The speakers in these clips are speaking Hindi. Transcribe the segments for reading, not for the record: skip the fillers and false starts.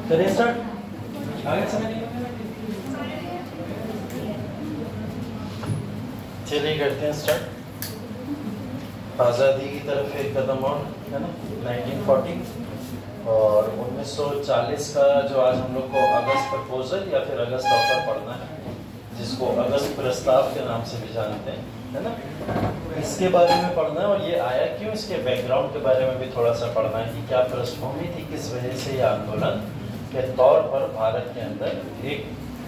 करें स्टार्ट। आगे समय नहीं चलिए करते हैं स्टार्ट। आज़ादी की तरफ एक कदम और, है ना। 1940 और 1940 का जो आज हम लोग को अगस्त प्रपोजल या फिर अगस्त ऑफर पढ़ना है, जिसको अगस्त प्रस्ताव के नाम से भी जानते हैं, है ना। इसके बारे में पढ़ना है और ये आया क्यों, इसके बैकग्राउंड के बारे में भी थोड़ा सा पढ़ना है कि क्या पृष्ठभूमि थी, किस वजह से ये आंदोलन के तौर पर भारत के अंदर एक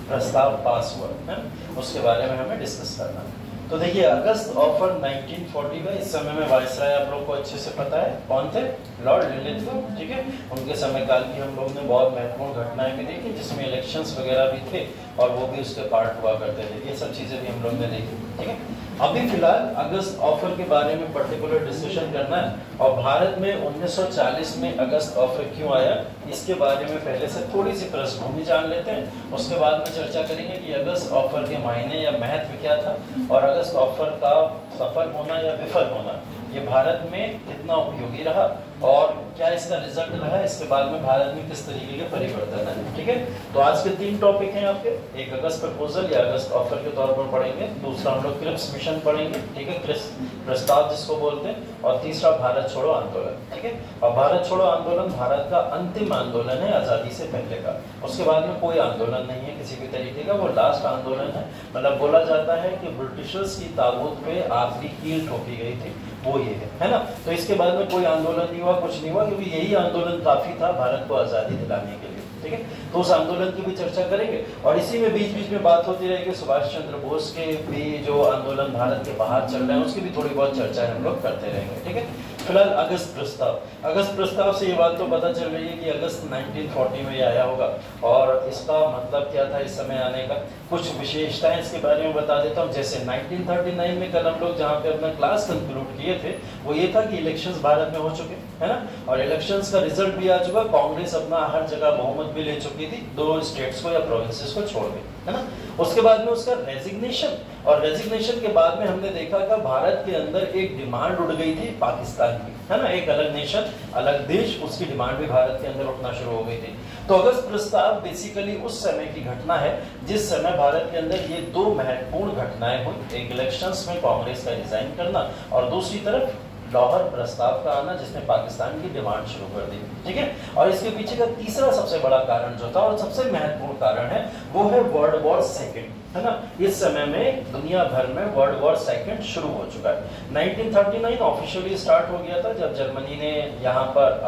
प्रस्ताव पास हुआ है, उसके बारे में हमें डिस्कस करना है। तो देखिए, अगस्त ऑफर 1940 का, इस समय में वायसराय आप लोग को अच्छे से पता है कौन थे, लॉर्ड लिलिथगो, ठीक है। उनके समय काल की हम लोग ने बहुत महत्वपूर्ण घटनाएं भी देखी, जिसमें इलेक्शंस वगैरह भी थे और वो भी उसके पार्ट हुआ करते थे, ये सब चीजें भी हम लोग ने देखी, ठीक है। अभी फिलहाल अगस्त ऑफर के बारे में पर्टिकुलर डिस्कशन करना है और भारत में 1940 में अगस्त ऑफर क्यों आया, इसके बारे में पहले से थोड़ी सी पृष्ठभूमि जान लेते हैं। उसके बाद में चर्चा करेंगे कि अगस्त ऑफर के मायने या महत्व क्या था और अगस्त ऑफर का सफल होना या विफल होना ये भारत में कितना उपयोगी रहा और क्या इसका रिजल्ट रहा, इसके बाद में भारत में किस तरीके के परिवर्तन है, ठीक है। तो आज के 3 टॉपिक हैं आपके, एक अगस्त प्रपोजल या अगस्त ऑफर के तौर पर पढ़ेंगे, दूसरा हम लोग क्रिप्स मिशन पढ़ेंगे, ठीक है, क्रिप्स प्रस्ताव जिसको बोलते हैं, और तीसरा भारत छोड़ो आंदोलन, ठीक है। और भारत छोड़ो आंदोलन भारत का अंतिम आंदोलन है आजादी से पहले का, उसके बाद में कोई आंदोलन नहीं है किसी भी तरीके का, वो लास्ट आंदोलन है। मतलब बोला जाता है कि ब्रिटिशर्स की ताबूत पे आखिरी कील ठोकी गई थी, वो ये है ना। तो इसके बाद में कोई आंदोलन नहीं हुआ, कुछ नहीं हुआ, क्योंकि यही आंदोलन काफी था भारत को आजादी दिलाने के लिए, ठीक है। तो उस आंदोलन की भी चर्चा करेंगे और इसी में बीच बीच में बात होती रहेगी सुभाष चंद्र बोस के भी जो आंदोलन भारत के बाहर चल रहे हैं उसकी भी थोड़ी बहुत चर्चा हम लोग करते रहेंगे, ठीक है। फिलहाल अगस्त प्रस्ताव, अगस्त प्रस्ताव से ये बात तो पता चल रही है कि अगस्त 1940 में ये आया होगा और इसका मतलब क्या था इस समय आने का, कुछ विशेषताएं इसके बारे में बता देता हूँ। जैसे 1939 में कल हम लोग जहाँ पे अपना क्लास कंक्लूड किए थे वो ये था कि इलेक्शंस भारत में हो चुके, है ना, और इलेक्शंस का रिजल्ट भी आ चुका, कांग्रेस अपना हर जगह बहुमत भी ले चुकी थी, 2 स्टेट्स को या प्रोविंसेस को छोड़ के, है ना। उसके बाद में उसका रेजिग्नेशन, और रेजिग्नेशन के बाद में हमने देखा कि भारत के अंदर एक डिमांड उठ गई थी पाकिस्तान की, है ना, एक अलग नेशन अलग देश, उसकी डिमांड भी भारत के अंदर उठना शुरू हो गई थी। तो अगस्त प्रस्ताव बेसिकली उस समय की घटना है जिस समय भारत के अंदर ये 2 महत्वपूर्ण घटनाएं हुई, एक इलेक्शंस में कांग्रेस का रिजाइन करना और दूसरी तरफ लाहौर प्रस्ताव का आना जिसने पाकिस्तान की डिमांड शुरू कर दी, ठीक है। और इसके पीछे का तीसरा सबसे बड़ा कारण जो था और सबसे महत्वपूर्ण कारण है वो है वर्ल्ड वॉर सेकंड, है ना। इस समय में दुनिया भर में वर्ल्ड वॉर सेकंड शुरू हो चुका है। 1939 ऑफिशियली स्टार्ट हो गया था जब जर्मनी ने यहाँ पर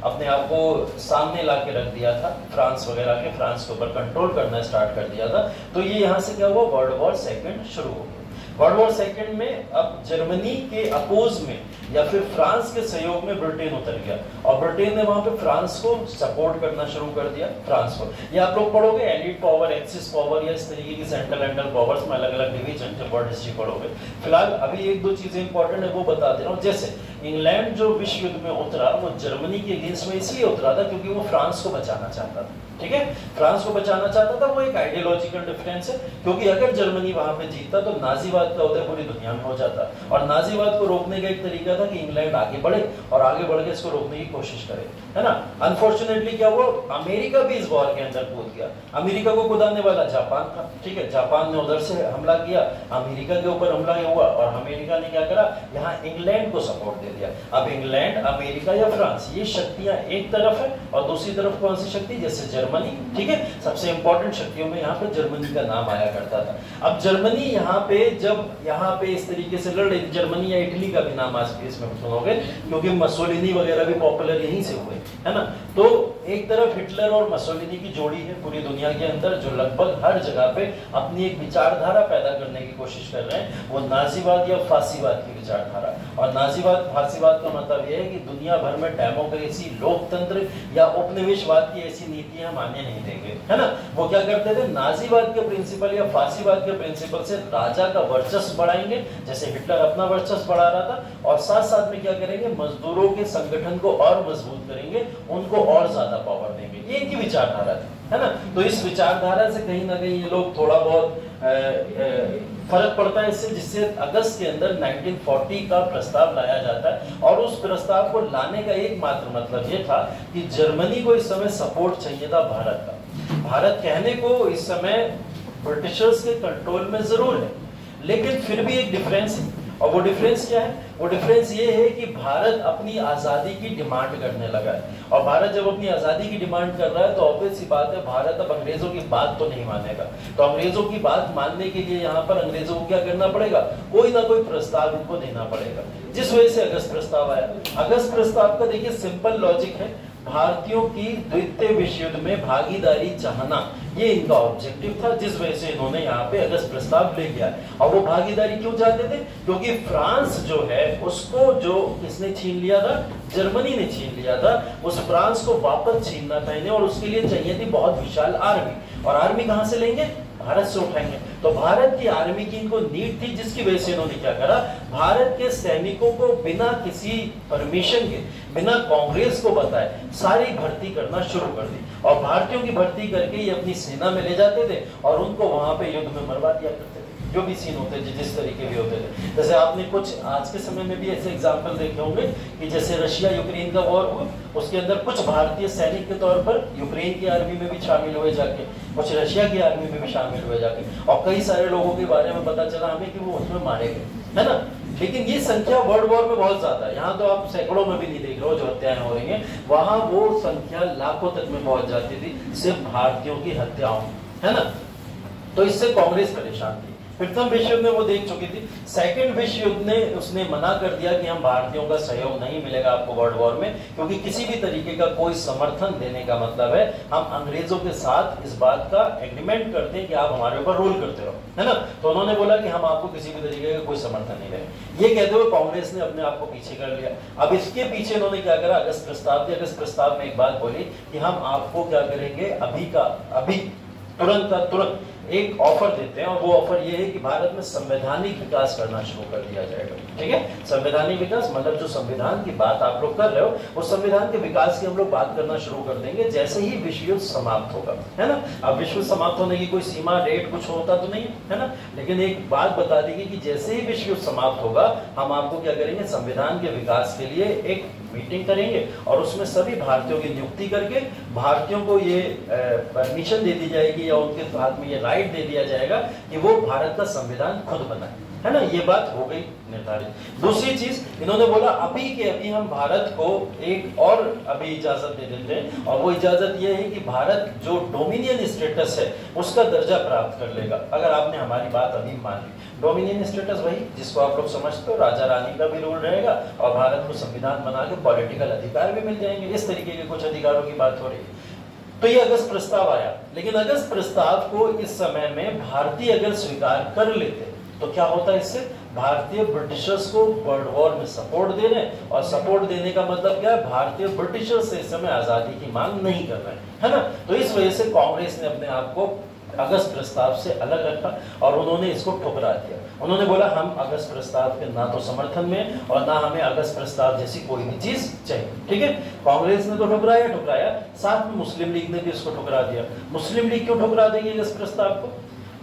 अपने आप को सामने ला के रख दिया था, फ्रांस वगैरह के, फ्रांस के ऊपर कंट्रोल करना स्टार्ट कर दिया था। तो ये यहाँ से क्या हुआ, वर्ल्ड वॉर सेकंड शुरू हो गया। वर्ल्ड वॉर सेकंड में अब जर्मनी के अपोज में या फिर फ्रांस के सहयोग में ब्रिटेन उतर गया और ब्रिटेन ने वहां पे फ्रांस को सपोर्ट करना शुरू कर दिया, फ्रांस को। ये आप लोग पढ़ोगे एलिट पावर, एक्सिस पावर या इस तरीके की सेंट्रल एंडल पावर्स में अलग अलग डिवीजन जब वर्ल्ड हिस्ट्री पढ़ोगे। फिलहाल अभी 1-2 चीजें इंपॉर्टेंट है वो बता दे रहा हूँ। जैसे इंग्लैंड जो विश्व युद्ध में उतरा वो जर्मनी के अगेंस्ट में इसलिए उतरा था क्योंकि वो फ्रांस को बचाना चाहता था, ठीक है, फ्रांस को बचाना चाहता था। वो एक आइडियोलॉजिकल डिफरेंस है क्योंकि अगर जर्मनी वहां पे जीतता तो नाजीवाद का उदय पूरी दुनिया में हो जाता और नाजीवाद को रोकने का एक तरीका था कि इंग्लैंड आगे बढ़े और आगे बढ़ के इसको रोकने की कोशिश करे, है ना। अनफॉर्चुनेटली क्या हुआ, अमेरिका भी इस वॉर के अंदर कूद गया। अमेरिका को कुदाने वाला जापान था, ठीक है, जापान ने उधर से हमला किया, अमेरिका के ऊपर हमला हुआ और अमेरिका ने क्या करा, यहाँ इंग्लैंड को सपोर्ट दे दिया। अब इंग्लैंड, अमेरिका या फ्रांस ये शक्तियां एक तरफ है और दूसरी तरफ कौन सी शक्ति, जैसे जर्मनी, ठीक है, सबसे इंपॉर्टेंट शक्तियों में यहाँ पे जर्मनी का नाम आया करता था। अब जर्मनी यहाँ पे जब यहाँ पे इस तरीके से लड़ रही, जर्मनी या इटली का भी नाम आज के इसमें सुनोगे क्योंकि मसोलिनी वगैरह भी पॉपुलर यहीं से हुए, है ना। तो एक तरफ हिटलर और मसोलिनी की जोड़ी है पूरी दुनिया के अंदर जो लगभग हर जगह पे अपनी एक विचारधारा पैदा करने की कोशिश कर रहे हैं, वो नाजीवाद या फांसीवाद की विचारधारा। और नाजीवाद फांसीवाद का मतलब यह है कि दुनिया भर में डेमोक्रेसी, लोकतंत्र या उपनिवेशवाद की ऐसी नीतियां मान्य नहीं देंगे, है ना। वो क्या करते थे, नाजीवाद के प्रिंसिपल या फांसीवाद के प्रिंसिपल से राजा का वर्चस्व बढ़ाएंगे, जैसे हिटलर अपना वर्चस्व बढ़ा रहा था, और साथ साथ में क्या करेंगे, मजदूरों के संगठन को और मजबूत करेंगे, उनको और ज्यादा पावर देंगे। ये इनकी विचारधारा थी, है ना। तो इस विचारधारा से कहीं ना कहीं ये लोग थोड़ा बहुत फर्क पड़ता है इससे, जिससे अगस्त के अंदर 1940 का प्रस्ताव लाया जाता है। और उस प्रस्ताव को लाने का एकमात्र मतलब ये था कि जर्मनी को इस समय सपोर्ट चाहिए था भारत का। भारत कहने को इस समय ब्रिटिशर्स के कंट्रोल में जरूर है, लेकिन फिर भी एक डिफरेंस है। और वो डिफरेंस क्या है? वो डिफरेंस ये है कि भारत अपनी आजादी की डिमांड करने लगा है। और भारत जब अपनी आजादी की डिमांड कर रहा है तो ऑब्वियस सी बात है, भारत अब अंग्रेजों की बात तो नहीं मानेगा। तो अंग्रेजों की बात मानने के लिए यहाँ पर अंग्रेजों को क्या करना पड़ेगा? कोई ना कोई प्रस्ताव इनको देना पड़ेगा, जिस वजह से अगस्त प्रस्ताव आया। अगस्त प्रस्ताव का देखिए सिंपल लॉजिक है, भारतीयों की द्वितीय विश्व युद्ध में भागीदारी चाहना, ये इनका ऑब्जेक्टिव था, जिस वजह से इन्होंने यहाँ पे अगस्त प्रस्ताव ले गया। और वो भागीदारी क्यों चाहते थे? क्योंकि फ्रांस जो है उसको जो किसने छीन लिया था? जर्मनी ने छीन लिया था। उस फ्रांस को वापस छीनना था इन्हें, और उसके लिए चाहिए थी बहुत विशाल आर्मी। और आर्मी कहां से लेंगे? भारत से उठाएंगे। तो भारत की आर्मी की इनको नीड थी, जिसकी वजह से इन्होंने क्या करा? भारत के सैनिकों को बिना किसी परमिशन के, बिना कांग्रेस को बताए सारी भर्ती करना शुरू कर दी। और भारतीयों की भर्ती करके ये अपनी सेना में ले जाते थे और उनको वहां पे युद्ध में मरवा दिया करते थे। जो भी सीन होते थे, जिस तरीके भी होते थे, जैसे आपने कुछ आज के समय में भी ऐसे एग्जाम्पल देखे होंगे कि जैसे रशिया यूक्रेन का वॉर हुआ, उसके अंदर कुछ भारतीय सैनिक के तौर पर यूक्रेन की आर्मी में भी शामिल हुए जाके, कुछ रशिया की आर्मी में भी शामिल हुए जाके, और कई सारे लोगों के बारे में पता चला हमें कि वो उसमें मारे गए, है ना। लेकिन ये संख्या वर्ल्ड वॉर में बहुत ज्यादा है। यहाँ तो आप सैकड़ों में भी नहीं देख रहे हो जो हत्याएं हो रही हैं, वहां वो संख्या लाखों तक में पहुंच जाती थी सिर्फ भारतीयों की हत्याओं, है ना। तो इससे कांग्रेस परेशान थी। प्रथम विश्व युद्ध में वो देख चुकी थी। सेकंड विश्व युद्ध ने उसने मना कर दिया कि हम भारतीयों का सहयोग नहीं मिलेगा आपको वर्ल्ड वॉर में, क्योंकि किसी भी तरीके का कोई समर्थन देने का मतलब है हम अंग्रेजों के साथ इस बात का एग्रीमेंट करते हैं कि आप हमारे ऊपर रूल करते रहो, है ना। तो उन्होंने बोला कि हम आपको किसी भी तरीके का कोई समर्थन नहीं देंगे। ये कहते हुए कांग्रेस ने अपने आप को पीछे कर लिया। अब इसके पीछे इन्होंने क्या करा? अगस्त प्रस्ताव दिया। अगस्त प्रस्ताव में एक बात बोली कि हम आपको क्या करेंगे, अभी का अभी, तुरंत का तुरंत एक ऑफर देते हैं, और वो ऑफर ये है कि भारत में संवैधानिक विकास करना शुरू कर दिया जाएगा। ठीक है, संवैधानिक विकास मतलब जो संविधान की बात आप लोग कर रहे हो, उस संविधान के विकास की हम लोग बात करना शुरू कर देंगे जैसे ही विश्व युद्ध समाप्त होगा, है ना। अब विश्व समाप्त होने की कोई सीमा, डेट कुछ होता तो नहीं है ना, लेकिन एक बात बता देगी कि जैसे ही विश्व युद्ध समाप्त होगा हम आपको क्या करेंगे, संविधान के विकास के लिए एक मीटिंग करेंगे, और उसमें सभी भारतीयों की नियुक्ति करके भारतीयों को ये परमिशन दे दी जाएगी, या उनके हाथ में ये राइट दे दिया जाएगा कि वो भारत का संविधान खुद बनाए, है ना। ये बात हो गई निर्धारित। दूसरी चीज इन्होंने बोला अभी के अभी हम भारत को एक और अभी इजाजत दे देते हैं, और वो इजाजत ये है कि भारत जो डोमिनियन स्टेटस है उसका दर्जा प्राप्त कर लेगा अगर आपने हमारी बात अभी मान ली। डोमिनियन स्टेटस वही जिसको आप लोग समझते हो, राजा रानी का भी रूल रहेगा, और भारत को संविधान बना के पॉलिटिकल अधिकार भी मिल जाएंगे। इस तरीके के कुछ अधिकारों की बात हो रही है। तो ये अगस्त प्रस्ताव आया, लेकिन अगस्त प्रस्ताव को इस समय में भारतीय अगर स्वीकार कर लेते तो क्या होता है? इससे भारतीय ब्रिटिशर्स को वर्ल्ड वॉर में सपोर्ट दे रहे हैं, और सपोर्ट देने का मतलब क्या है? भारतीय ब्रिटिशर्स से इस समय आजादी की मांग नहीं कर रहे हैं, है ना। तो इस वजह से कांग्रेस ने अपने आप को अगस्त प्रस्ताव से अलग रखा और उन्होंने इसको ठुकरा दिया। उन्होंने बोला हम अगस्त प्रस्ताव के ना तो समर्थन में और ना हमें अगस्त प्रस्ताव जैसी कोई भी चीज चाहिए। ठीक है, कांग्रेस ने तो ठुकराया, साथ में मुस्लिम लीग ने भी इसको ठुकरा दिया। मुस्लिम लीग क्यों ठुकरा देंगे अगस्त प्रस्ताव को?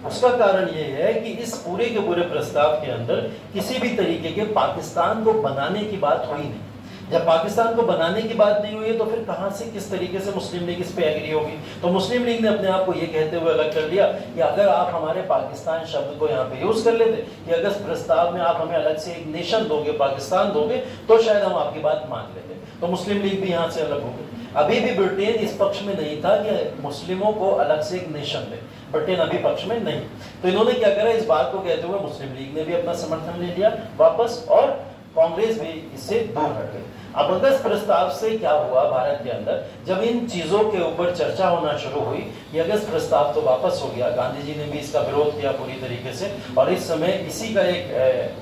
उसका कारण यह है कि इस पूरे के पूरे प्रस्ताव के अंदर किसी भी तरीके के पाकिस्तान को बनाने की बात हुई नहीं। जब पाकिस्तान को बनाने की बात नहीं हुई है तो फिर कहां से, किस तरीके से मुस्लिम लीग इस पे एग्री होगी? तो मुस्लिम लीग ने अपने आप को ये कहते हुए अलग कर लिया कि अगर आप हमारे पाकिस्तान शब्द को यहाँ पे यूज कर लेते कि अगस्त प्रस्ताव में आप हमें अलग से एक नेशन दोगे, पाकिस्तान दोगे, तो शायद हम आपकी बात मान लेते। तो मुस्लिम लीग भी यहाँ से अलग हो गई। अभी भी ब्रिटेन इस पक्ष में नहीं था कि मुस्लिमों को अलग से एक नेशन दे, ब्रिटेन अभी पक्ष में नहीं। तो इन्होंने क्या करा, इस बात को कहते हुए मुस्लिम लीग ने भी अपना समर्थन ले लिया वापस, और कांग्रेस भी इससे दूर हट गई। अब अगस्त प्रस्ताव से क्या हुआ भारत के अंदर, जब इन चीजों के ऊपर चर्चा होना शुरू हुई, ये अगस्त प्रस्ताव तो वापस हो गया, गांधी जी ने भी इसका विरोध किया पूरी तरीके से, और इस समय इसी का एक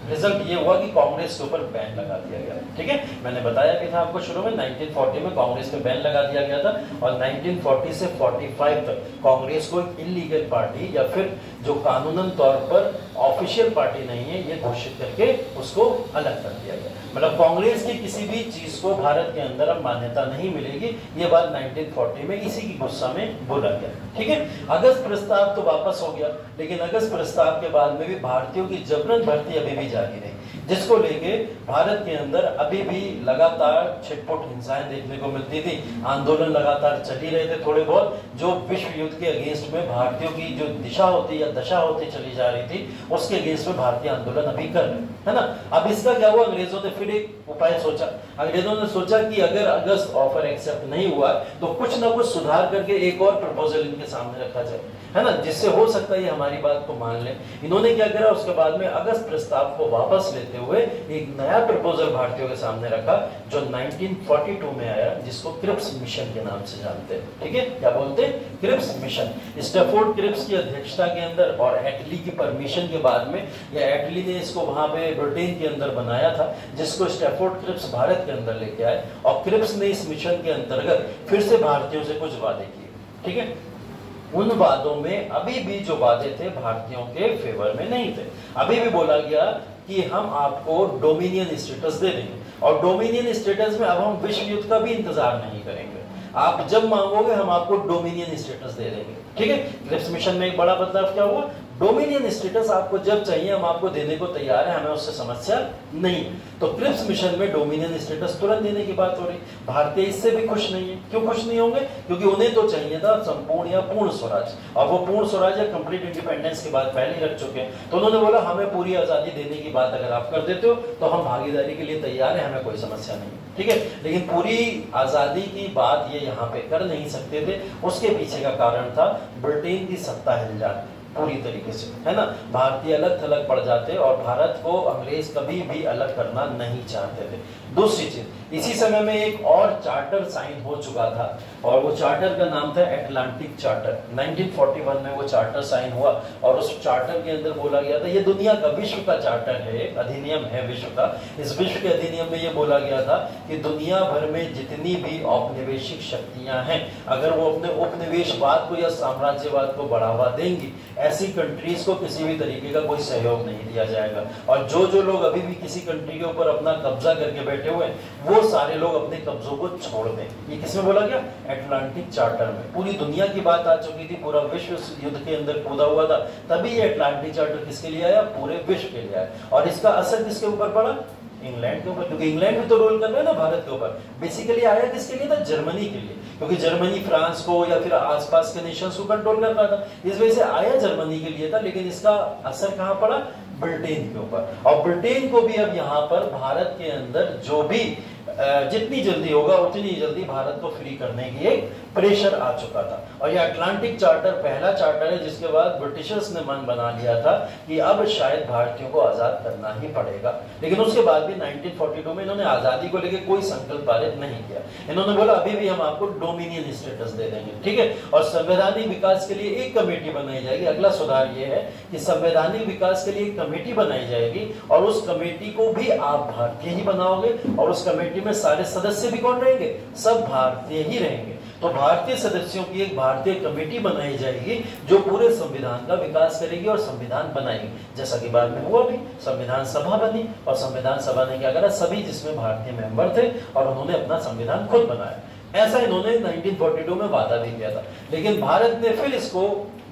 रिजल्ट ये हुआ कि कांग्रेस के ऊपर बैन लगा दिया गया। ठीक है, मैंने बताया भी था आपको शुरू में 1940 में कांग्रेस पे बैन लगा दिया गया था, और 1940 से 45 तक कांग्रेस को एक इलीगल पार्टी या फिर जो कानूनन तौर पर ऑफिशियल पार्टी नहीं है ये घोषित करके उसको अलग कर दिया गया। मतलब कांग्रेस की किसी भी चीज को भारत के अंदर अब मान्यता नहीं मिलेगी। ये बात 1940 में इसी की गुस्सा में बोला गया, ठीक है। अगस्त प्रस्ताव तो वापस हो गया, लेकिन अगस्त प्रस्ताव के बाद में भी भारतीयों की जबरन भर्ती अभी भी जारी रही, जिसको लेके भारत के अंदर अभी भी लगातार छिटपुट हिंसाएं देखने को मिलती थी। आंदोलन लगातार चल ही रहे थे थोड़े बहुत, जो विश्व युद्ध के अगेंस्ट में भारतीयों की जो दिशा होती या दशा होती चली जा रही थी, उसके अगेंस्ट में भारतीय आंदोलन अभी कर रहे है ना। अब इसका क्या हुआ, अंग्रेजों ने फिर एक उपाय सोचा। अंग्रेजों ने सोचा कि अगर अगस्त ऑफर एक्सेप्ट नहीं हुआ तो कुछ ना कुछ सुधार करके एक और प्रपोजल इनके सामने रखा जाए, है ना, जिससे हो सकता है ये हमारी बात को मान ले। इन्होंने क्या करा, उसके बाद में अगस्त प्रस्ताव को वापस लेते हुए एक नया प्रपोजल भारतीयों के सामने रखा, जो 1942 में आया, जिसको क्रिप्स मिशन के नाम से जानते हैं, ठीक है। क्या बोलते हैं, क्रिप्स मिशन। स्टैफोर्ड क्रिप्स की अध्यक्षता के अंदर और एटली की परमिशन के बाद में, या एटली ने इसको वहां पे ब्रिटेन के अंदर बनाया था, जिसको स्टैफोर्ड क्रिप्स भारत के अंदर लेके आए, और क्रिप्स ने इस मिशन के अंतर्गत फिर से भारतीयों से कुछ वादे किए, ठीक है। उन वादों में अभी भी जो वादे थे भारतीयों के फेवर में नहीं थे। अभी भी बोला गया कि हम आपको डोमिनियन स्टेटस दे देंगे, और डोमिनियन स्टेटस में अब हम विश्व युद्ध का भी इंतजार नहीं करेंगे, आप जब मांगोगे हम आपको डोमिनियन स्टेटस दे देंगे, ठीक है। क्रिप्स मिशन में एक बड़ा बदलाव क्या हुआ, डोमिनियन स्टेटस आपको जब चाहिए हम आपको देने को तैयार है, हमें उससे समस्या नहीं। तो क्रिप्स मिशन में डोमिनियन स्टेटस तुरंत देने की बात हो रही। भारतीय इससे भी खुश नहीं है। क्यों खुश नहीं होंगे, क्योंकि उन्हें तो चाहिए था संपूर्ण या पूर्ण स्वराज, और वो पूर्ण स्वराज या कंप्लीट इंडिपेंडेंस की बात पहले ही रख चुके हैं। तो उन्होंने बोला हमें पूरी आजादी देने की बात अगर आप कर देते हो तो हम भागीदारी के लिए तैयार है, हमें कोई समस्या नहीं, ठीक है। लेकिन पूरी आजादी की बात ये यहाँ पे कर नहीं सकते थे। उसके पीछे का कारण था ब्रिटेन की सत्ता हिल जाती पूरी तरीके से, है ना। भारतीय अलग थलग पड़ जाते और भारत को अंग्रेज कभी भी अलग करना नहीं चाहते थे। दूसरी चीज, इसी समय में एक और चार्टर साइन हो चुका था, और वो चार्टर का नाम था एटलांटिक चार्टर। 1941 में वो चार्टर साइन हुआ, और उस चार्टर के अंदर बोला गया था, ये दुनिया का विश्व का चार्टर है, अधिनियम है विश्व का। इस विश्व के अधिनियम में ये बोला गया था कि दुनिया भर में जितनी भी औपनिवेशिक शक्तियां हैं, अगर वो अपने उपनिवेशवाद को या साम्राज्यवाद को बढ़ावा देंगी, ऐसी कंट्रीज को किसी भी तरीके का कोई सहयोग नहीं दिया जाएगा। और जो लोग अभी भी किसी कंट्री के ऊपर अपना कब्जा करके बैठे हुए वो सारे लोग अपने कब्जों को छोड़ दें। ये किसमें बोला गया, एटलांटिक चार्टर में। पूरी दुनिया की बात आ चुकी थी, पूरा विश्व युद्ध के अंदर कूदा हुआ था, तभी ये एटलांटिक चार्टर किसके लिए आया, पूरे विश्व के लिए आया। और इसका असर किसके ऊपर पड़ा, इंग्लैंड के ऊपर, क्योंकि इंग्लैंड भी तो रोल कर रहा है ना भारत के ऊपर। बेसिकली आया किसके लिए था, जर्मनी के लिए, क्योंकि जर्मनी फ्रांस को या फिर आसपास के नेशंस को कंट्रोल कर रहा था, इस वजह से आया जर्मनी के लिए था। लेकिन इसका असर कहां पड़ा, ब्रिटेन के ऊपर। और ब्रिटेन को भी अब यहाँ पर भारत के अंदर जो भी जितनी जल्दी होगा उतनी जल्दी भारत को फ्री करने की एक प्रेशर आ चुका था। और ये अटलांटिक चार्टर पहला चार्टर है जिसके बाद ब्रिटिशर्स ने मन बना लिया था कि अब शायद भारतीयों को आजाद करना ही पड़ेगा। लेकिन उसके बाद भी 1942 में इन्होंने आजादी को लेकर कोई संकल्प पारित नहीं किया। इन्होंने बोला अभी भी हम आपको डोमिनियन स्टेटस दे देंगे, ठीक है। और संवैधानिक विकास के लिए एक कमेटी बनाई जाएगी। अगला सुधार यह है कि संवैधानिक विकास के लिए एक कमेटी बनाई जाएगी, और उस कमेटी को भी आप भारतीय ही बनाओगे, और उस कमेटी में सारे सदस्य भी कौन रहेंगे, सब भारतीय ही रहेंगे। तो भारतीय सदस्यों की एक भारतीय कमेटी बनाई जाएगी जो पूरे संविधान का विकास करेगी और संविधान बनाएगी, जैसा कि बाद में हुआ भी। संविधान सभा बनी, और संविधान सभा ने क्या करा, सभी जिसमें भारतीय मेंबर थे, और उन्होंने अपना संविधान खुद बनाया। ऐसा इन्होंने 1942 में वादा भी किया था। लेकिन भारत ने फिर इसको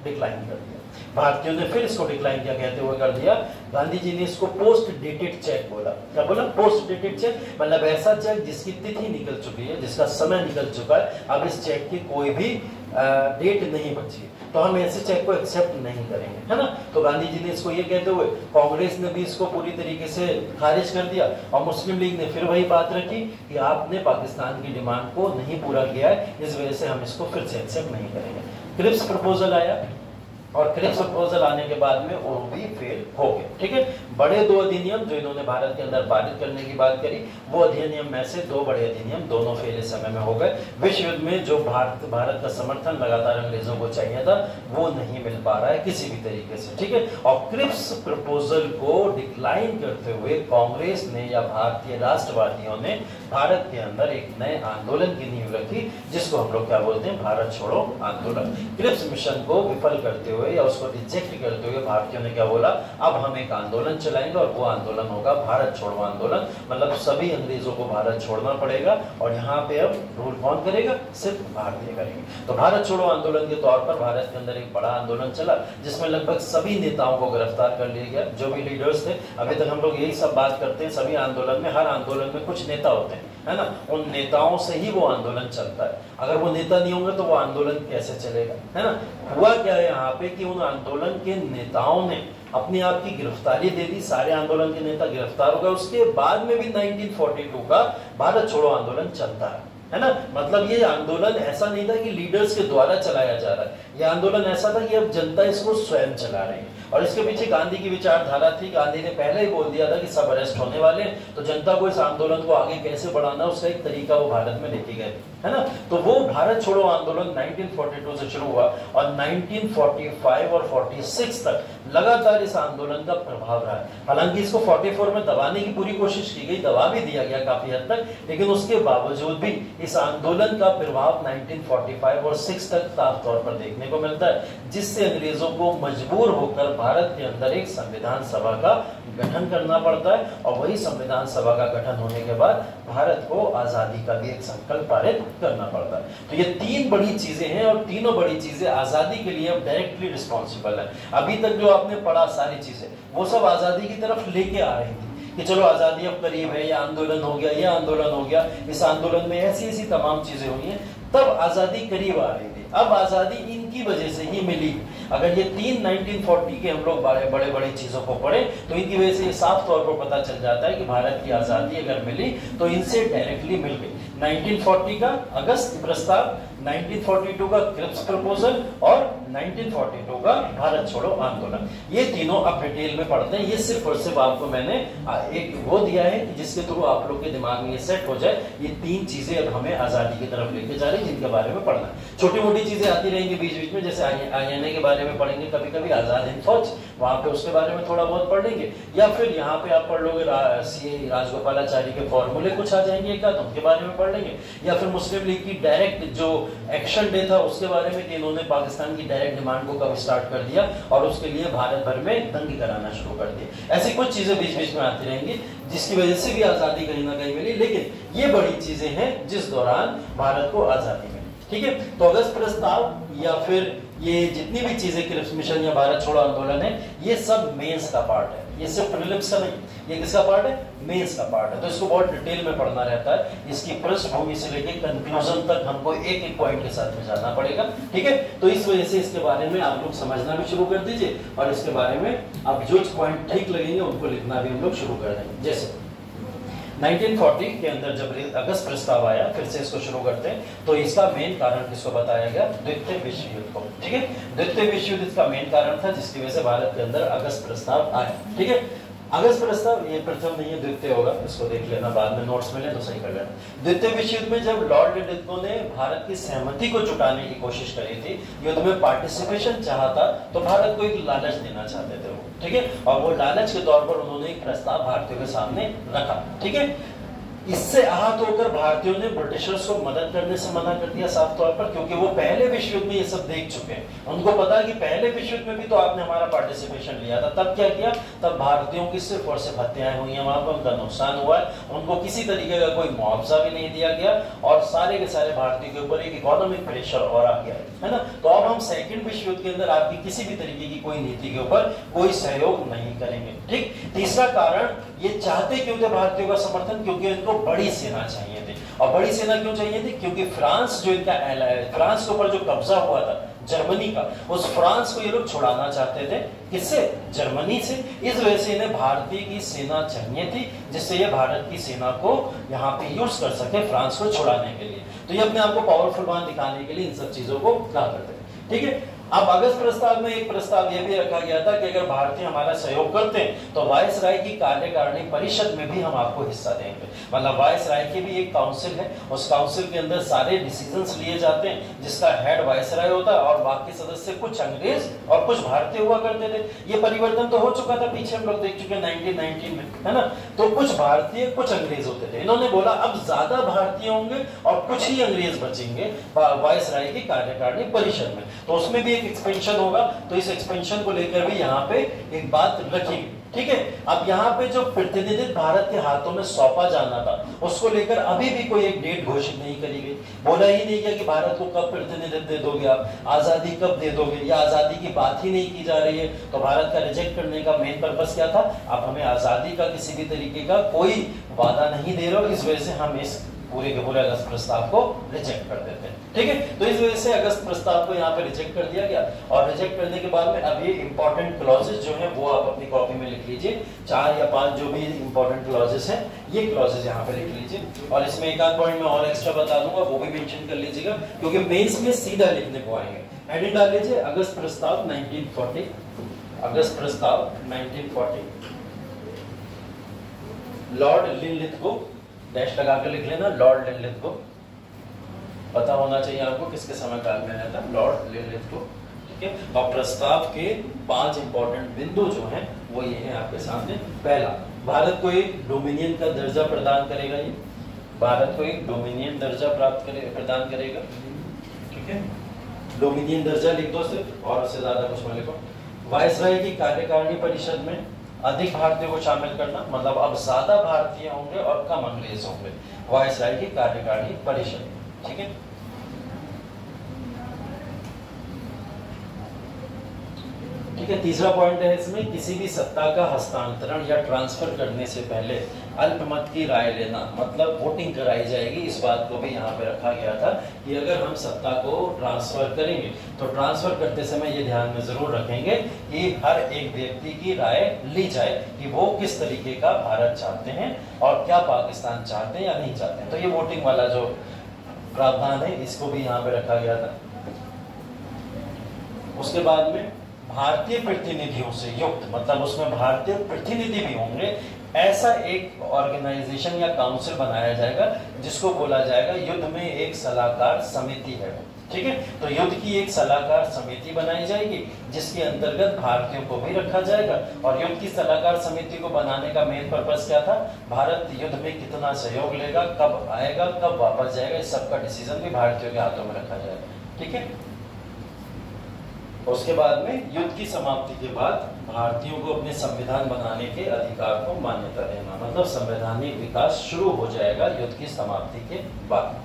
डिक्लाइन कर दिया, भारतीयों ने फिर इसको डिक्लाइन किया, कहते हुए कर दिया। गांधी जी ने इसको पोस्ट डेटेड चेक बोला। क्या बोला, पोस्ट डेटेड चेक, मतलब ऐसा चेक जिसकी तिथि निकल चुकी है, जिसका समय निकल चुका है, अब इस चेक की कोई भी डेट नहीं बची, तो हम ऐसे चेक को एक्सेप्ट नहीं करेंगे, है ना। तो गांधी जी ने इसको ये कहते हुए, कांग्रेस ने भी इसको पूरी तरीके से खारिज कर दिया, और मुस्लिम लीग ने फिर वही बात रखी कि आपने पाकिस्तान की डिमांड को नहीं पूरा किया है, इस वजह से हम इसको फिर से एक्सेप्ट नहीं करेंगे। क्रिप्स प्रपोजल आया, और क्रिप्स प्रपोजल आने के बाद में वो भी फेल हो गए, ठीक है। बड़े दो अधिनियम जो इन्होंने भारत के अंदर पारित करने की बात करी, वो अधिनियम में से दो बड़े अधिनियम दोनों फेल इस समय में हो गए। विश्व युद्ध में जो भारत का समर्थन लगातार अंग्रेजों को चाहिए था, वो नहीं मिल पा रहा है किसी भी तरीके से, ठीक है। और क्रिप्स प्रपोजल को डिक्लाइन करते हुए कांग्रेस ने या भारतीय राष्ट्रवादियों ने भारत के अंदर एक नए आंदोलन की नींव रखी, जिसको हम लोग क्या बोलते हैं, भारत छोड़ो आंदोलन। क्रिप्स मिशन को विफल करते हुए या उसको रिजेक्ट करते हुए भारतीयों ने क्या बोला, अब हम एक आंदोलन चलाएंगे और वो आंदोलन होगा भारत छोड़ो आंदोलन। मतलब सभी अंग्रेजों को भारत छोड़ना पड़ेगा और यहाँ पे अब रूल कौन करेगा, सिर्फ भारतीय करेंगे। तो भारत छोड़ो आंदोलन के तौर पर भारत के अंदर एक बड़ा आंदोलन चला जिसमें लगभग सभी नेताओं को गिरफ्तार कर लिया गया जो भी लीडर्स थे। अभी तक हम लोग यही सब बात करते हैं, सभी आंदोलन में, हर आंदोलन में कुछ नेता होते हैं, है ना, उन नेताओं से ही वो आंदोलन चलता है। अगर वो नेता नहीं होंगे तो वो आंदोलन कैसे चलेगा, है ना। हुआ क्या है यहाँ पे कि उन आंदोलन के नेताओं ने अपने आप की गिरफ्तारी दे दी, सारे आंदोलन के नेता गिरफ्तार हो गए। उसके बाद में भी 1942 का भारत छोड़ो आंदोलन चलता है ना। मतलब ये आंदोलन ऐसा नहीं था कि लीडर्स के द्वारा चलाया जा रहा है, ये आंदोलन ऐसा था कि अब जनता इसको स्वयं चला रही है। और इसके पीछे गांधी की विचारधारा थी, गांधी ने पहले ही बोल दिया था कि सब अरेस्ट होने वाले हैं, तो जनता को इस आंदोलन को आगे कैसे बढ़ाना उसका एक तरीका वो भारत में लेके गए, है ना। तो वो भारत छोड़ो आंदोलन 1942 से शुरू हुआ और 1945 और 46 तक लगातार इस आंदोलन का प्रभाव रहा है। हालांकि इसको 44 में दबाने की पूरी कोशिश की गई, दबा भी दिया गया काफी हद तक, लेकिन उसके बावजूद भी इस आंदोलन का प्रभाव 1945 और 6 तक साफ तौर पर देखने को मिलता है, जिससे अंग्रेजों को मजबूर होकर भारत के अंदर एक संविधान सभा का गठन करना पड़ता है। और वही संविधान सभा का गठन होने के बाद भारत को आजादी का भी एक संकल्प पारित करना पड़ता है। तो ये तीन बड़ी चीजें हैं और तीनों बड़ी चीजें आजादी के लिए डायरेक्टली रिस्पॉन्सिबल है। अभी तक जो आपने पढ़ा सारी चीजें वो सब आजादी की तरफ लेके आ रही थी कि चलो आजादी अब करीब है, ये आंदोलन हो गया, ये आंदोलन हो गया, इस आंदोलन में ऐसी ऐसी तमाम चीजें हुई हैं, तब आजादी करीब आ रही थी। अब आजादी इनकी वजह से ही मिली। अगर ये तीन 1940 के हम लोग बड़े बड़े चीजों को पढ़े तो इनकी वजह से ये साफ तौर पर पता चल जाता है कि भारत की आजादी अगर मिली तो इनसे डायरेक्टली मिल गई। 1940 का अगस्त प्रस्ताव, 1942 का क्रिप्स प्रपोजल और 1942 का भारत छोड़ो आंदोलन, ये तीनों अब डिटेल में पढ़ते हैं। ये सिर्फ और सिर्फ आपको मैंने एक वो दिया है कि जिसके थ्रू आप लोग के दिमाग में ये सेट हो जाए, ये तीन चीजें अब हमें आजादी की तरफ लेके जा रही है जिनके बारे में पढ़ना है। छोटी मोटी चीजें आती रहेंगी बीच बीच में, जैसे आईएनए के बारे में पढ़ेंगे कभी कभी, आजाद हिंद फौज, वहां पे उसके बारे में थोड़ा बहुत पढ़ लेंगे, या फिर यहाँ पे आप पढ़ लोगे सीए राजगोपालाचारी के फॉर्मूले कुछ आ जाएंगे एक आध, उनके बारे में पढ़ लेंगे, या फिर मुस्लिम लीग की डायरेक्ट जो एक्शन डे था उसके बारे में कि इन्होंने पाकिस्तान की डायरेक्ट डिमांड को कब स्टार्ट कर दिया और उसके लिए भारत भर में दंगे कराना शुरू कर दिए। ऐसी कुछ चीजें बीच बीच में आती रहेंगी जिसकी वजह से भी आजादी कहीं ना कहीं मिली, लेकिन ये बड़ी चीजें हैं जिस दौरान भारत को आजादी मिली। ठीक है, तो अगस्त प्रस्ताव या फिर ये जितनी भी चीजें क्रिप्स मिशन या भारत छोड़ो आंदोलन है, ये सब मेंस का पार्ट है, ये सिर्फ प्रीलिम्स का नहीं, ये किसका पार्ट है, मेंस का पार्ट है। तो इसको बहुत डिटेल में पढ़ना रहता है, इसकी पृष्ठभूमि से लेकर कंक्लूजन तक हमको एक एक पॉइंट के साथ में जाना पड़ेगा। ठीक है, तो इस वजह से इसके बारे में आप लोग समझना भी शुरू कर दीजिए और इसके बारे में अब जो पॉइंट ठीक लगेंगे उनको लिखना भी हम लोग शुरू कर देंगे। जैसे 1940 के अंदर जब अगस्त प्रस्ताव आया, फिर से इसको शुरू करते हैं, तो इसका मेन कारण किसको बताया गया, द्वितीय विश्व युद्ध को। ठीक है, द्वितीय विश्व युद्ध इसका मेन कारण था जिसकी वजह से भारत के अंदर अगस्त प्रस्ताव आया। ठीक है, अगस्त प्रस्ताव ये प्रथम नहीं है, द्वितीय होगा, इसको देख लेना, बाद में नोट्स मिले तो सही कर लेना। द्वितीय विश्व युद्ध में जब लॉर्ड लिटिगो ने भारत की सहमति को जुटाने की कोशिश करी थी, युद्ध में पार्टिसिपेशन चाहा था, तो भारत को एक लालच देना चाहते थे वो। ठीक है, और वो लालच के तौर पर उन्होंने एक प्रस्ताव भारतीयों के सामने रखा। ठीक है, इससे आहत होकर भारतीयों ने ब्रिटिशर्स को मदद करने से मना कर दिया साफ तौर पर, क्योंकि वो पहले विश्व युद्ध में ये सब देख चुके हैं। उनको पता है कि पहले विश्व युद्ध में भी तो आपने हमारा पार्टिसिपेशन लिया था, तब क्या किया, तब भारतीयों की सिर्फ और सिर्फ हत्याएं हुई हैं, वहां पर उनका नुकसान हुआ है, उनको किसी तरीके का कोई मुआवजा भी नहीं दिया गया और सारे के सारे भारतीयों के ऊपर एक इकोनॉमिक प्रेशर और आ गया है ना। तो अब हम सेकंड विश्व युद्ध के अंदर आपकी किसी भी तरीके की कोई नीति के ऊपर कोई सहयोग नहीं करेंगे। ठीक, तीसरा कारण, ये चाहते क्यों थे भारतीयों का समर्थन, क्योंकि इनको बड़ी सेना चाहिए थी। और बड़ी सेना क्यों चाहिए थी, क्योंकि फ्रांस जो इनका फ्रांस के ऊपर जो कब्जा हुआ था जर्मनी का, उस फ्रांस को ये लोग छुड़ाना चाहते थे। किससे, जर्मनी से। इस वजह से इन्हें भारतीय की सेना चाहिए थी, जिससे ये भारत की सेना को यहाँ पे यूज कर सके फ्रांस को छुड़ाने के लिए। तो ये अपने आप को पावरफुल मान दिखाने के लिए इन सब चीजों को कहा करते थे। ठीक है, अब अगस्त प्रस्ताव में एक प्रस्ताव यह भी रखा गया था कि अगर भारतीय हमारा सहयोग करते हैं तो वायसराय की कार्यकारिणी परिषद में भी हम आपको हिस्सा देंगे। मतलब वायसराय की भी एक काउंसिल है, उस काउंसिल के अंदर सारे डिसीजंस लिए जाते हैं, जिसका हेड वायसराय होता है और बाकी सदस्य कुछ अंग्रेज और कुछ भारतीय हुआ करते थे। ये परिवर्तन तो हो चुका था, पीछे हम लोग देख चुके हैं 1919 में, है ना। तो कुछ भारतीय कुछ अंग्रेज होते थे। इन्होंने बोला अब ज्यादा भारतीय होंगे और कुछ ही अंग्रेज बचेंगे वायसराय की कार्यकारिणी परिषद में। तो उसमें भी एक एक्सपेंशन होगा, तो इस एक्सपेंशन को लेकर भी यहाँ पे एक बात रखी। ठीक है, अब यहाँ पे जो प्रतिनिधित्व भारत के हाथों में सौंपा जाना था, उसको लेकर अभी भी कोई एक डेट घोषित नहीं करी गई। बोला ही नहीं गया कि भारत को कब प्रतिनिधित्व दे दोगे आप, आजादी कब दे दोगे, या आजादी की बात ही नहीं की जा रही है। तो भारत का रिजेक्ट करने का मेन पर्पस क्या था? आप हमें आजादी का किसी भी तरीके का कोई वादा नहीं दे रहे हो, इस वजह से हम इस पूरे के पूरे अगस्त प्रस्ताव को रिजेक्ट कर देते हैं। ठीक है, तो इस वजह से अगस्त प्रस्ताव को यहाँ पे रिजेक्ट कर दिया गया। और रिजेक्ट करने के बाद में अब ये इंपॉर्टेंट क्लॉजेस जो हैं वो आप अपनी कॉपी में लिख लीजिए, 4 या 5 जो भी इंपॉर्टेंट क्लॉजेस हैं, ये क्लॉजेस यहाँ पे लिख लीजिए। और इसमें एक आध पॉइंट मैं और एक्स्ट्रा बता दूंगा, वो भी मेंशन कर लीजिएगा, क्योंकि मेंस में सीधा लिखने को आएंगे। हेडिंग डाल लीजिए अगस्त प्रस्ताव 1940, अगस्त प्रस्ताव 1940। लॉर्ड लिनलिथ को डैश लगा के लिख लेना, लॉर्ड लिनलिथ को पता होना चाहिए आपको किसके समय काल में आया था, लॉर्ड लिनलिथ को। ठीक है, और प्रस्ताव के 5 इंपॉर्टेंट बिंदु जो हैं वो ये हैं आपके सामने। पहला, भारत को एक डोमिनियन का दर्जा प्रदान करेगा, ये भारत को एक डोमिनियन दर्जा प्रदान करेगा। ठीक है, डोमिनियन दर्जा लिख दो सिर्फ, और उससे ज्यादा कुछ मत लिखो। वायसराय की कार्यकारिणी परिषद में अधिक भारतीयों को शामिल करना, मतलब अब ज्यादा भारतीय होंगे और कम अंग्रेज होंगे। वायसराय की कार्यकारिणी परिषद। ठीक है, ठीक है। तीसरा पॉइंट है इसमें, किसी भी सत्ता का हस्तांतरण या ट्रांसफर करने से पहले अल्पमत की राय लेना, मतलब वोटिंग कराई जाएगी। इस बात को भी यहाँ पे रखा गया था कि अगर हम सत्ता को ट्रांसफर करेंगे तो ट्रांसफर करते समय ये ध्यान में जरूर रखेंगे कि हर एक व्यक्ति की राय ली जाए कि वो किस तरीके का भारत चाहते हैं और क्या पाकिस्तान चाहते हैं या नहीं चाहते हैं। तो ये वोटिंग वाला जो प्रावधान है इसको भी यहाँ पे रखा गया था। उसके बाद में भारतीय प्रतिनिधियों से युक्त, मतलब उसमें भारतीय प्रतिनिधि भी होंगे, ऐसा एक ऑर्गेनाइजेशन या काउंसिल बनाया जाएगा जिसको बोला जाएगा युद्ध में एक सलाहकार समिति है। ठीक है, तो युद्ध की एक सलाहकार समिति बनाई जाएगी जिसके अंतर्गत भारतीयों को भी रखा जाएगा। और युद्ध की सलाहकार समिति को बनाने का मेन पर्पस क्या था? भारत युद्ध में कितना सहयोग लेगा, कब आएगा, कब वापस जाएगा, इस सबका डिसीजन भी भारतीयों के हाथों में रखा जाएगा। ठीक है, उसके बाद में युद्ध की समाप्ति के बाद भारतीयों को अपने संविधान बनाने के अधिकार को मान्यता देना, मतलब संवैधानिक विकास शुरू हो जाएगा युद्ध की समाप्ति के बाद।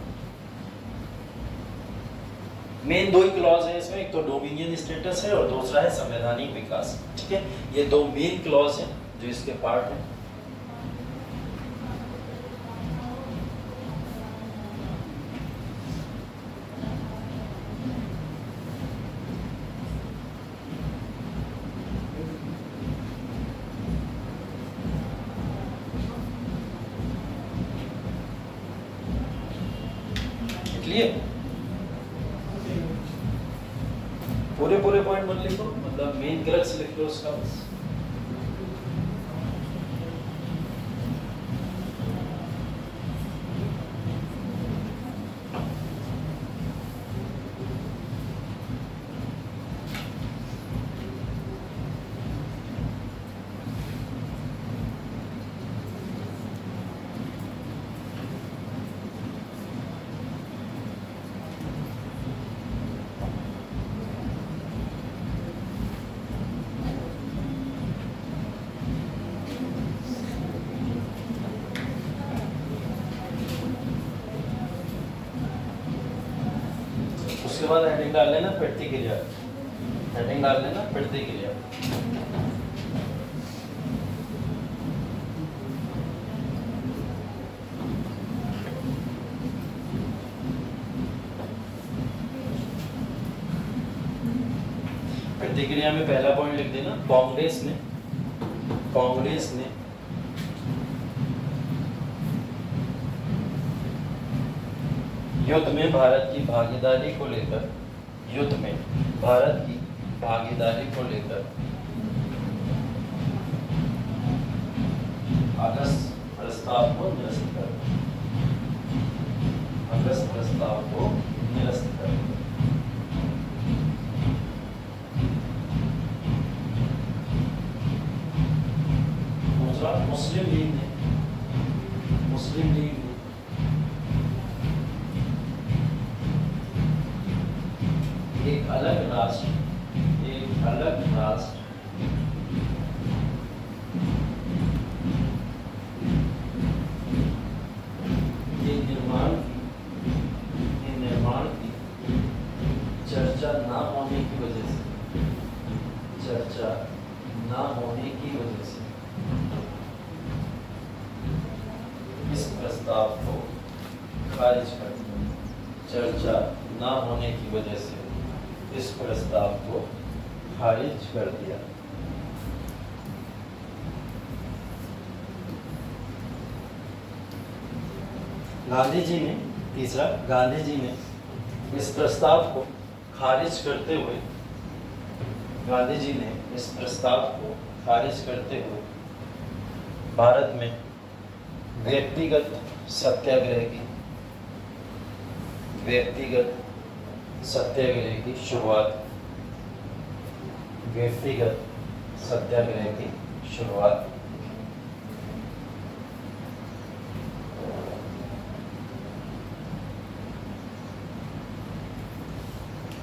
मेन 2 ही क्लॉज है इसमें, एक तो डोमिनियन स्टेटस है और दूसरा है संवैधानिक विकास। ठीक है, ये 2 मेन क्लॉज हैं जो इसके पार्ट हैं। पूरे पॉइंट मत लिखो, मतलब मेन क्रक्स लिख लो उसका बस। उसके बाद हेडिंग डाल लेना प्रतिक्रिया, हेडिंग डाल लेना प्रतिक्रिया। प्रतिक्रिया में पहला पॉइंट लिख देना, कांग्रेस ने युद्ध में भारत की भागीदारी को लेकर, युद्ध में भारत की भागीदारी को लेकर अगस्त प्रस्ताव को निरस्त कर, अगस्त प्रस्ताव को निरस्त कर। दूसरा, मुस्लिम लीग ने एक अलग राष्ट्र अलग राष्ट्र के निर्माण की चर्चा ना होने की वजह से, चर्चा ना होने की वजह से इस प्रस्ताव को खारिज कर दिया। चर्चा ना होने की वजह से इस प्रस्ताव को खारिज कर दिया। गांधी जी ने, तीसरा, गांधी जी ने इस प्रस्ताव को खारिज करते हुए, गांधी जी ने इस प्रस्ताव को खारिज करते हुए भारत में व्यक्तिगत सत्याग्रह की, व्यक्तिगत सत्याग्रह की शुरुआत, व्यक्तिगत सत्याग्रह की शुरुआत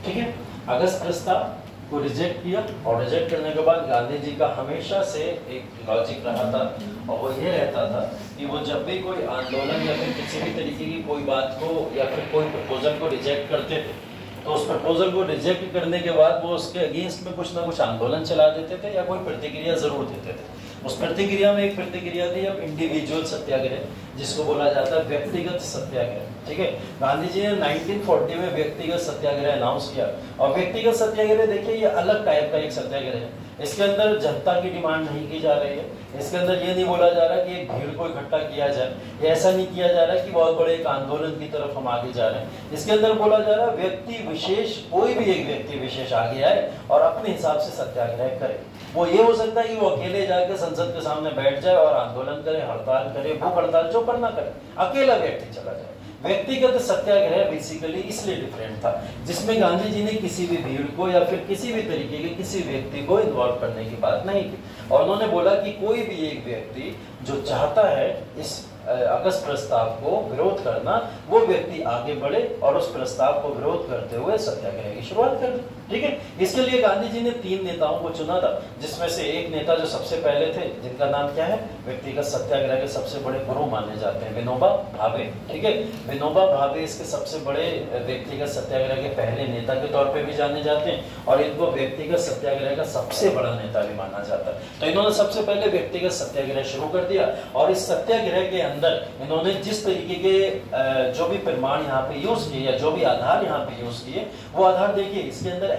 ठीक है। अगस्त प्रस्ताव को रिजेक्ट किया और रिजेक्ट करने के बाद गांधी जी का हमेशा से एक लॉजिक रहा था और वो ये रहता था कि वो जब भी कोई आंदोलन या फिर किसी भी तरीके की कोई बात को या फिर कोई प्रपोजल को रिजेक्ट करते थे तो उस प्रपोजल को रिजेक्ट करने के बाद वो उसके अगेंस्ट में कुछ ना कुछ आंदोलन चला देते थे या कोई प्रतिक्रिया जरूर देते थे। उस प्रतिक्रिया में एक प्रतिक्रिया थी अब इंडिविजुअल सत्याग्रह, जिसको बोला जाता है व्यक्तिगत सत्याग्रह। ठीक है, गांधी जी ने 1940 में व्यक्तिगत सत्याग्रह अनाउंस किया और व्यक्तिगत सत्याग्रह देखिए ये अलग टाइप का एक सत्याग्रह है। इसके अंदर जनता की डिमांड नहीं की जा रही है, इसके अंदर ये नहीं बोला जा रहा कि एक भीड़ को इकट्ठा किया जाए, ऐसा नहीं किया जा रहा कि बहुत बड़े एक आंदोलन की तरफ हम आगे जा रहे हैं। इसके अंदर बोला जा रहा व्यक्ति विशेष, कोई भी एक व्यक्ति विशेष आगे आए और अपने हिसाब से सत्याग्रह करे। वो ये हो सकता है कि वो अकेले जाकर संसद के सामने बैठ जाए और आंदोलन करे, हड़ताल करे, भूख हड़ताल जो करना करे, अकेला व्यक्ति चला जाए। व्यक्तिगत सत्याग्रह बेसिकली इसलिए डिफरेंट था जिसमें गांधी जी ने किसी भी भीड़ को या फिर किसी भी तरीके के किसी व्यक्ति को इन्वॉल्व करने की बात नहीं की और उन्होंने बोला कि कोई भी एक व्यक्ति जो चाहता है इस अगस्त प्रस्ताव को विरोध करना, वो व्यक्ति आगे बढ़े और उस प्रस्ताव को विरोध करते हुए सत्याग्रह की शुरुआत कर दी। ठीक है, इसके लिए गांधी जी ने 3 नेताओं को चुना था, जिसमें से एक नेता जो सबसे पहले थे, जिनका नाम क्या है, व्यक्तिगत सत्याग्रह के सबसे बड़े गुरु माने जाते हैं, विनोबा भावे। ठीक है, विनोबा भावे इसके सबसे बड़े व्यक्तिगत सत्याग्रह के पहले नेता के तौर पर भी जाने जाते हैं और इनको व्यक्तिगत सत्याग्रह का सबसे बड़ा नेता भी माना जाता है। तो इन्होंने सबसे पहले व्यक्तिगत सत्याग्रह शुरू कर दिया और इस सत्याग्रह के अंदर इन्होंने जिस तरीके के जो भी प्रमाण यहाँ पे यूज किए या जो भी आधार यहाँ पे यूज किए, वो आधार देखिए इसके अंदर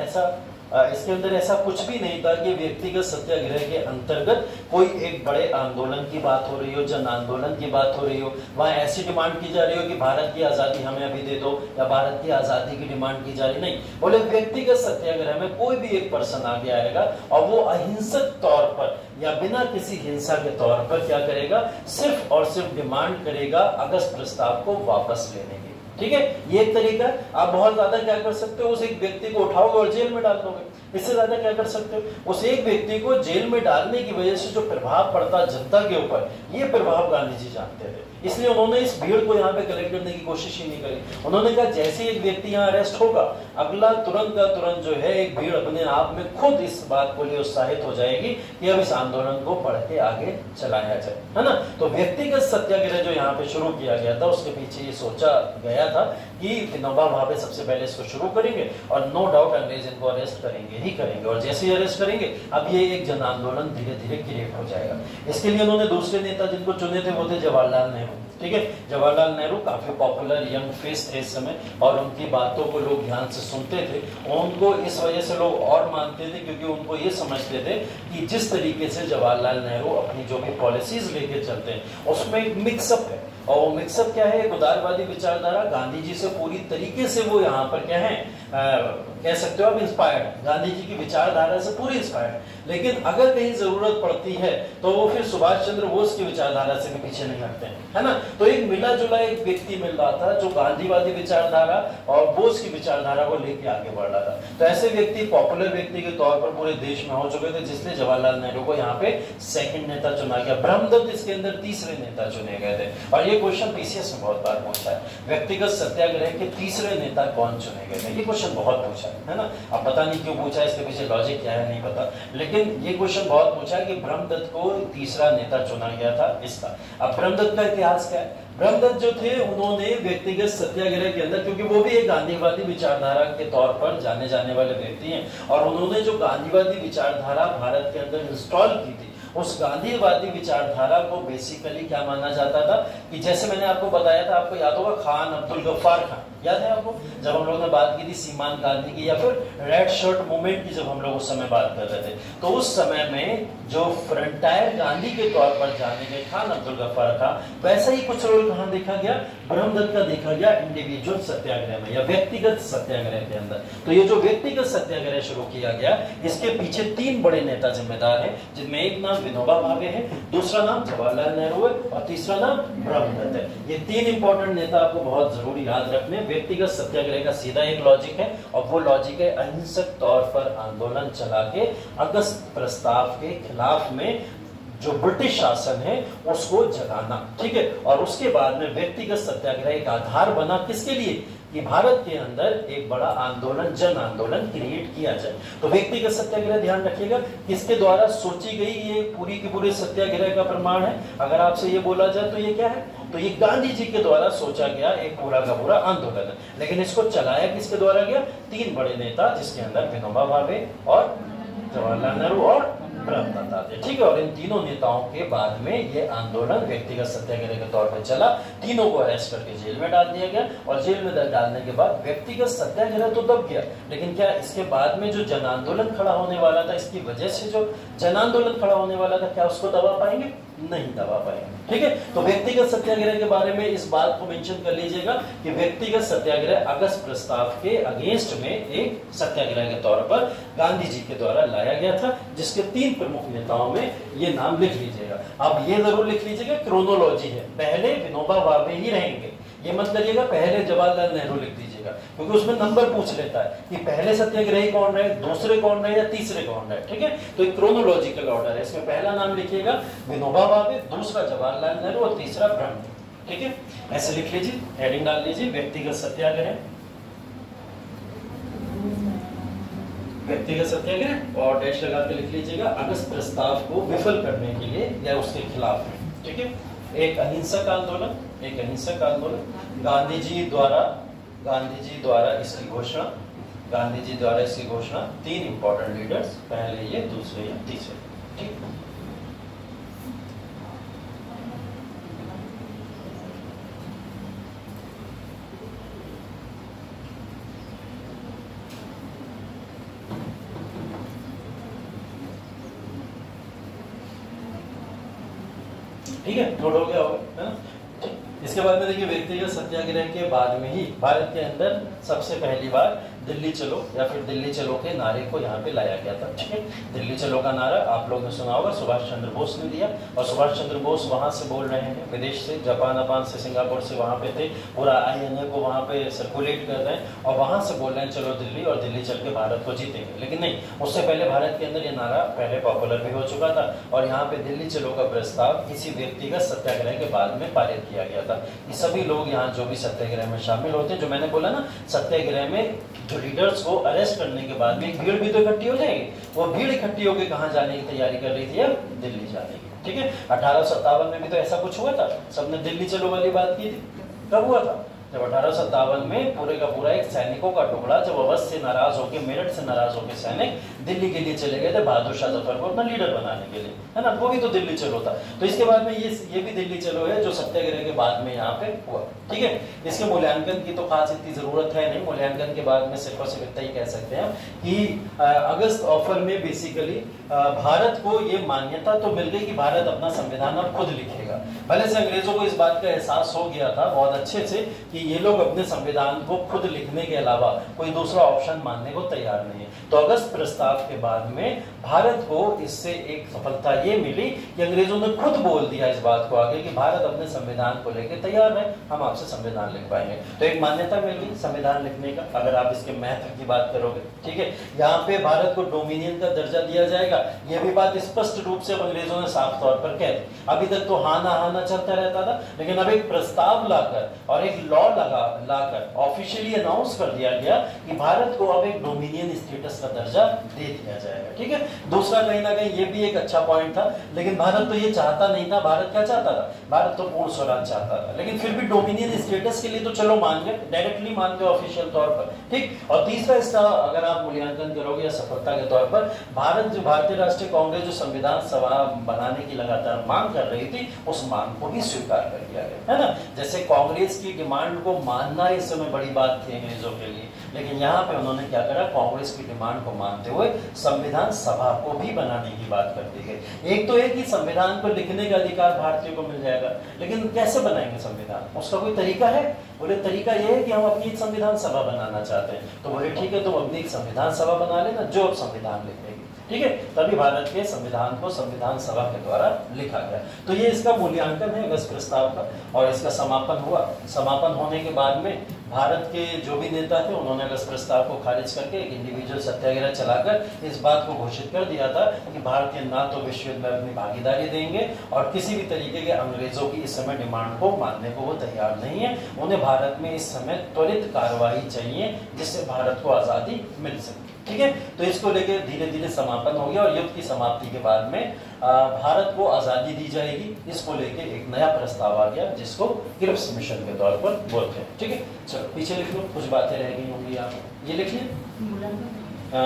ऐसा कुछ भी नहीं था कि व्यक्तिगत सत्याग्रह के अंतर्गत कोई एक बड़े आंदोलन की बात हो रही हो, जन आंदोलन की बात हो रही हो, वहां ऐसी डिमांड की जा रही हो कि भारत की आजादी हमें अभी दे दो या भारत की आजादी की डिमांड की जा रही नहीं। बोले व्यक्तिगत सत्याग्रह में कोई भी एक पर्सन आगे आएगा और वो अहिंसक तौर पर या बिना किसी हिंसा के तौर पर क्या करेगा, सिर्फ और सिर्फ डिमांड करेगा अगस्त प्रस्ताव को वापस लेने की। ठीक है, ये एक तरीका। आप बहुत ज्यादा क्या कर सकते हो, उस एक व्यक्ति को उठाओगे और जेल में डाल दोगे, इससे ज्यादा क्या कर सकते हो। उस एक व्यक्ति को जेल में डालने की वजह से जो प्रभाव पड़ता जनता के ऊपर, ये प्रभाव गांधी जी जानते थे, इसलिए उन्होंने इस भीड़ को यहाँ पे कलेक्ट करने की कोशिश ही नहीं करी। उन्होंने कहा जैसे एक व्यक्ति यहाँ अरेस्ट होगा, अगला तुरंत का तुरंत जो है एक भीड़ अपने आप में खुद इस बात को लिए उत्साहित हो जाएगी कि अब इस आंदोलन को बढ़ के आगे चलाया जाए, है ना। तो व्यक्तिगत सत्याग्रह जो यहाँ पे शुरू किया गया था, उसके पीछे ये सोचा गया था कि विनोबा भावे सबसे पहले इसको शुरू करेंगे और नो डाउट अंग्रेज इनको अरेस्ट करेंगे ही करेंगे और जैसे ही अरेस्ट करेंगे अब ये एक जन आंदोलन धीरे धीरे क्रिएट हो जाएगा। इसके लिए उन्होंने दूसरे नेता जिनको चुने थे वो थे जवाहरलाल नेहरू। ठीक है, जवाहरलाल नेहरू काफी पॉपुलर यंग फेस थे इस समय और उनकी बातों को लोग ध्यान से सुनते थे। उनको इस वजह से लोग और मानते थे क्योंकि उनको ये समझते थे कि जिस तरीके से जवाहरलाल नेहरू अपनी जो भी पॉलिसीज लेके चलते हैं उसमें एक मिक्सअप है और वो मिक्सअप क्या है, एक उदारवादी विचारधारा। गांधी जी से पूरी तरीके से वो यहाँ पर क्या है, कह सकते हो आप इंस्पायर्ड, गांधी जी की विचारधारा से पूरी इंस्पायर्ड। लेकिन अगर कहीं जरूरत पड़ती है तो वो फिर सुभाष चंद्र बोस की विचारधारा से भी पीछे नहीं हटते हैं, है ना। तो एक मिला जुला एक व्यक्ति मिल रहा था जो गांधीवादी विचारधारा और बोस की विचारधारा को लेकर आगे बढ़ रहा था। तो ऐसे व्यक्ति पॉपुलर व्यक्ति के तौर पर पूरे देश में हो चुके थे, जिसने जवाहरलाल नेहरू को यहाँ पे सेकंड नेता चुना गया। ब्रह्मदत्त इसके अंदर तीसरे नेता चुने गए थे और ये क्वेश्चन पीसीएस में बहुत बार पूछा है, व्यक्तिगत सत्याग्रह के तीसरे नेता कौन चुने गए थे, ये क्वेश्चन बहुत पूछा है। है ना। अब पता नहीं क्यों पूछा, इसके पीछे लॉजिक क्या है नहीं पता, लेकिन ये क्वेश्चन बहुत पूछा है कि ब्रह्मदत्त को तीसरा नेता चुना गया था इसका। अब ब्रह्मदत्त का इतिहास क्या है? ब्रह्मदत्त जो थे उन्होंने व्यक्तिगत सत्याग्रह के अंदर, क्योंकि वो भी एक गांधीवादी विचारधारा के तौर पर जाने जाने वाले व्यक्ति हैं, और उन्होंने जो गांधीवादी विचारधारा भारत के अंदर इंस्टॉल की थी, उस गांधीवादी विचारधारा को बेसिकली क्या माना जाता था कि जैसे मैंने आपको बताया था, आपको याद होगा खान अब्दुल गफ्फार खान, याद है आपको, जब हम लोग ने बात की थी सीमान गांधी की या फिर रेड शर्ट मूवमेंट की, जब हम लोग उस समय बात कर रहे थे, तो उस समय में जो फ्रंटायर गांधी के तौर पर जाने गए खान अब्दुल गफ्फार था, वैसा ही कुछ रोल कहां देखा गया? ब्रह्मदत्त का देखा गया इंडिविजुअल सत्याग्रह में या व्यक्तिगत सत्याग्रह के अंदर। तो ये जो व्यक्तिगत सत्याग्रह शुरू किया गया, इसके पीछे 3 बड़े नेता जिम्मेदार हैं, जिनमें एक नाम विनोबा भावे है, दूसरा नाम जवाहरलाल नेहरू है और तीसरा नाम ब्रह्मदत्त है। ये 3 इंपॉर्टेंट नेता आपको बहुत जरूरी याद रखने। व्यक्तिगत सत्याग्रह का सीधा एक लॉजिक है, और वो लॉजिक है अहिंसक तौर पर आंदोलन चला के अगस्त प्रस्ताव के खिलाफ में जो ब्रिटिश शासन है उसको जगाना, ठीक है। और उसके बाद में व्यक्तिगत सत्याग्रह एक आधार बना किसके लिए? कि भारत के अंदर एक बड़ा आंदोलन, जन आंदोलन क्रिएट किया जाए। तो व्यक्तिगत सत्याग्रह ध्यान रखिएगा किसके द्वारा सोची गई ये पूरी की पूरी सत्याग्रह का प्रमाण है। अगर आपसे ये बोला जाए तो ये क्या है? तो ये गांधी जी के द्वारा सोचा गया एक पूरा का पूरा आंदोलन है। लेकिन इसको चलाया किसके द्वारा गया? 3 बड़े नेता, जिसके अंदर विनोबा भावे और जवाहरलाल नेहरू और ब्रह्मदत्त आते, ठीक है। और इन तीनों नेताओं के बाद में ये आंदोलन व्यक्तिगत सत्याग्रह के तौर पर चला। तीनों को अरेस्ट करके जेल में डाल दिया गया, और जेल में डालने के बाद व्यक्तिगत सत्याग्रह तो दब गया, लेकिन क्या इसके बाद में जो जन आंदोलन खड़ा होने वाला था, इसकी वजह से जो जन आंदोलन खड़ा होने वाला था, क्या उसको दबा पाएंगे? नहीं दबा पाएंगे, ठीक है। तो व्यक्तिगत सत्याग्रह के बारे में इस बात को मेंशन कर लीजिएगा कि व्यक्तिगत सत्याग्रह अगस्त प्रस्ताव के अगेंस्ट में एक सत्याग्रह के तौर पर गांधी जी के द्वारा लाया गया था, जिसके 3 प्रमुख नेताओं में ये नाम लिख लीजिएगा। अब ये जरूर लिख लीजिएगा, क्रोनोलॉजी है, पहले विनोबा भावे ही रहेंगे, ये मत करिएगा पहले जवाहरलाल नेहरू लिख दीजिएगा, क्योंकि उसमें नंबर पूछ लेता है कि पहले सत्याग्रही कौन रहे, दूसरे कौन रहे या तीसरे कौन रहे, ठीक है। तो एक क्रोनोलॉजिकल ऑर्डर है, इसमें पहला नाम लिखिएगा विनोबा भावे, दूसरा जवाहरलाल नेहरू और तीसरा ब्रह्मदत्त, ठीक है। ऐसे लिख लीजिए, हेडिंग डाल लीजिए व्यक्तिगत सत्याग्रह, व्यक्तिगत सत्याग्रह और डैश लगा के लिख लीजिएगा अगस्त प्रस्ताव को विफल करने के लिए या उसके खिलाफ, ठीक है। एक अहिंसक आंदोलन, एक अहिंसक आंदोलन, गांधी जी द्वारा इसकी घोषणा, गांधी जी द्वारा इसकी घोषणा, 3 इंपॉर्टेंट लीडर्स, पहले ये, दूसरे ये, तीसरे, ठीक। ठीक है, नोट हो गया होगा, है ना। इसके बाद में देखिए व्यक्तिगत सत्याग्रह के बाद में ही भारत के अंदर सबसे पहली बार दिल्ली चलो या फिर दिल्ली चलो के नारे को यहाँ पे लाया गया था, ठीक है। दिल्ली चलो का नारा आप लोगों ने सुना होगा, सुभाष चंद्र बोस ने दिया, और सुभाष चंद्र बोस वहाँ से बोल रहे हैं, विदेश से, जापान से, सिंगापुर से वहाँ पे थे, पूरा INA को वहाँ पे सर्कुलेट कर रहे हैं, और वहाँ से बोल रहे हैं चलो दिल्ली, और दिल्ली चल के भारत को जीतेंगे। लेकिन नहीं, उससे पहले भारत के अंदर ये नारा पहले पॉपुलर भी हो चुका था, और यहाँ पे दिल्ली चलो का प्रस्ताव किसी व्यक्तिगत सत्याग्रह के बाद में पारित किया गया था। ये सभी लोग यहाँ जो भी सत्याग्रह में शामिल होते हैं, जो मैंने बोला ना, सत्याग्रह में जो लीडर्स को अरेस्ट करने के बाद में एक भीड़ भी तो इकट्ठी हो जाएगी, वो भीड़ इकट्ठी होकर कहाँ जाने की तैयारी कर रही थी? अब दिल्ली जाने की, ठीक है। 1857 में भी तो ऐसा कुछ हुआ था, सबने दिल्ली चलो वाली बात की थी। कब हुआ था? जब 1857 में पूरे का पूरा एक सैनिकों का टुकड़ा, जब अवध से नाराज होकर, मेरठ से नाराज होकर सैनिक दिल्ली के लिए चले गए थे बहादुर शाह जफर को अपना लीडर बनाने के लिए, है ना। वो भी तो दिल्ली चलो था। तो इसके बाद में ये भी दिल्ली चलो है जो सत्याग्रह के बाद में यहाँ पे हुआ, ठीक है। इसके मूल्यांकन की तो खास इतनी जरूरत है नहीं, मूल्यांकन के बाद में सिर्फ और सिर्फ इतना ही कह सकते हैं कि अगस्त ऑफर में बेसिकली भारत को ये मान्यता तो मिल गई कि भारत अपना संविधान अब खुद लिखेगा। भले से अंग्रेजों को इस बात का एहसास हो गया था बहुत अच्छे से कि ये लोग अपने संविधान को खुद लिखने के अलावा कोई दूसरा ऑप्शन मानने को तैयार नहीं है। तो अगस्त प्रस्ताव के बाद में भारत को इससे एक सफलता ये मिली कि अंग्रेजों ने खुद बोल दिया इस बात को आगे कि भारत अपने संविधान को लेकर तैयार है, हम आपसे संविधान लिख पाएंगे। तो एक मान्यता मिल गई संविधान लिखने का, अगर आप इसके महत्व की बात करोगे, ठीक है। यहाँ पे भारत को डोमिनियन का दर्जा दिया जाएगा, यह भी बात स्पष्ट रूप से अंग्रेजों ने साफ तौर पर कह दी। अभी तक तो हाना हाना चलता रहता था, लेकिन अब एक प्रस्ताव लाकर और एक लॉ लाकर ऑफिशियली अनाउंस कर दिया गया कि भारत को अब एक डोमिनियन स्टेटस का दर्जा दे दिया जाएगा। ठीक है, दूसरा कहीं ना कहीं ये भी एक अच्छा पॉइंट था, लेकिन भारत तो ये चाहता नहीं था। भारत क्या चाहता था? भारत तो पूर्ण स्वराज चाहता था, लेकिन फिर भी डोमिनियन स्टेटस के लिए तो चलो मान गए, डायरेक्टली मान गए ऑफिशियल तौर पर। ठीक, और तीसरा इसका अगर आप मूल्यांकन करोगे या सफलता के तौर पर, भारत जो भारतीय राष्ट्रीय कांग्रेस जो संविधान सभा बनाने की लगातार मांग कर रही थी, उस मांग को भी स्वीकार कर लिया गया, है ना। जैसे कांग्रेस की डिमांड को मानना इस समय बड़ी बात थी अंग्रेजों के लिए, लेकिन यहाँ पे उन्होंने क्या करा, कांग्रेस की डिमांड को मानते हुए संविधान सभा को भी बनाने की बात कर दी गई। एक तो है कि संविधान पर लिखने का अधिकार भारतीयों को मिल जाएगा, लेकिन कैसे बनाएंगे संविधान, उसका कोई तरीका है? बोले तरीका यह है कि हम अपनी संविधान सभा बनाना चाहते हैं। तो बोले ठीक है, तुम अपनी एक संविधान सभा बना लेना जो अब संविधान लिखेगी। ठीक है, तभी भारत के संविधान को संविधान सभा के द्वारा लिखा गया। तो ये इसका मूल्यांकन है अगस्त प्रस्ताव का, और इसका समापन हुआ। समापन होने के बाद में भारत के जो भी नेता थे, उन्होंने अगस्त प्रस्ताव को खारिज करके एक इंडिविजुअल सत्याग्रह चलाकर इस बात को घोषित कर दिया था कि भारतीय ना तो विश्व युद्ध में अपनी भागीदारी देंगे और किसी भी तरीके के अंग्रेजों की इस समय डिमांड को मानने को वो तैयार नहीं है। उन्हें भारत में इस समय त्वरित कार्रवाई चाहिए जिससे भारत को आजादी मिल सके। ठीक है, तो इसको लेकर धीरे धीरे समापन हो गया, और युद्ध की समाप्ति के बाद में भारत को आजादी दी जाएगी। इसको लेके एक नया प्रस्ताव आ गया जिसको क्रिप्स मिशन के तौर पर बोलते हैं। ठीक है, चलो पीछे लिख लो, कुछ बातें रह गई होंगी। आप ये लिख लिया,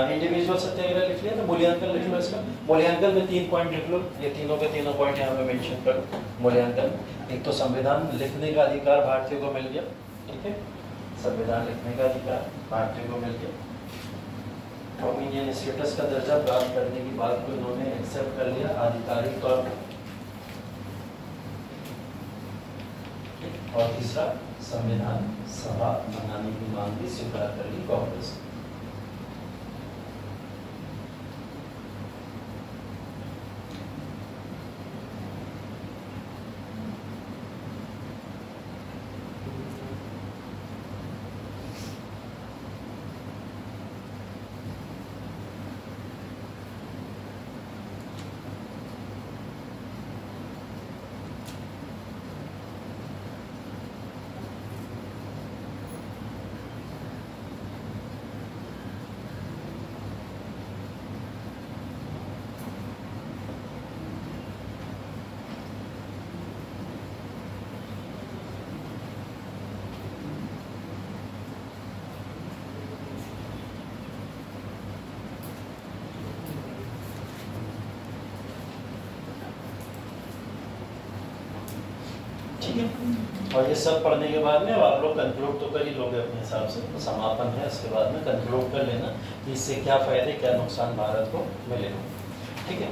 इंडिविजुअल सत्याग्रह लिख लिया, तो मूल्यांकन लिख लो। इसका मूल्यांकन में 3 पॉइंट लिख लो, ये तीनों के तीनों पॉइंट यहाँ पे मेंशन कर। मूल्यांकन, एक तो संविधान लिखने का अधिकार भारतीयों को मिल गया। ठीक है, संविधान लिखने का अधिकार भारतीयों को मिल गया। डोमिनियन स्टेटस का दर्जा प्राप्त करने की बात को इन्होंने एक्सेप्ट कर लिया आधिकारिक तौर पर। और तीसरा, संविधान सभा बनाने की मांग भी स्वीकार कर ली कांग्रेस। ठीक है, और ये सब पढ़ने के बाद में आप लोग कंक्लूड तो कर ही लोगे अपने हिसाब से, तो समापन है, उसके बाद में कंक्लूड कर लेना कि इससे क्या फायदे क्या नुकसान भारत को मिलेगा। ठीक है,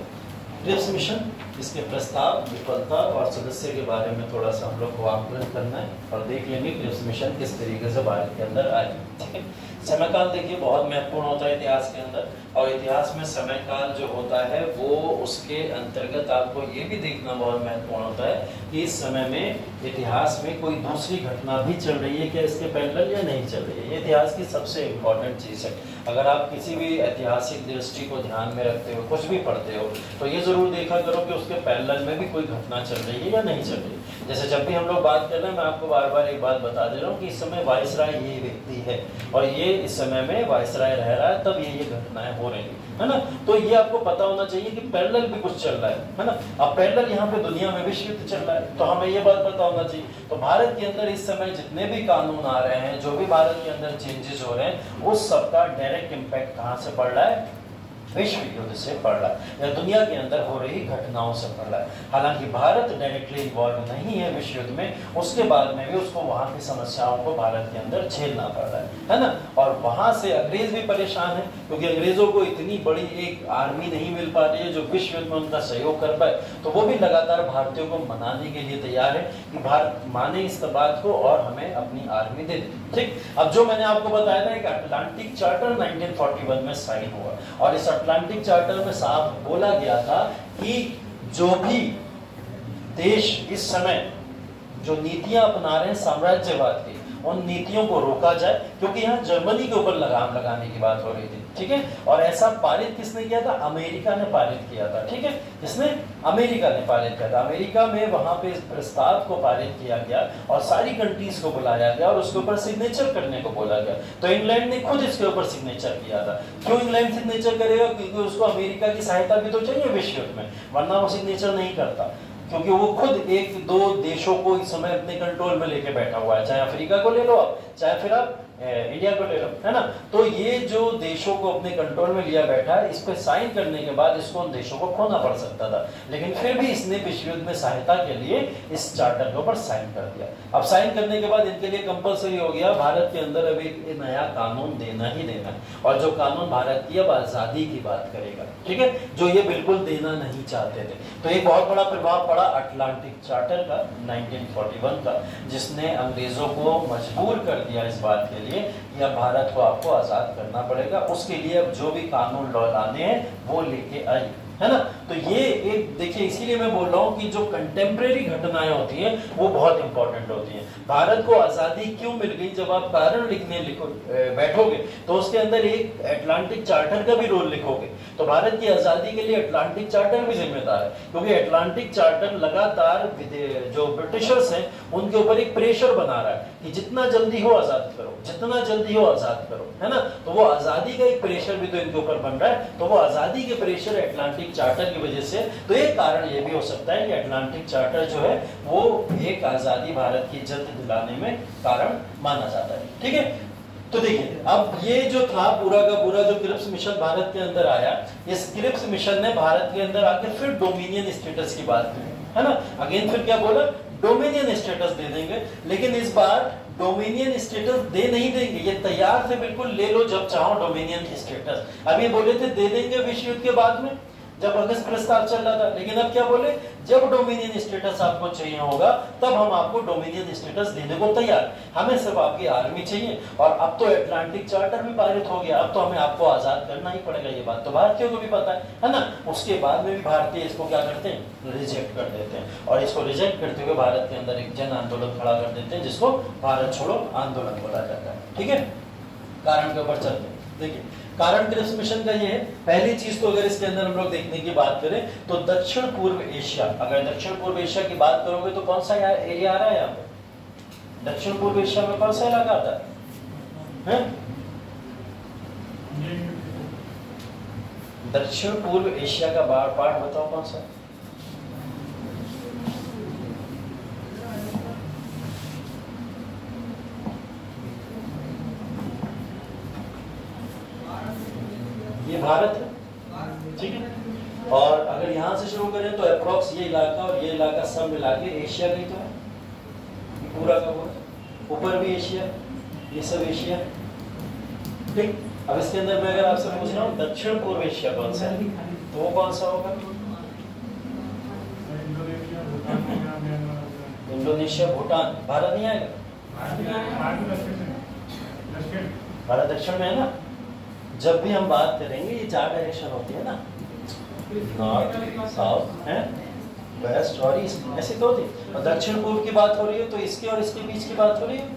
क्रिप्स मिशन, इसके प्रस्ताव, विफलता और सदस्य के बारे में थोड़ा सा हम लोग को आकलन करना है, और देख लेंगे क्रिप्स मिशन किस तरीके से भारत के अंदर आए। ठीक है, समयकाल देखिए बहुत महत्वपूर्ण होता है इतिहास के अंदर, और इतिहास में समयकाल जो होता है वो उसके अंतर्गत आपको ये भी देखना बहुत महत्वपूर्ण होता है कि इस समय में इतिहास में कोई दूसरी घटना भी चल रही है क्या इसके पैरेलल या नहीं चल रही है। ये इतिहास की सबसे इम्पोर्टेंट चीज़ है। अगर आप किसी भी ऐतिहासिक दृष्टि को ध्यान में रखते हो, कुछ भी पढ़ते हो, तो ये जरूर देखा करो कि उसके पैरेलल में भी कोई घटना चल रही है या नहीं चल रही है। जैसे जब भी हम लोग बात कर रहे हैं, मैं आपको बार बार एक बात बता दे रहा हूँ कि इस समय वाइसराय ये व्यक्ति है और ये इस समय में वाइसराय रह रहा है, तब ये घटनाएं हो रही है ना। तो ये आपको पता होना चाहिए कि पैरेलल भी कुछ चल रहा है ना। अब पैरेलल यहाँ पे दुनिया में विश्व युद्ध चल रहा है, तो हमें ये बात पता होना चाहिए। तो भारत के अंदर इस समय जितने भी कानून आ रहे हैं, जो भी भारत के अंदर चेंजेस हो रहे हैं, उस सबका डायरेक्ट इम्पैक्ट कहाँ से पड़ रहा है? विश्व युद्ध से पड़ रहा है, या दुनिया के अंदर हो रही घटनाओं से पड़ रहा है। हालांकि भारत डायरेक्टली इन्वॉल्व नहीं है विश्व युद्ध में, उसके बाद में भी उसको वहां की समस्याओं को भारत के अंदर झेलना पड़ रहा है ना। और वहां से अंग्रेज भी परेशान है, क्योंकि अंग्रेजों को इतनी बड़ी एक आर्मी नहीं मिल पा रही है जो विश्व युद्ध में उनका सहयोग कर पाए। तो वो भी लगातार भारतीयों को मनाने के लिए तैयार है कि भारत माने इस बात को और हमें अपनी आर्मी दे दे। ठीक, अब जो मैंने आपको बताया था, एक अटलांटिक चार्टर 1941 में साइन हुआ, और इस अटलांटिक चार्टर में साफ बोला गया था कि जो भी देश इस समय जो नीतियां अपना रहे हैं साम्राज्यवाद की, उन नीतियों को रोका जाए, क्योंकि यहाँ जर्मनी के ऊपर लगाम लगाने की बात हो रही थी। ठीक है। और ऐसा पारित किसने किया था? अमेरिका ने पारित किया था, ठीक है। किसने? अमेरिका ने पारित किया था। अमेरिका में वहां पे इस प्रस्ताव को पारित किया गया और सारी कंट्रीज को बुलाया गया और उसके ऊपर सिग्नेचर करने को बोला गया। तो इंग्लैंड ने खुद इसके ऊपर सिग्नेचर किया था। क्यों इंग्लैंड सिग्नेचर करेगा? क्योंकि उसको अमेरिका की सहायता भी तो चाहिए विश्व युद्ध में, वरना वो सिग्नेचर नहीं करता। क्योंकि वो खुद एक दो देशों को इस समय अपने कंट्रोल में लेके बैठा हुआ है, चाहे अफ्रीका को ले लो आप, चाहे फिर आप इंडिया को ले लो, है ना। तो ये जो देशों को अपने कंट्रोल में लिया बैठा है, इस पे साइन करने के बाद इसको उन देशों को खोना पड़ सकता था, लेकिन फिर भी इसने विश्व युद्ध में सहायता के लिए इस चार्टर के ऊपर साइन कर दिया। अब साइन करने के बाद इनके लिए कंपलसरी हो गया भारत के अंदर अब एक नया कानून देना ही देना है, और जो कानून भारत की अब आजादी की बात करेगा, ठीक है, जो ये बिल्कुल देना नहीं चाहते थे। तो एक बहुत बड़ा प्रभाव पड़ा अटलांटिक चार्टर का 1941 का, जिसने अंग्रेजों को मजबूर कर दिया इस बात के लिए कि अब भारत को आपको आजाद करना पड़ेगा। उसके लिए अब जो भी कानून लाने हैं वो लेके आई, है ना। तो ये एक देखिए, इसीलिए मैं बोल रहा हूँ कि जो कंटेम्प्रेरी घटनाएं होती हैं वो बहुत इंपॉर्टेंट होती हैं। भारत को आजादी क्यों मिल गई, जब आप कारण लिखने बैठोगे तो उसके अंदर एक अटलांटिक चार्टर का भी रोल लिखोगे, तो भारत की आजादी के लिए अटलांटिक चार्टर भी जिम्मेदार है, क्योंकि अटलांटिक चार्टर लगातार जो ब्रिटिशर्स हैं उनके ऊपर एक प्रेशर बना रहा है कि जितना जल्दी हो आजाद करो, जितना जल्दी हो आजाद करो, है ना। तो वो आजादी का एक प्रेशर भी तो इनके ऊपर बन रहा है, तो वो आजादी के प्रेशर अटलांटिक चार्टर की वजह से। तो एक कारण ये भी हो सकता है कि अटलांटिक चार्टर जो है वो एक आजादी भारत की जल्द दिलाने में कारण माना जाता है, ठीक है। तो देखिए, अब ये जो था पूरा का पूरा जो क्रिप्स मिशन भारत के अंदर आया, इस क्रिप्स मिशन ने भारत के अंदर आकर फिर डोमिनियन स्टेटस की बात की, है ना। अगेन फिर क्या बोला? डोमिनियन स्टेटस दे देंगे, लेकिन इस बार डोमिनियन स्टेटस दे नहीं देंगे, ये तैयार थे बिल्कुल, ले लो जब चाहो डोमिनियन स्टेटस। अब ये बोले थे दे देंगे विश्व युद्ध के बाद में, जब अगस्त प्रस्ताव चल रहा था, लेकिन अब क्या बोले? जब डोमिनियन स्टेटस आपको चाहिए होगा तब हम आपको डोमिनियन स्टेटस देने को तैयार, हमें सिर्फ आपकी आर्मी चाहिए। और अब तो अटलांटिक चार्टर भी पारित हो गया, अब तो हमें आपको आजाद करना ही पड़ेगा, ये बात तो भारतीयों को भी पता है ना। उसके बाद में भी भारतीय इसको क्या करते हैं? रिजेक्ट कर देते हैं, और इसको रिजेक्ट करते हुए भारत के अंदर एक जन आंदोलन खड़ा कर देते हैं, जिसको भारत छोड़ो आंदोलन बोला जाता है, ठीक है। कारण के ऊपर चलते हैं, देखिए कारण क्रिप्स मिशन का ये है। पहली चीज तो अगर इसके अंदर हम लोग देखने की बात करें तो दक्षिण पूर्व एशिया, अगर दक्षिण पूर्व एशिया की बात करोगे तो कौन सा एरिया आ रहा है यहाँ पे? दक्षिण पूर्व एशिया में कौन सा इलाका आता है? दक्षिण पूर्व एशिया का पार्ट बताओ कौन सा? ये भारत है, ठीक है। और अगर यहाँ से शुरू करें तो अप्रोक्स ये इलाका और ये इलाका सब मिला के एशिया का ही तो है, पूरा का पूरा। ऊपर भी एशिया, ये सब एशिया, ठीक। अब इसके अंदर मैं अगर आपसे पूछ रहा हूँ दक्षिण पूर्व एशिया कौन सा है, तो वो कौन सा होगा? इंडोनेशिया, भूटान। भारत नहीं आएगा? भारत दक्षिण में है ना। जब भी हम बात करेंगे ये 4 डायरेक्शन होती है ना, नॉर्थ, साउथ, है वेस्ट और ईस्ट, ऐसी तो होती। और दक्षिण पूर्व की बात हो रही है तो इसके और इसके बीच की बात हो रही है,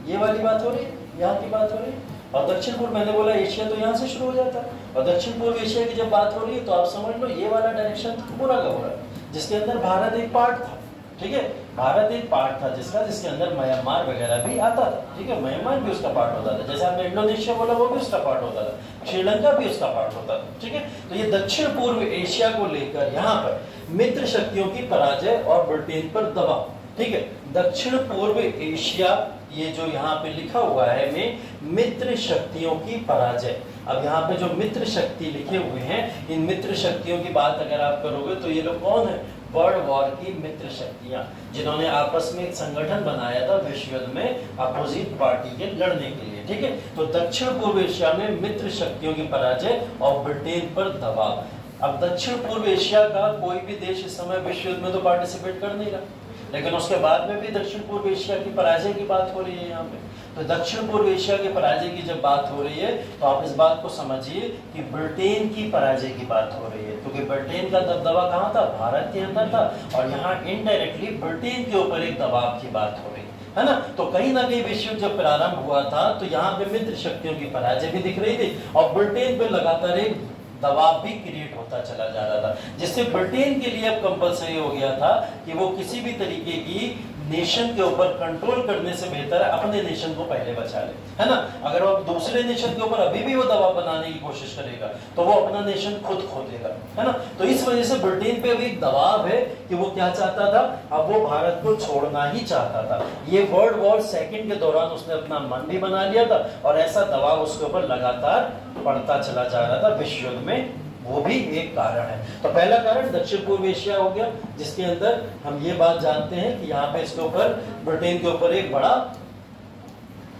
ये वाली बात हो रही है, यहाँ की बात हो रही है। और दक्षिण पूर्व, मैंने बोला एशिया तो यहाँ से शुरू हो जाता है, और दक्षिण पूर्व एशिया की जब बात हो रही है तो आप समझ लो ये वाला डायरेक्शन पूरा का पूरा, जिसके अंदर भारत एक पार्ट था, ठीक है। भारत एक पार्ट था जिसके अंदर म्यांमार वगैरह भी आता था, ठीक है। म्यांमार भी उसका पार्ट होता था, जैसे आपने इंडोनेशिया बोला वो भी उसका पार्ट होता था, श्रीलंका भी उसका पार्ट होता था, ठीक है। तो ये दक्षिण पूर्व एशिया को लेकर यहाँ पर मित्र शक्तियों की पराजय और ब्रिटेन पर दबाव, ठीक है। दक्षिण पूर्व एशिया, ये जो यहाँ पे लिखा हुआ है में मित्र शक्तियों की पराजय। अब यहाँ पे जो मित्र शक्ति लिखे हुए हैं, इन मित्र शक्तियों की बात अगर आप करोगे तो ये लोग कौन है? वर्ल्ड वॉर की मित्र शक्तियां, जिन्होंने आपस में एक संगठन बनाया था विश्व युद्ध में अपोजिट पार्टी के लड़ने के लिए, ठीक है। तो दक्षिण पूर्व एशिया में मित्र शक्तियों की पराजय और ब्रिटेन पर दबाव। अब दक्षिण पूर्व एशिया का कोई भी देश इस समय विश्व युद्ध में तो पार्टिसिपेट कर नहीं रहा, लेकिन उसके बाद में भी दक्षिण पूर्व एशिया की पराजय की बात हो रही है यहाँ पे। तो दक्षिण पूर्व एशिया के पराजय की जब बात हो रही है तो आप इस बात को समझिए कि ब्रिटेन की पराजय की बात हो रही है, क्योंकि ब्रिटेन का दबदबा कहाँ था? भारत के अंदर था, और यहाँ इनडायरेक्टली ब्रिटेन के ऊपर एक दबाव की बात हो रही है। है ना। तो कहीं ना कहीं विश्व जब प्रारंभ हुआ था तो यहाँ पे मित्र शक्तियों की पराजय भी दिख रही थी और ब्रिटेन पे लगातार एक दबाव भी क्रिएट होता चला जा रहा था, जिससे ब्रिटेन के लिए अब कंपलसरी हो गया था कि वो किसी भी तरीके की नेशन के ऊपर कंट्रोल करने से बेहतर है अपने नेशन को पहले बचा ले, है ना। अगर वो दूसरे नेशन के ऊपर अभी भी वो दबाव बनाने की कोशिश करेगा तो वो अपना नेशन खुद खो देगा, है ना। तो इस वजह से ब्रिटेन पे अभी दबाव है कि वो क्या चाहता था, अब वो भारत को छोड़ना ही चाहता था। ये वर्ल्ड वॉर सेकेंड के दौरान उसने अपना मन भी बना लिया था और ऐसा दबाव उसके ऊपर लगातार पड़ता चला जा रहा था विश्व युद्ध में, वो भी एक कारण है। तो पहला कारण दक्षिण पूर्व एशिया हो गया, जिसके अंदर हम ये बात जानते हैं कि यहाँ पे इसके ऊपर ब्रिटेन के ऊपर एक बड़ा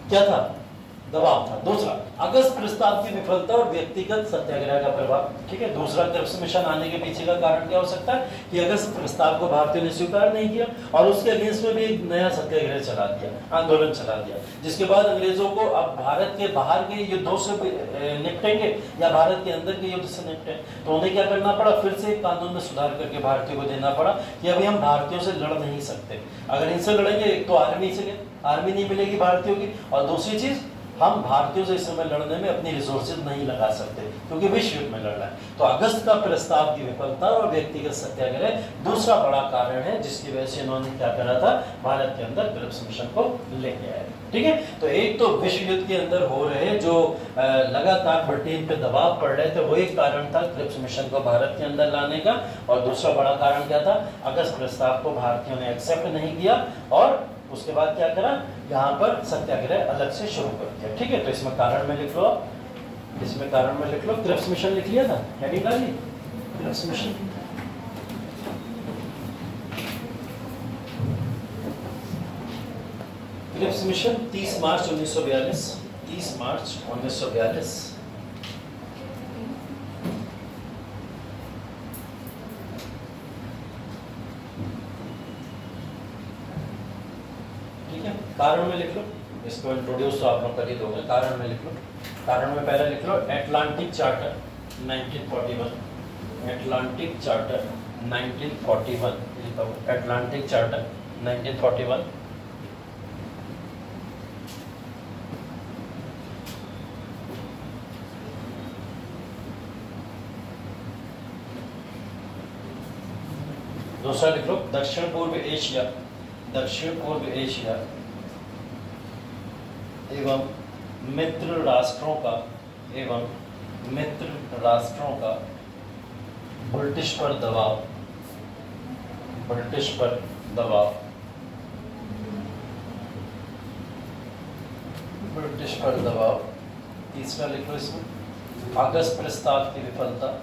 क्या था, दबाव था। दूसरा, अगस्त प्रस्ताव की विफलता और व्यक्तिगत सत्याग्रह का प्रभाव। ठीक है, दूसरा क्रिप्स मिशन आने के पीछे का कारण क्या हो सकता है कि अगस्त प्रस्ताव को भारतीयों ने स्वीकार नहीं किया और उसके अगेंस्ट में भी एक नया सत्याग्रह चला दिया, आंदोलन चला दिया, जिसके बाद अंग्रेजों को अब भारत के बाहर के युद्धों से निपटेंगे या भारत के अंदर के युद्ध से निपटे, तो उन्हें क्या करना पड़ा, फिर से एक कानून में सुधार करके भारतीयों को देना पड़ा कि अभी हम भारतीयों से लड़ नहीं सकते। अगर इनसे लड़ेंगे एक तो आर्मी नहीं मिलेगी भारतीयों की, और दूसरी चीज हम भारतीयों से इस समय लड़ने में अपनी रिसोर्सेज नहीं लगा सकते क्योंकि विश्व युद्ध में लड़ रहा है। तो अगस्त का प्रस्ताव की विफलता और व्यक्तिगत सत्याग्रह दूसरा बड़ा कारण है जिसकी वजह से इन्होंने क्या करा था, भारत के अंदर क्रिप्स मिशन को लेके आए। ठीक है, तो एक तो विश्व युद्ध के अंदर हो रहे जो लगातार ब्रिटेन पे दबाव पड़ रहे थे वो एक कारण था क्रिप्स मिशन को भारत के अंदर लाने का, और दूसरा बड़ा कारण क्या था, अगस्त प्रस्ताव को भारतीयों ने एक्सेप्ट नहीं किया और उसके बाद क्या करा, यहाँ पर सत्याग्रह अलग से शुरू कर दिया। ठीक है, तो इसमें कारण में लिख लो, इसमें कारण में लिख लो, क्रिप्स मिशन लिख लिया था, हेडिंग डाली क्रिप्स मिशन। क्रिप्स मिशन 30 मार्च 1942, 30 मार्च 1942। कारण में लिख लो, इसको इंट्रोड्यूस तो आप लोग कर ही दोगे, कारण में लिख लो। कारण में पहले लिख लो एटलांटिक चार्टर 1941, एटलांटिक चार्टर 1941 लिखा हुआ, एटलांटिक चार्टर 1941। दूसरा लिख लो दक्षिण पूर्व एशिया, दक्षिण पूर्व एशिया एवं मित्र राष्ट्रों का, एवं मित्र राष्ट्रों का ब्रिटिश पर दबाव, ब्रिटिश पर दबाव, ब्रिटिश पर दबाव। तीसरा लिख लो इसमें अगस्त प्रस्ताव की विफलता,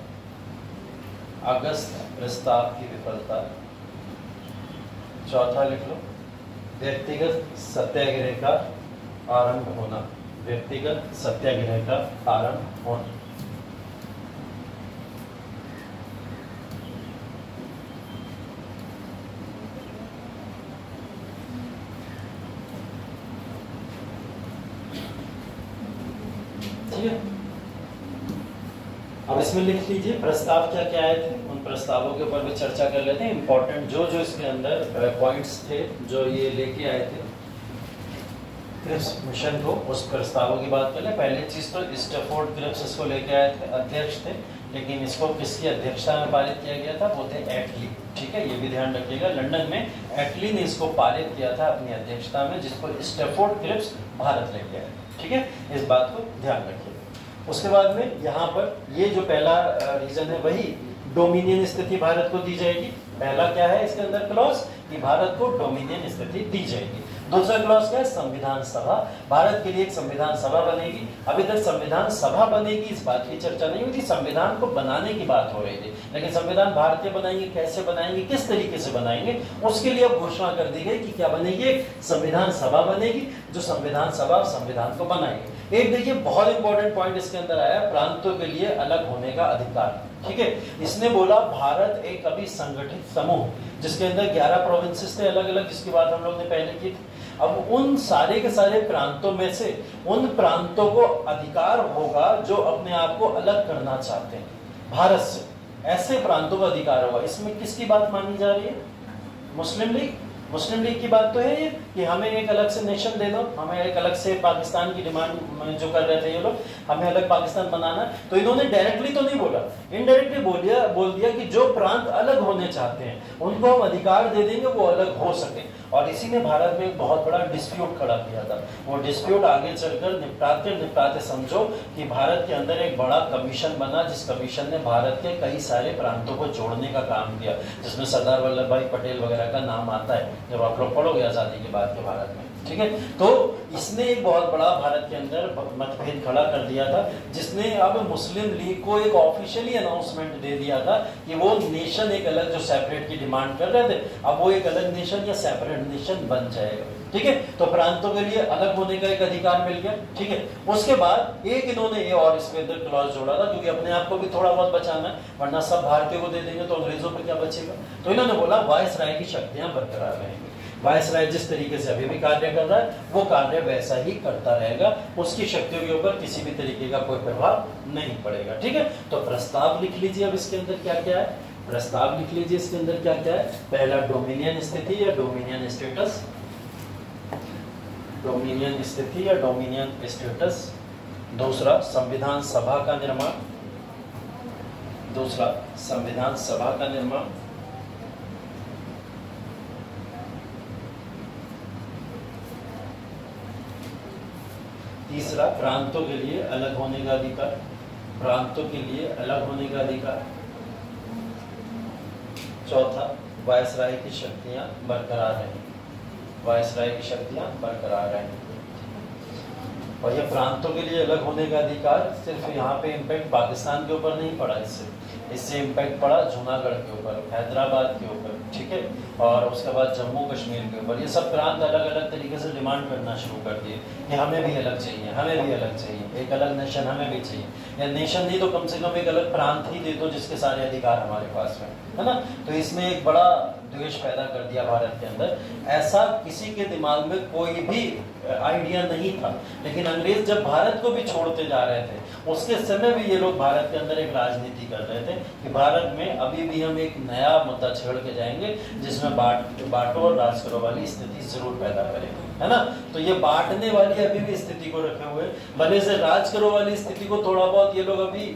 अगस्त प्रस्ताव की विफलता। चौथा लिख लो व्यक्तिगत सत्याग्रह का आरंभ होना, व्यक्तिगत सत्याग्रह का आरंभ होना। ठीक है, अब इसमें लिख लीजिए प्रस्ताव क्या क्या आए थे, उन प्रस्तावों के ऊपर भी चर्चा कर लेते हैं। इंपॉर्टेंट जो जो इसके अंदर पॉइंट्स थे जो ये लेके आए थे क्रिप्स मिशन को, उस प्रस्तावों की बात कर ले। पहली चीज तो स्टैफोर्ड क्रिप्स इसको लेके आए थे, अध्यक्ष थे, लेकिन इसको किसकी अध्यक्षता में पारित किया गया था, वो थे एटली। ठीक है, ये भी ध्यान रखिएगा, लंदन में एटली ने इसको पारित किया था अपनी अध्यक्षता में, जिसको स्टैफोर्ड क्रिप्स भारत लेके आए। ठीक है, इस बात को ध्यान रखिएगा। उसके बाद में यहाँ पर ये जो पहला रीजन है वही डोमिनियन स्थिति भारत को दी जाएगी। पहला क्या है इसके अंदर क्लॉज कि भारत को डोमिनियन स्थिति दी जाएगी। दूसरा क्लॉज क्या है, संविधान सभा, भारत के लिए एक संविधान सभा बनेगी। अभी तक संविधान सभा बनेगी इस बात की चर्चा नहीं हुई थी, संविधान को बनाने की बात हो रही थी, लेकिन संविधान भारतीय बनाएंगे, कैसे बनाएंगे, किस तरीके से बनाएंगे, उसके लिए अब घोषणा कर दी गई कि क्या बनेगी, एक संविधान सभा बनेगी जो संविधान सभा संविधान को बनाएगी। एक देखिए बहुत इंपॉर्टेंट पॉइंट इसके अंदर आया, प्रांतों के लिए अलग होने का अधिकार। ठीक है, इसने बोला भारत एक अभी संगठित समूह जिसके अंदर 11 प्रोविंसेस थे अलग अलग, जिसकी बात हम लोग ने पहले की थी। अब उन सारे के सारे प्रांतों में से उन प्रांतों को अधिकार होगा जो अपने आप को अलग करना चाहते हैं भारत से, ऐसे प्रांतों का अधिकार होगा। इसमें किसकी बात मानी जा रही है, मुस्लिम लीग। मुस्लिम लीग की बात तो है ये कि हमें एक अलग से नेशन दे दो, हमें एक अलग से पाकिस्तान की डिमांड जो कर रहे थे ये लोग, हमें अलग पाकिस्तान बनाना। तो इन्होंने डायरेक्टली तो नहीं बोला, इनडायरेक्टली बोल दिया कि जो प्रांत अलग होने चाहते हैं उनको हम अधिकार दे देंगे वो अलग हो सके। और इसी ने भारत में एक बहुत बड़ा डिस्प्यूट खड़ा किया था। वो डिस्प्यूट आगे चलकर निपटाते समझो कि भारत के अंदर एक बड़ा कमीशन बना, जिस कमीशन ने भारत के कई सारे प्रांतों को जोड़ने का काम किया, जिसमें सरदार वल्लभ भाई पटेल वगैरह का नाम आता है जब आप लोग पढ़ोगे आजादी के बाद के भारत में, ठीक है। तो इसने एक बहुत बड़ा भारत के अंदर मतभेद खड़ा कर दिया था, जिसने अब मुस्लिम लीग को एक ऑफिशियली अनाउंसमेंट दे दिया था कि वो नेशन एक अलग जो सेपरेट की डिमांड कर रहे थे, अब वो एक अलग नेशन या सेपरेट नेशन बन जाएगा, ठीक है। तो प्रांतों के लिए अलग होने का एक अधिकार मिल गया, ठीक है। उसके बाद एक इन्होंने ये और इसके अंदर क्लॉज जोड़ा था, क्योंकि अपने आप को भी थोड़ा बहुत बचाना है, वरना सब भारतीयों को दे देंगे तो अंग्रेजों पर क्या बचेगा। तो इन्होंने बोला वायसराय की शक्तियां बरकरार रहेंगी, वायसराय जिस तरीके से अभी भी कार्य कर रहा है वो कार्य वैसा ही करता रहेगा, उसकी शक्तियों के ऊपर किसी भी तरीके का कोई प्रभाव नहीं पड़ेगा, ठीक है। तो प्रस्ताव लिख लीजिए, अब इसके अंदर क्या क्या है, प्रस्ताव लिख लीजिए इसके अंदर क्या क्या है। पहला डोमिनियन स्थिति या डोमिनियन स्टेटस, डोमिनियन स्थिति या डोमिनियन स्टेटस। दूसरा संविधान सभा का निर्माण, दूसरा संविधान सभा का निर्माण। तीसरा प्रांतों के लिए अलग होने का अधिकार, प्रांतों के लिए अलग होने का अधिकार। चौथा वायसराय की शक्तियां बरकरार रहेंगी, वायसराय की शक्तियां बरकरार रहेंगी। और ये प्रांतों के लिए अलग होने का अधिकार सिर्फ यहाँ पे इम्पैक्ट पाकिस्तान के ऊपर नहीं पड़ा, इससे इम्पैक्ट पड़ा जूनागढ़ के ऊपर, हैदराबाद के ऊपर, ठीक है, और उसके बाद जम्मू कश्मीर के ऊपर। ये सब प्रांत अलग अलग तरीके से डिमांड करना शुरू कर दिए कि हमें भी अलग चाहिए, हमें भी अलग चाहिए, एक अलग नेशन हमें भी चाहिए, या नेशन नहीं तो कम से कम एक अलग प्रांत ही दे दो जिसके सारे अधिकार हमारे पास में, है ना। तो इसने एक बड़ा द्वेष पैदा कर दिया भारत के अंदर। ऐसा किसी के दिमाग में कोई भी आइडिया नहीं था, लेकिन अंग्रेज जब भारत को भी छोड़ते जा रहे थे उसके समय भी ये लोग भारत के अंदर एक राजनीति कर रहे थे कि भारत में अभी भी हम एक नया मुद्दा छेड़ के जाएंगे जिसमें बांटो और राज करो वाली स्थिति जरूर पैदा करेंगे, है ना। तो ये बांटने वाली अभी भी स्थिति को रखे हुए, भले से राज करो वाली स्थिति को थोड़ा बहुत ये लोग अभी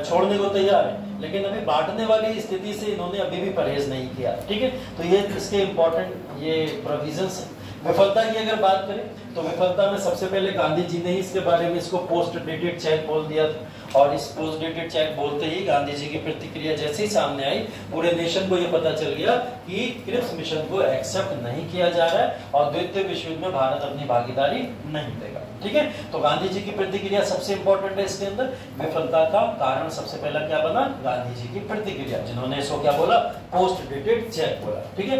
छोड़ने को तैयार है, लेकिन अभी बांटने वाली स्थिति से इन्होंने अभी भी परहेज नहीं किया, ठीक है। तो ये इसके इम्पोर्टेंट ये प्रोविजंस। विफलता की अगर बात करें तो विफलता में सबसे पहले गांधी जी ने ही इसके बारे में इसको पोस्ट डेटेड चेक बोल दिया था, और इस पोस्ट डेटेड चेक बोलते ही गांधी जी की प्रतिक्रिया जैसे ही सामने आई पूरे नेशन को ये पता चल गया कि क्रिप्स मिशन को एक्सेप्ट नहीं किया जा रहा है और द्वितीय विश्व युद्ध में भारत अपनी भागीदारी नहीं देगा, ठीक है। तो गांधी जी की प्रतिक्रिया सबसे इंपॉर्टेंट है इसके अंदर। विफलता का कारण सबसे पहला क्या बना, गांधी जी की प्रतिक्रिया, जिन्होंने इसको क्या बोला, पोस्ट डेटेड चेक बोला, ठीक है।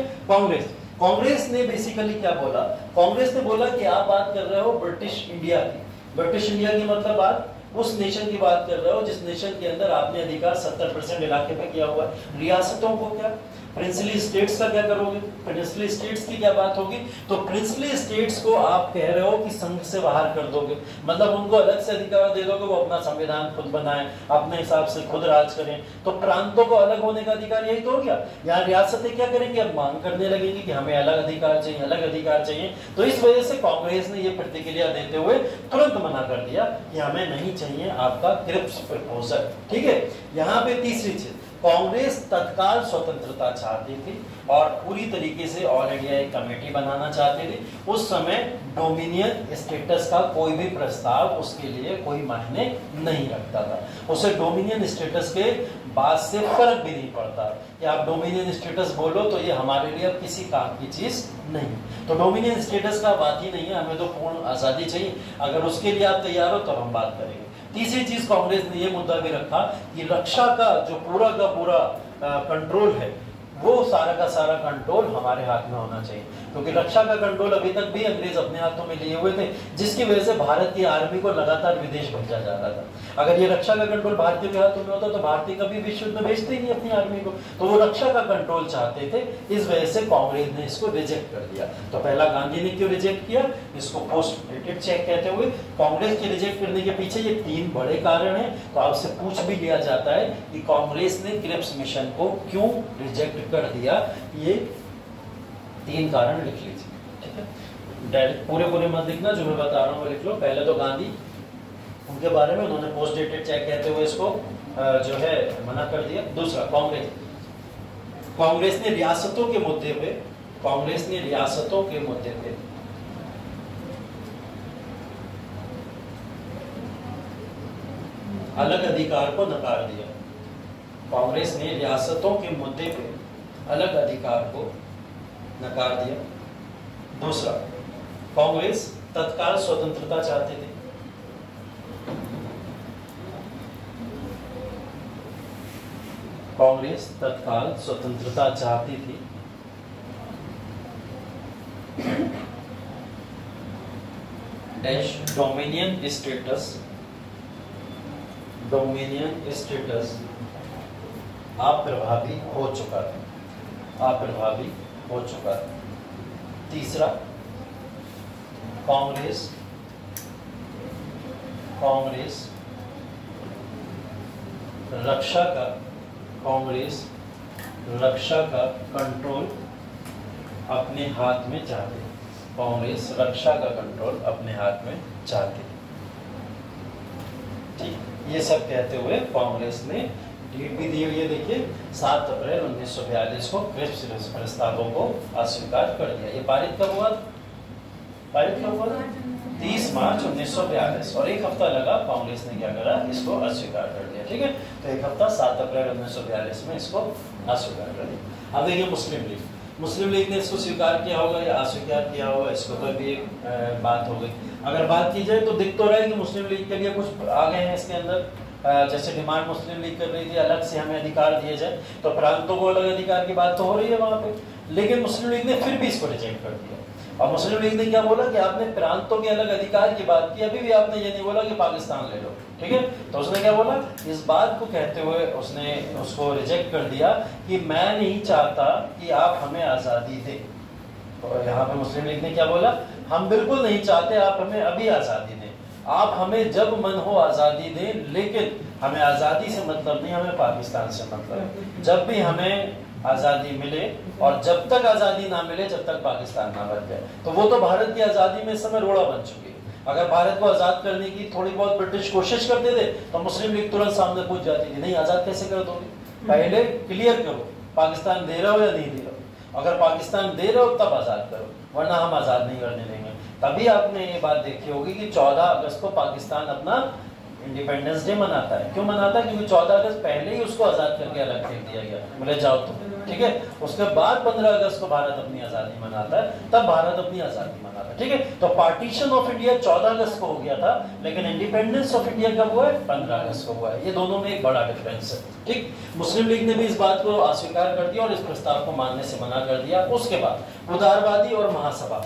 कांग्रेस ने बेसिकली क्या बोला, कांग्रेस ने बोला कि आप बात कर रहे हो ब्रिटिश इंडिया की, ब्रिटिश इंडिया की मतलब आप उस नेशन की बात कर रहे हो जिस नेशन के अंदर आपने अधिकार 70% इलाके पे किया हुआ है। रियासतों को क्या, प्रिंसली स्टेट्स का क्या करोगे, प्रिंसली स्टेट्स की क्या बात होगी। तो प्रिंसली स्टेट्स को आप कह रहे हो कि संघ से बाहर कर दोगे, मतलब उनको अलग से अधिकार दे दोगे, वो अपना संविधान खुद बनाएं, अपने हिसाब से खुद राज करें। तो प्रांतों को अलग होने का अधिकार यही तो हो गया। यहाँ रियासतें क्या करेंगे, अब मांग करने लगेंगी कि हमें अलग अधिकार चाहिए, अलग अधिकार चाहिए। तो इस वजह से कांग्रेस ने ये प्रतिक्रिया देते हुए तुरंत मना कर दिया कि हमें नहीं चाहिए आपका क्रिप्स प्रपोजल, ठीक है। यहाँ पे तीसरी चीज, कांग्रेस तत्काल स्वतंत्रता चाहती थी और पूरी तरीके से ऑल इंडिया एक कमेटी बनाना चाहती थी। उस समय डोमिनियन स्टेटस का कोई भी प्रस्ताव उसके लिए कोई मायने नहीं रखता था। उसे डोमिनियन स्टेटस के बाद से फर्क भी नहीं पड़ता कि आप डोमिनियन स्टेटस बोलो तो ये हमारे लिए अब किसी काम की चीज नहीं। तो डोमिनियन स्टेटस का बात ही नहीं है, हमें तो पूर्ण आजादी चाहिए। अगर उसके लिए आप तैयार हो तो हम बात करेंगे। तीसरी चीज कांग्रेस ने यह मुद्दा भी रखा कि रक्षा का जो पूरा का पूरा कंट्रोल है वो सारा का सारा कंट्रोल हमारे हाथ में होना चाहिए, क्योंकि रक्षा का कंट्रोल अभी तक भी अंग्रेज अपने हाथों में लिए हुए थे, जिसकी वजह से भारत की आर्मी को लगातार विदेश भेजा जा रहा था। अगर ये रक्षा का कंट्रोल भारतीयों के हाथों में होता तो भारतीय कभी विश्व युद्ध में भेजते ही नहीं अपनी आर्मी को। तो वो रक्षा का कंट्रोल चाहते थे, इस वजह से कांग्रेस ने इसको रिजेक्ट कर दिया। तो पहला गांधी ने क्यों रिजेक्ट किया, इसको पोस्ट डेटेड चेक कहते हुए। कांग्रेस के रिजेक्ट करने के पीछे ये 3 बड़े कारण है। तो आपसे पूछ भी लिया जाता है कि कांग्रेस ने क्रिप्स मिशन को क्यों रिजेक्ट कर दिया, ये 3 कारण लिख लीजिए, ठीक है। डायरेक्ट पूरे मत लिखना, जो मैं बता रहा हूँ वो लिख लो। पहले तो गांधी, उनके बारे में उन्होंने पोस्ट डेटेड चेक कहते हुए इसको जो है मना कर दिया। दूसरा, कांग्रेस ने रियासतों के मुद्दे पे, कांग्रेस ने रियासतों के मुद्दे पे अलग अधिकार को नकार दिया। कांग्रेस ने रियासतों के मुद्दे पे अलग अधिकार को नकार दिया। दूसरा, कांग्रेस तत्काल स्वतंत्रता चाहते थे। कांग्रेस तत्काल स्वतंत्रता चाहती थी। डैश डोमिनियन स्टेटस अप्रभावी हो चुका था, अप्रभावी हो चुका था। तीसरा, कांग्रेस रक्षा का कंट्रोल अपने हाथ में चाहते। कांग्रेस रक्षा का कंट्रोल अपने हाथ में चाहती। ठीक, ये सब कहते हुए कांग्रेस ने डेट भी दी हुई है, देखिए 7 अप्रैल 1942 को क्रिप्स प्रस्तावों को अस्वीकार कर दिया। ये पारित कब हुआ? 30 मार्च 1942, और एक हफ्ता लगा कांग्रेस ने क्या करा, इसको अस्वीकार कर दिया। ठीक है, तो एक हफ्ता 7 अप्रैल 1942 में इसको अस्वीकार कर दिया। अब देखिए मुस्लिम लीग ने इसको स्वीकार किया होगा या अस्वीकार किया होगा, इसको तो भी एक बात हो गई। अगर बात की जाए तो दिख तो रहा है कि मुस्लिम लीग के लिए कुछ आ गए हैं इसके अंदर, जैसे डिमांड मुस्लिम लीग कर रही थी अलग से हमें अधिकार दिए जाए, तो प्रांतों को अलग अधिकार की बात तो हो रही है वहां पे, लेकिन मुस्लिम लीग ने फिर भी इसको रिजेक्ट कर दिया। और मुस्लिम लीग ने क्या बोला कि आपने प्रांतों के अलग अधिकार की बात की, अभी भी आपने ये नहीं बोला कि पाकिस्तान ले लो। ठीक है, तो उसने क्या बोला, इस बात को कहते हुए उसने उसको रिजेक्ट कर दिया कि मैं नहीं चाहता कि आप हमें आज़ादी दें। तो यहाँ पे मुस्लिम लीग ने क्या बोला, हम बिल्कुल नहीं चाहते आप हमें अभी आज़ादी दें, आप हमें जब मन हो आज़ादी दें, लेकिन हमें आज़ादी से मतलब नहीं, हमें पाकिस्तान से मतलब। जब भी हमें आज़ादी मिले और जब तक आज़ादी ना मिले, जब तक पाकिस्तान ना बन जाए। तो वो तो भारत की आज़ादी में इस समय रोड़ा बन चुकी है। अगर भारत को आज़ाद करने की थोड़ी बहुत ब्रिटिश कोशिश करते थे तो मुस्लिम लीग तुरंत सामने पूछ जाती थी, नहीं आज़ाद कैसे कर दोगे, पहले क्लियर करो पाकिस्तान दे रहे हो या नहीं दे रहे हो, अगर पाकिस्तान दे रहे हो तब आज़ाद करो, वरना हम आज़ाद नहीं करने देंगे। तभी आपने ये बात देखी होगी कि 14 अगस्त को पाकिस्तान अपना इंडिपेंडेंस डे मनाता है। क्यों मनाता है? क्योंकि 14 अगस्त पहले ही उसको आज़ाद करके अलग फेंक दिया गया, बोले जाओ तुम। ठीक है, उसके बाद 15 अगस्त को भारत अपनी आज़ादी मनाता है, तब भारत अपनी आज़ादी मनाता है। ठीक है, तो पार्टीशन ऑफ इंडिया 14 अगस्त को हो गया था, लेकिन इंडिपेंडेंस ऑफ इंडिया कब हुआ है? 15 अगस्त को हुआ है। ये दोनों में एक बड़ा डिफरेंस है। ठीक, मुस्लिम लीग ने भी इस बात को अस्वीकार कर दिया और इस प्रस्ताव को मानने से मना कर दिया। उसके बाद उदारवादी और महासभा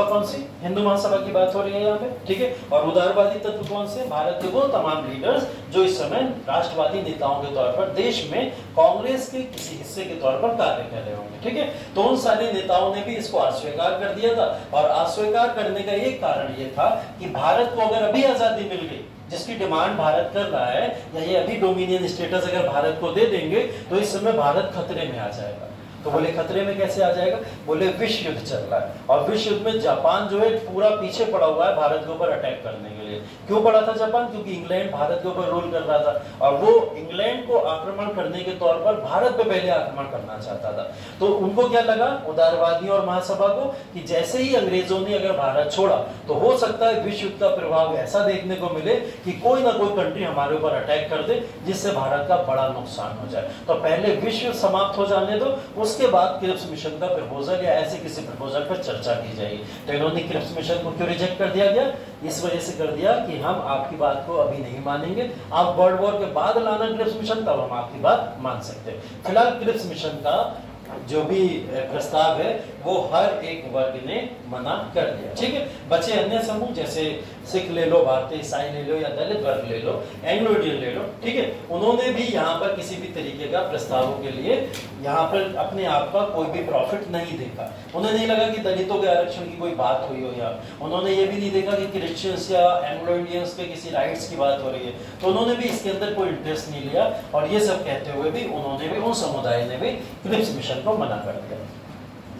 कौन सी? हिंदू महासभा की बात हो रही है यहाँ पे। ठीक है, और उदारवादी तत्व कौन से? भारत के वो तमाम लीडर्स जो इस समय राष्ट्रवादी नेताओं के तौर पर देश में कांग्रेस के किसी हिस्से के तौर पर कार्य कर रहे होंगे। ठीक है, तो उन सारे नेताओं ने भी इसको अस्वीकार कर दिया था, और अस्वीकार करने का एक कारण ये था कि भारत को अगर अभी आजादी मिल गई, जिसकी डिमांड भारत कर रहा है, या ये अभी डोमिनियन स्टेटस अगर भारत को दे देंगे, तो इस समय भारत खतरे में आ जाएगा। तो बोले खतरे में कैसे आ जाएगा? बोले विश्व युद्ध चल रहा है, और विश्व युद्ध में जापान जो है पूरा पीछे पड़ा हुआ है भारत के ऊपर अटैक करने के लिए। क्यों पड़ा था जापान? क्योंकि इंग्लैंड भारत के ऊपर रूल कर रहा था, और वो इंग्लैंड को आक्रमण करने के तौर पर भारत पे पहले आक्रमण करना चाहता था। तो उनको क्या लगा, उदारवादी और महासभा को, कि जैसे ही अंग्रेजों ने अगर भारत छोड़ा, तो हो सकता है विश्व युद्ध का प्रभाव ऐसा देखने को मिले कि कोई ना कोई कंट्री हमारे ऊपर अटैक कर दे, जिससे भारत का बड़ा नुकसान हो जाए। तो पहले विश्व समाप्त हो जाने दो, उसके बाद क्रिप्स मिशन का प्रपोजल या ऐसे किसी प्रपोजल पर चर्चा की जाएगी। तो इन्होंने क्रिप्स मिशन को क्यों रिजेक्ट कर दिया गया? इस वजह से कर दिया कि हम आपकी बात को अभी नहीं मानेंगे, आप वर्ल्ड वॉर के बाद लाना क्रिप्स मिशन, तब हम आपकी बात मान सकते हैं। फिलहाल क्रिप्स मिशन का जो भी प्रस्ताव है वो हर एक वर्ग ने मना कर दिया। ठीक है, बचे अन्य समूह जैसे सिख ले लो, भारतीय ईसाई ले लो, या दलित वर्ग ले लो, एंग्लो इंडियन ले लो। ठीक है, उन्होंने भी यहाँ पर किसी भी तरीके का प्रस्तावों के लिए यहाँ पर अपने आप का कोई भी प्रॉफिट नहीं देखा। उन्हें नहीं लगा कि दलितों के आरक्षण की कोई बात हुई हो, या उन्होंने ये भी नहीं देखा कि क्रिश्चियंस या एंग्लो इंडियंस के किसी राइट्स की बात हो रही है। तो उन्होंने भी इसके अंदर कोई इंटरेस्ट नहीं लिया, और ये सब कहते हुए भी उन्होंने भी, उन समुदाय ने भी क्रिप्स मिशन को मना कर दिया।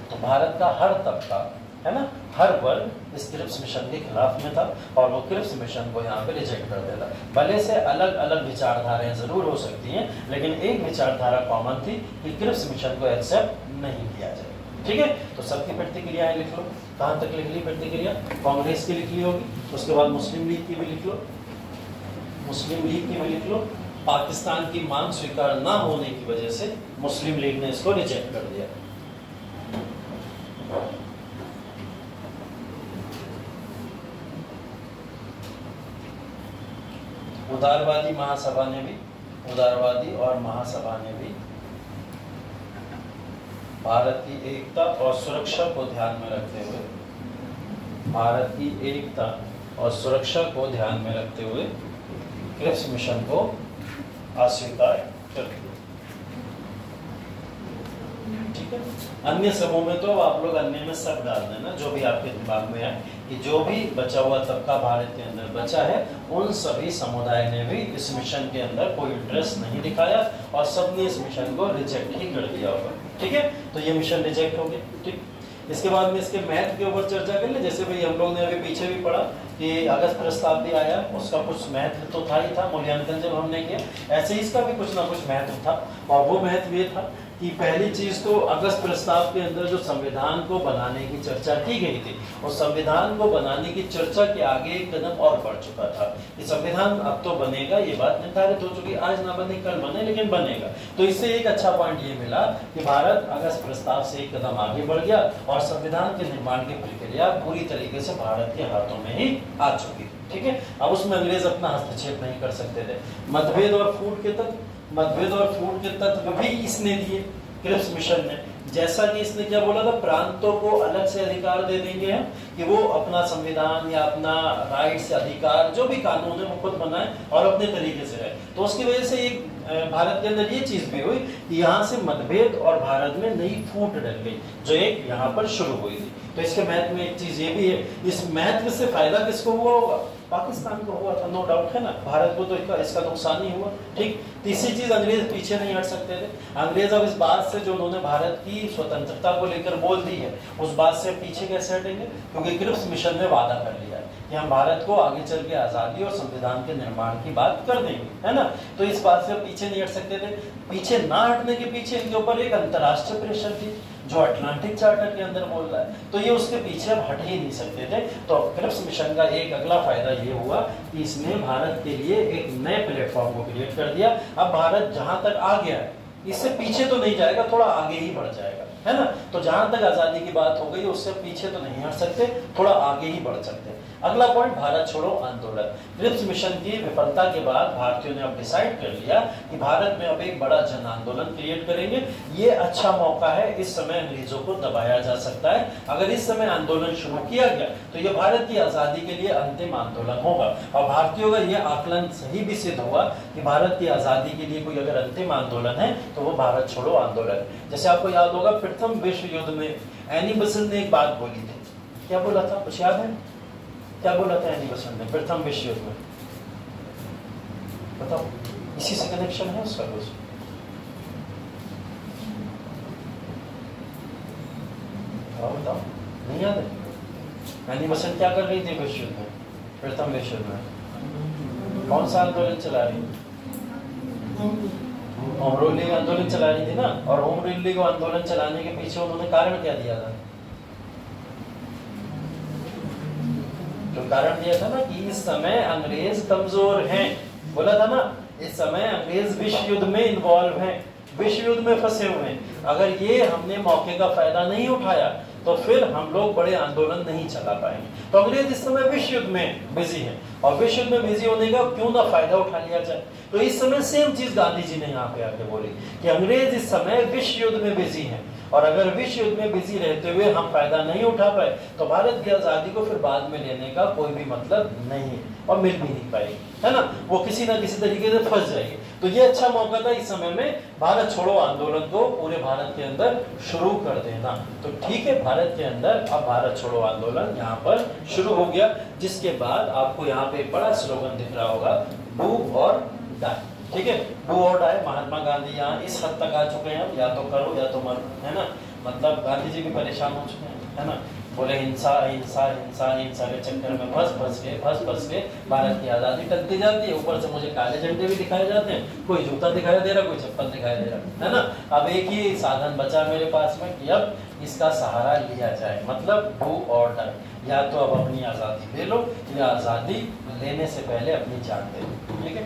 तो भारत का हर तबका है ना, हर वर्ग इस क्रिप्स मिशन के खिलाफ में था और वो क्रिप्स मिशन को यहाँ पे रिजेक्ट कर देता। भले से अलग अलग विचारधाराएं जरूर हो सकती हैं, लेकिन एक विचारधारा कॉमन थी कि क्रिप्स मिशन को एक्सेप्ट नहीं किया जाए। ठीक है, तो सबकी प्रतिक्रियाएं लिख लो। कहाँ तक लिख ली प्रतिक्रिया? कांग्रेस की लिख ली होगी, उसके बाद मुस्लिम लीग की भी लिख लो, मुस्लिम लीग की भी लिख लो। पाकिस्तान की मांग स्वीकार ना होने की वजह से मुस्लिम लीग ने इसको रिजेक्ट कर दिया। उदारवादी महासभा ने भी, उदारवादी और महासभा ने भी भारत की एकता और सुरक्षा को ध्यान में रखते हुए, भारत की एकता और सुरक्षा को ध्यान में रखते हुए क्रिप्स मिशन को अस्वीकार कर दिया। ठीक है, अन्य समूह में तो आप लोग अन्य में सब डाल देना जो भी आपके दिमाग में है कि जो भी बचा हुआ तबका भारत के अंदर बचा है, उन सभी समुदाय ने भी इस मिशन के अंदर कोई इंटरेस्ट नहीं दिखाया और सबने इस मिशन को रिजेक्ट ही कर दिया होगा। ठीक है, तो ये मिशन रिजेक्ट हो गया। ठीक, इसके बाद में इसके महत्व के ऊपर चर्चा कर ले। जैसे भाई हम लोग ने अभी पीछे भी पढ़ा कि अगस्त प्रस्ताव भी आया, उसका कुछ महत्व तो था ही था, मूल्यांकन जब हमने किया, ऐसे ही इसका भी कुछ ना कुछ महत्व था। और वो महत्व ये था कि पहली चीज तो अगस्त प्रस्ताव के अंदर जो संविधान को बनाने की चर्चा की गई थी, उस संविधान को बनाने की चर्चा के आगे एक कदम और बढ़ चुका था कि संविधान अब तो बनेगा, ये बात निर्धारित हो चुकी, आज ना बने कल बने लेकिन बनेगा। तो इससे एक अच्छा पॉइंट ये मिला कि भारत अगस्त प्रस्ताव से एक कदम आगे बढ़ गया और संविधान के निर्माण की प्रक्रिया पूरी तरीके से भारत के हाथों में ही आ चुकी। ठीक है, अब उसमें अंग्रेज अपना हस्तक्षेप नहीं कर सकते थे। मतभेद और फूट के तत्व, मतभेद और फूट के तत्व भी इसने दिए क्रिप्स मिशन ने। जैसा कि इसने क्या बोला था, प्रांतों को अलग से अधिकार दे देंगे हम कि वो अपना संविधान या अपना राइट्स अधिकार जो भी कानून है वो खुद बनाए और अपने तरीके से रहे। तो उसकी वजह से एक भारत के अंदर ये चीज भी हुई कि यहाँ से मतभेद और भारत में नई फूट डल गई जो एक यहाँ पर शुरू हुई थी। तो इसके महत्व में एक चीज ये भी है, इस महत्व से फायदा किसको हुआ होगा? पाकिस्तान को हुआ था, नो डाउट, है ना। भारत को तो इसका नुकसान ही हुआ। ठीक, तीसरी चीज, अंग्रेज पीछे नहीं हट सकते थे। अंग्रेज अब इस बात से जो उन्होंने भारत की स्वतंत्रता को लेकर बोल दी है, उस बात से पीछे कैसे हटेंगे? क्योंकि क्रिप्स मिशन ने वादा कर लिया है कि हम भारत को आगे चल के आजादी और संविधान के निर्माण की बात कर देंगे, है ना। तो इस बात से पीछे नहीं हट सकते थे। पीछे ना हटने के पीछे इनके ऊपर एक अंतर्राष्ट्रीय प्रेशर थी जो अटलांटिक चार्टर के अंदर बोल रहा है, तो ये उसके पीछे अब हट ही नहीं सकते थे। तो क्रिप्स मिशन का एक अगला फायदा ये हुआ कि इसने भारत के लिए एक नए प्लेटफॉर्म को क्रिएट कर दिया। अब भारत जहां तक आ गया है इससे पीछे तो नहीं जाएगा, थोड़ा आगे ही बढ़ जाएगा, है ना। तो जहां तक आजादी की बात हो गई उससे पीछे तो नहीं हट सकते, थोड़ा आगे ही बढ़ सकते हैं। अगला पॉइंट, भारत छोड़ो आंदोलन। क्रिप्स मिशन की विफलता के बाद भारतीयों ने अब डिसाइड कर लिया कि भारत में अब एक बड़ा जन आंदोलन क्रिएट करेंगे। ये अच्छा मौका है, इस समय अंग्रेजों को दबाया जा सकता है। अगर इस समय आंदोलन शुरू किया गया तो ये भारत की आजादी के लिए अंतिम आंदोलन होगा। और भारतीयों का यह आकलन सही भी सिद्ध हुआ कि भारत की आजादी के लिए कोई अगर अंतिम आंदोलन है तो वो भारत छोड़ो आंदोलन। जैसे आपको याद होगा प्रथम विश्व युद्ध में एनी बेसेंट ने एक बात बोली थी, क्या बोला था, कुछ याद है? क्या बोला था एनी बेसेंट ने प्रथम विश्व युद्ध में? बताओ, इसी से कनेक्शन है उसका कुछ? बताओ, नहीं याद है? एनी बेसेंट क्या कर रही थी विश्व युद्ध में, प्रथम विश्व युद्ध में? कौन सा आंदोलन चला रही? होम रूल आंदोलन चला रही थी ना। और होम रूल आंदोलन चलाने के पीछे उन्होंने कारण क्या दिया था? तो कारण दिया था ना कि इस समय अंग्रेज कमजोर हैं। बोला था ना, इस समय अंग्रेज विश्व युद्ध में इन्वॉल्व हैं, विश्व युद्ध में फंसे हुए हैं। अगर ये हमने मौके का फायदा नहीं उठाया तो फिर हम लोग बड़े आंदोलन नहीं चला पाएंगे। तो अंग्रेज इस समय विश्व युद्ध में बिजी है और विश्व युद्ध में बिजी होने का क्यों ना फायदा उठा लिया जाए। तो इस समय सेम चीज गांधी जी ने यहाँ पे आके बोली कि अंग्रेज इस समय विश्व युद्ध में बिजी हैं और अगर विश्व युद्ध में बिजी रहते हुए हम फायदा नहीं उठा पाए तो भारत की आजादी को फिर बाद में लेने का कोई भी मतलब नहीं है और मिल भी नहीं पाएगी, है ना। वो किसी ना किसी तरीके से फंस जाएगी। तो ये अच्छा मौका था इस समय में भारत छोड़ो आंदोलन को पूरे भारत के अंदर शुरू कर देना। तो ठीक है, भारत के अंदर अब भारत छोड़ो आंदोलन यहाँ पर शुरू हो गया, जिसके बाद आपको यहाँ पे एक बड़ा स्लोगन दिख रहा होगा, डू और डाई। ठीक है, डू और डाई। महात्मा गांधी यहाँ इस हद तक आ चुके हैं, या तो करो या तो मरो, है ना। मतलब गांधी जी भी परेशान हो चुके हैं, है ना। बोले हिंसा हिंसा हिंसा हिंसा के चक्कर में फंस के भारत की आज़ादी टलती जाती है। ऊपर से मुझे काले झंडे भी दिखाए जाते हैं, कोई जूता दिखाई दे रहा, कोई चप्पल दिखाई दे रहा है ना। अब एक ही साधन बचा मेरे पास में कि अब इसका सहारा लिया जाए, मतलब डू और डाई। या तो अब अपनी आज़ादी ले लो या आज़ादी लेने से पहले अपनी जान दे लो। ठीक है,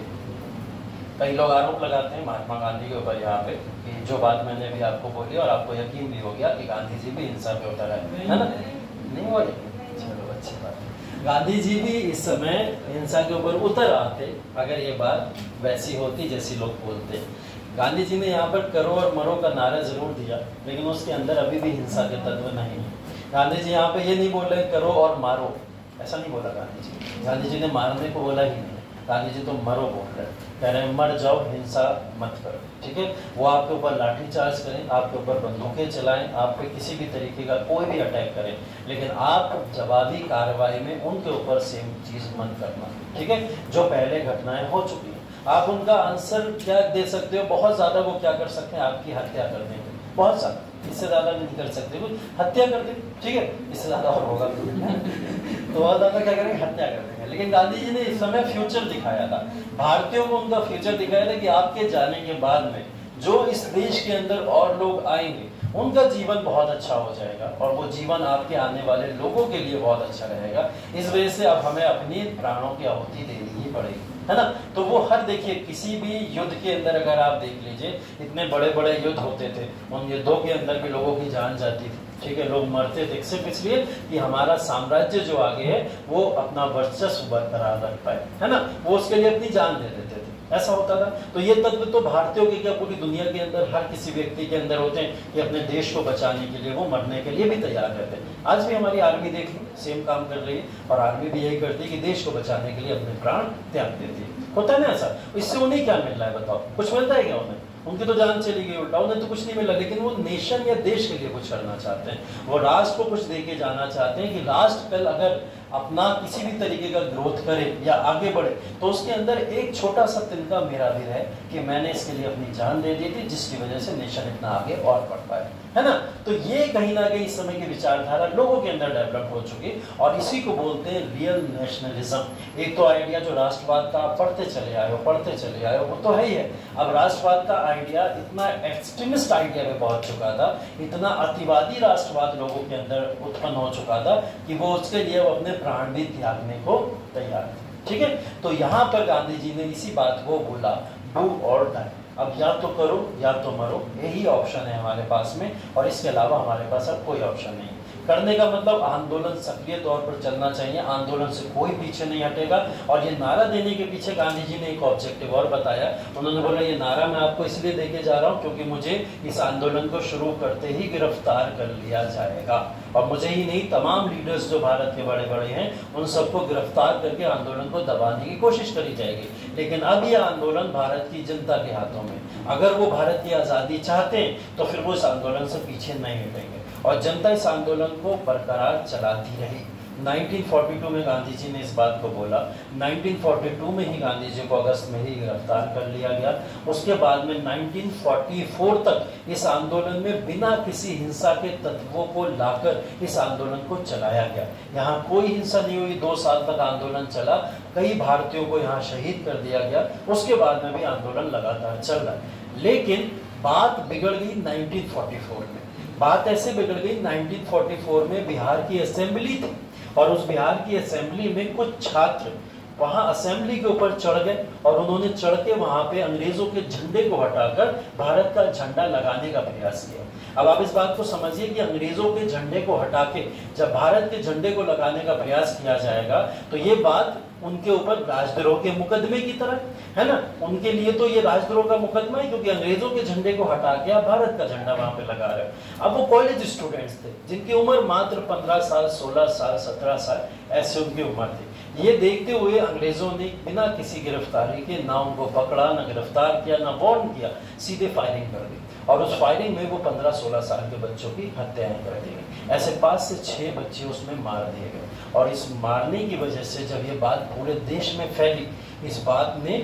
कई लोग आरोप लगाते हैं महात्मा गांधी के ऊपर यहाँ पे कि जो बात मैंने भी आपको बोली और आपको यकीन भी हो गया कि गांधी जी भी हिंसा पे उतर है ना। नहीं हुआ यकीन, चलो अच्छी बात है। गांधी जी भी इस समय हिंसा के ऊपर उतर आते अगर ये बात वैसी होती जैसी लोग बोलते हैं। गांधी जी ने यहाँ पर करो और मरो का नारा जरूर दिया, लेकिन उसके अंदर अभी भी हिंसा के तत्व नहीं है। गांधी जी यहाँ पे ये नहीं बोल रहे करो और मारो, ऐसा नहीं बोला गांधी जी। गांधी जी ने मारने को बोला ही नहीं, गांधी जी तो मरो बोल रहे हैं, कह रहे हैं मर जाओ, हिंसा मत करो। ठीक है, वो आपके ऊपर लाठी चार्ज करें, आपके ऊपर बंदूकें चलाएं, आप पे किसी भी तरीके का कोई भी अटैक करें, लेकिन आप जवाबी कार्रवाई में उनके ऊपर सेम चीज मत करना। ठीक है, जो पहले घटनाएं हो चुकी हैं आप उनका आंसर क्या दे सकते हो, बहुत ज्यादा वो क्या कर सकते हैं, आपकी हत्या कर देंगे, बहुत ज्यादा, इससे ज्यादा नहीं कर सकते, कुछ हत्या कर देंगे। ठीक है, इससे ज्यादा और होगा तो बहुत ज्यादा क्या करेंगे, हत्या कर देंगे। लेकिन गांधी जी ने इस समय फ्यूचर दिखाया था, भारतीयों को उनका फ्यूचर दिखाया था कि आपके जाने के बाद में जो इस देश के अंदर और लोग आएंगे उनका जीवन बहुत अच्छा हो जाएगा और वो जीवन आपके आने वाले लोगों के लिए बहुत अच्छा रहेगा। इस वजह से अब हमें अपनी प्राणों की आहुति देनी ही पड़ेगी, है ना। तो वो हर देखिए किसी भी युद्ध के अंदर अगर आप देख लीजिए, इतने बड़े बड़े युद्ध होते थे, उन युद्धों के अंदर भी लोगों की जान जाती थी। ठीक है, लोग मरते थे सिर्फ इसलिए कि हमारा साम्राज्य जो आगे है वो अपना वर्चस्व बरकरार रख पाए, है ना। वो उसके लिए अपनी जान दे देते थे, ऐसा होता था। तो ये तत्व तो भारतीयों के क्या पूरी दुनिया के अंदर हर किसी व्यक्ति के अंदर होते हैं कि अपने देश को बचाने के लिए वो मरने के लिए भी तैयार रहते हैं। आज भी हमारी आर्मी देख लो, सेम काम कर रही है और आर्मी भी यही करती है कि देश को बचाने के लिए अपने प्राण त्याग देती है। होता है ना ऐसा। इससे उन्हें क्या मिल रहा है बताओ, कुछ मिलता है क्या उन्हें? उनकी तो जान चली गई, उल्टा उन्हें तो कुछ नहीं मिला, लेकिन वो नेशन या देश के लिए कुछ करना चाहते हैं, वो राष्ट्र को कुछ देके जाना चाहते हैं कि राष्ट्र कल अगर अपना किसी भी तरीके का ग्रोथ करे या आगे बढ़े तो उसके अंदर एक छोटा सा तिनका मेरा भी रहे कि मैंने इसके लिए अपनी जान दे दी थी, जिसकी वजह से नेशन इतना आगे और बढ़ पाए, है ना। तो ये कहीं ना कहीं इस समय की विचारधारा लोगों के अंदर डेवलप हो चुकी और इसी को बोलते हैं रियल नेशनलिज्म। एक तो आइडिया जो राष्ट्रवाद का आप पढ़ते चले आए हो वो तो है ही है। अब राष्ट्रवाद का आइडिया इतना एक्सट्रीमिस्ट आइडिया में पहुंच चुका था, इतना अतिवादी राष्ट्रवाद लोगों के अंदर उत्पन्न हो चुका था कि वो उसके लिए वो अपने प्राण भी त्यागने को तैयार थे। ठीक है, तो यहाँ पर गांधी जी ने इसी बात को बोला, डू और डाई। अब या तो करो या तो मरो, यही ऑप्शन है हमारे पास में और इसके अलावा हमारे पास अब कोई ऑप्शन नहीं। करने का मतलब आंदोलन सक्रिय तौर पर चलना चाहिए, आंदोलन से कोई पीछे नहीं हटेगा। और ये नारा देने के पीछे गांधी जी ने एक ऑब्जेक्टिव और बताया, उन्होंने बोला ये नारा मैं आपको इसलिए देके जा रहा हूँ क्योंकि मुझे इस आंदोलन को शुरू करते ही गिरफ्तार कर लिया जाएगा और मुझे ही नहीं तमाम लीडर्स जो भारत के बड़े बड़े हैं उन सबको गिरफ्तार करके आंदोलन को दबाने की कोशिश करी जाएगी। लेकिन अब यह आंदोलन भारत की जनता के हाथों में, अगर वो भारत की आज़ादी चाहते हैं तो फिर वो इस आंदोलन से पीछे नहीं हटेंगे और जनता इस आंदोलन को बरकरार चलाती रही। 1942 में गांधी जी ने इस बात को बोला, 1942 में ही गांधी जी को अगस्त में ही गिरफ्तार कर लिया गया। उसके बाद में 1944 तक इस आंदोलन में बिना किसी हिंसा के तत्वों को लाकर इस आंदोलन को चलाया गया। यहाँ कोई हिंसा नहीं हुई, 2 साल तक आंदोलन चला, कई भारतीयों को यहाँ शहीद कर दिया गया। उसके बाद में भी आंदोलन लगातार चल रहा है। लेकिन बात बिगड़ गई 1944 में। बात ऐसे बिगड़ गई 1944 में बिहार की असेंबली थी और उस बिहार की असेंबली में कुछ छात्र वहां असेंबली के ऊपर चढ़ गए और उन्होंने चढ़ के वहां पे अंग्रेजों के झंडे को हटाकर भारत का झंडा लगाने का प्रयास किया। अब आप इस बात को समझिए कि अंग्रेजों के झंडे को हटा के जब भारत के झंडे को लगाने का प्रयास किया जाएगा तो ये बात उनके ऊपर राजद्रोह के मुकदमे की तरह, है ना। उनके लिए तो ये राजद्रोह का मुकदमा है क्योंकि अंग्रेजों के झंडे को हटा के आप भारत का झंडा वहां पे लगा रहे हो। अब वो कॉलेज स्टूडेंट्स थे जिनकी उम्र मात्र 15 साल, 16 साल, 17 साल ऐसे उनकी उम्र थी। ये देखते हुए अंग्रेजों ने बिना किसी गिरफ्तारी के ना उनको पकड़ा, ना गिरफ्तार किया, ना वार्न किया, सीधे फायरिंग कर दी और उस फायरिंग में वो 15-16 साल के बच्चों की हत्याएं कर दी गई। ऐसे 5 से 6 बच्चे उसमें मार दिए गए और इस मारने की वजह से जब ये बात पूरे देश में फैली, इस बात ने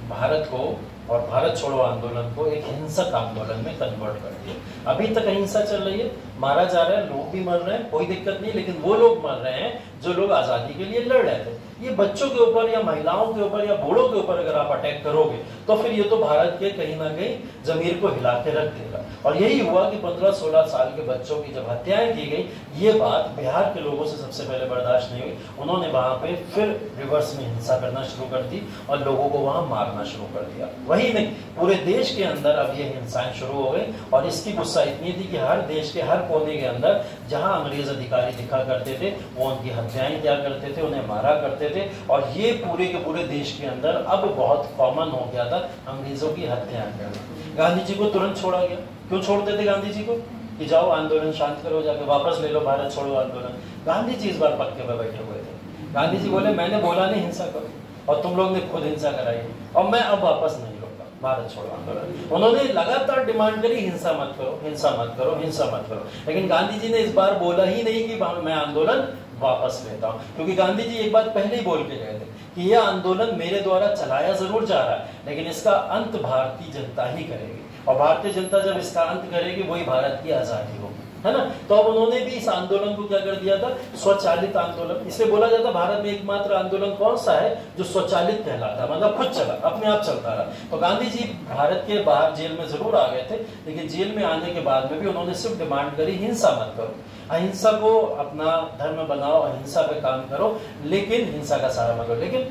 भारत को और भारत छोड़ो आंदोलन को एक हिंसक आंदोलन में कन्वर्ट कर दिया। अभी तक हिंसा चल रही है, मारा जा रहा है, लोग भी मर रहे हैं, कोई दिक्कत नहीं, लेकिन वो लोग मर रहे हैं जो लोग आज़ादी के लिए लड़ रहे थे। ये बच्चों के ऊपर या महिलाओं के ऊपर या बूढ़ों के ऊपर अगर आप अटैक करोगे तो फिर ये तो भारत के कहीं ना कहीं जमीर को हिला के रख देगा। और यही हुआ कि 15-16 साल के बच्चों की जब हत्याएं की गई, ये बात बिहार के लोगों से सबसे पहले बर्दाश्त नहीं हुई। उन्होंने वहां पे फिर रिवर्स में हिंसा करना शुरू कर दी और लोगों को वहां मारना शुरू कर दिया। वही नहीं, पूरे देश के अंदर अब ये हिंसाएं शुरू हो गई और इसकी गुस्सा इतनी थी कि हर देश के हर कोने के अंदर जहां अंग्रेज अधिकारी दिखा करते थे वो उनकी हत्याएं किया करते थे, उन्हें मारा करते थे। और ये पूरे के पूरे देश के अंदर अब बहुत कॉमन हो गया था अंग्रेजों की हत्याएं करना। गांधी जी को तुरंत छोड़ा गया। क्यों छोड़ते थे गांधी जी को? कि जाओ आंदोलन शांत करो, जाके वापस ले लो भारत छोड़ो आंदोलन। गांधी जी इस बार पक्के पे बैठे हुए थे। गांधी जी बोले मैंने बोला नहीं हिंसा करो और तुम लोग ने खुद हिंसा कराई और मैं अब वापस नहीं लूंगा भारत छोड़ो आंदोलन। उन्होंने लगातार डिमांड करी हिंसा मत करो, हिंसा मत करो, हिंसा मत करो, लेकिन गांधी जी ने इस बार बोला ही नहीं कि मैं आंदोलन वापस लेता हूं। क्योंकि गांधी जी एक बात पहले ही बोल के गए थे कि यह आंदोलन मेरे द्वारा चलाया जरूर जा रहा है, लेकिन इसका अंत भारतीय जनता ही करेगी और भारतीय जनता जब इसका अंत करेगी वही भारत की आजादी होगी, है ना। तो अब उन्होंने भी इस आंदोलन को क्या कर दिया था? स्वचालित आंदोलन। इसे बोला जाता भारत में एकमात्र आंदोलन कौन सा है जो स्वचालित कहलाता, मतलब खुद चला, अपने आप चलता रहा। तो गांधी जी भारत के बाहर जेल में जरूर आ गए थे, लेकिन जेल में आने के बाद में भी उन्होंने सिर्फ डिमांड करी हिंसा मत करो, अहिंसा को अपना धर्म बनाओ, अहिंसा पे काम करो, लेकिन हिंसा का सहारा मत करो। लेकिन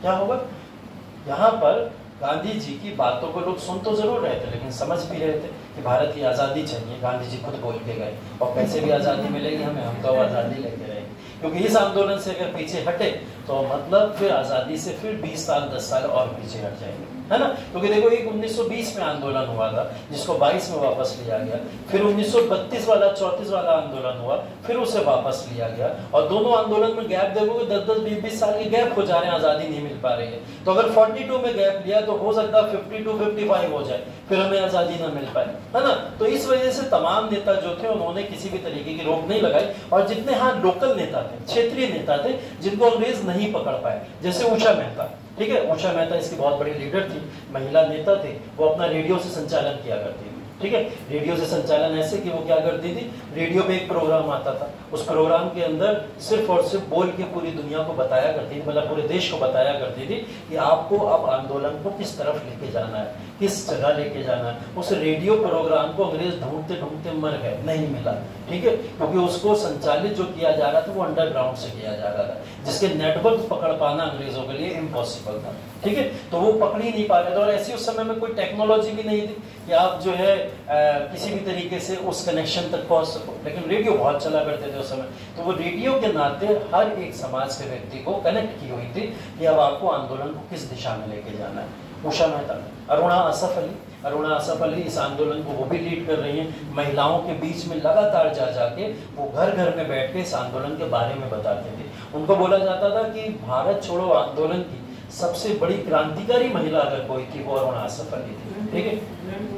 क्या होगा? यहाँ पर गांधी जी की बातों को लोग सुन तो जरूर रहे थे, लेकिन समझ भी रहे थे कि भारत की आज़ादी चाहिए। गांधी जी खुद बोल के गए और कैसे भी आज़ादी मिलेगी हमें, हम तो आज़ादी लेके रहेंगे। क्योंकि इस आंदोलन से अगर पीछे हटे तो मतलब फिर आज़ादी से फिर 20 साल 10 साल और पीछे हट जाएंगे, है ना। क्योंकि देखो एक 1920 में आंदोलन हुआ था जिसको 22 में वापस लिया गया, फिर 1932 वाला 34 वाला आंदोलन हुआ, फिर उसे वापस लिया गया। और दोनों आंदोलन में गैप देखोगे 10-10, 20-20 साल के गैप हो जा रहे हैं, आज़ादी नहीं मिल पा रही है। तो अगर 42 में गैप लिया तो हो सकता है 52-55 हो जाए, फिर हमें आज़ादी ना मिल पाए, है ना। तो इस वजह से तमाम नेता जो थे उन्होंने किसी भी तरीके की रोक नहीं लगाई। और जितने हाँ लोकल नेता थे, क्षेत्रीय नेता थे जिनको अंग्रेज नहीं पकड़ पाए, जैसे उषा मेहता, ठीक है, उषा मेहता इसकी बहुत बड़ी लीडर थी, महिला नेता थे, वो अपना रेडियो से संचालन किया करती थी, ठीक है। रेडियो से संचालन ऐसे कि वो क्या करती थी, रेडियो पे एक प्रोग्राम आता था, उस प्रोग्राम के अंदर सिर्फ और सिर्फ बोल के पूरी दुनिया को बताया करती थी, मतलब पूरे देश को बताया करती थी कि आपको अब आंदोलन को किस तरफ लेके जाना है, किस जगह लेके जाना है। उस रेडियो प्रोग्राम को अंग्रेज ढूंढते ढूंढते मर गए, नहीं मिला, ठीक है, क्योंकि उसको संचालित जो किया जा रहा था वो अंडरग्राउंड से किया जा रहा था, जिसके नेटवर्क पकड़ पाना अंग्रेजों के लिए इम्पॉसिबल था, ठीक है। तो वो पकड़ ही नहीं पा रहे थे और ऐसी उस समय में कोई टेक्नोलॉजी भी नहीं थी कि आप जो है किसी भी तरीके से उस कनेक्शन तक पहुंच सको, लेकिन रेडियो बहुत चला करते थे उस समय। तो वो रेडियो के नाते हर एक समाज के व्यक्ति को कनेक्ट की हुई थी कि अब आपको आंदोलन को किस दिशा में लेके जाना है। उषा मेहता, अरुणा असफ अली इस आंदोलन को वो भी लीड कर रही हैं। महिलाओं के बीच में लगातार जा जाके वो घर घर में बैठ के इस आंदोलन के बारे में बताते थे। उनको बोला जाता था कि भारत छोड़ो आंदोलन की सबसे बड़ी क्रांतिकारी महिला अगर कोई थी वो अरुणा असफ अली थी, ठीक है।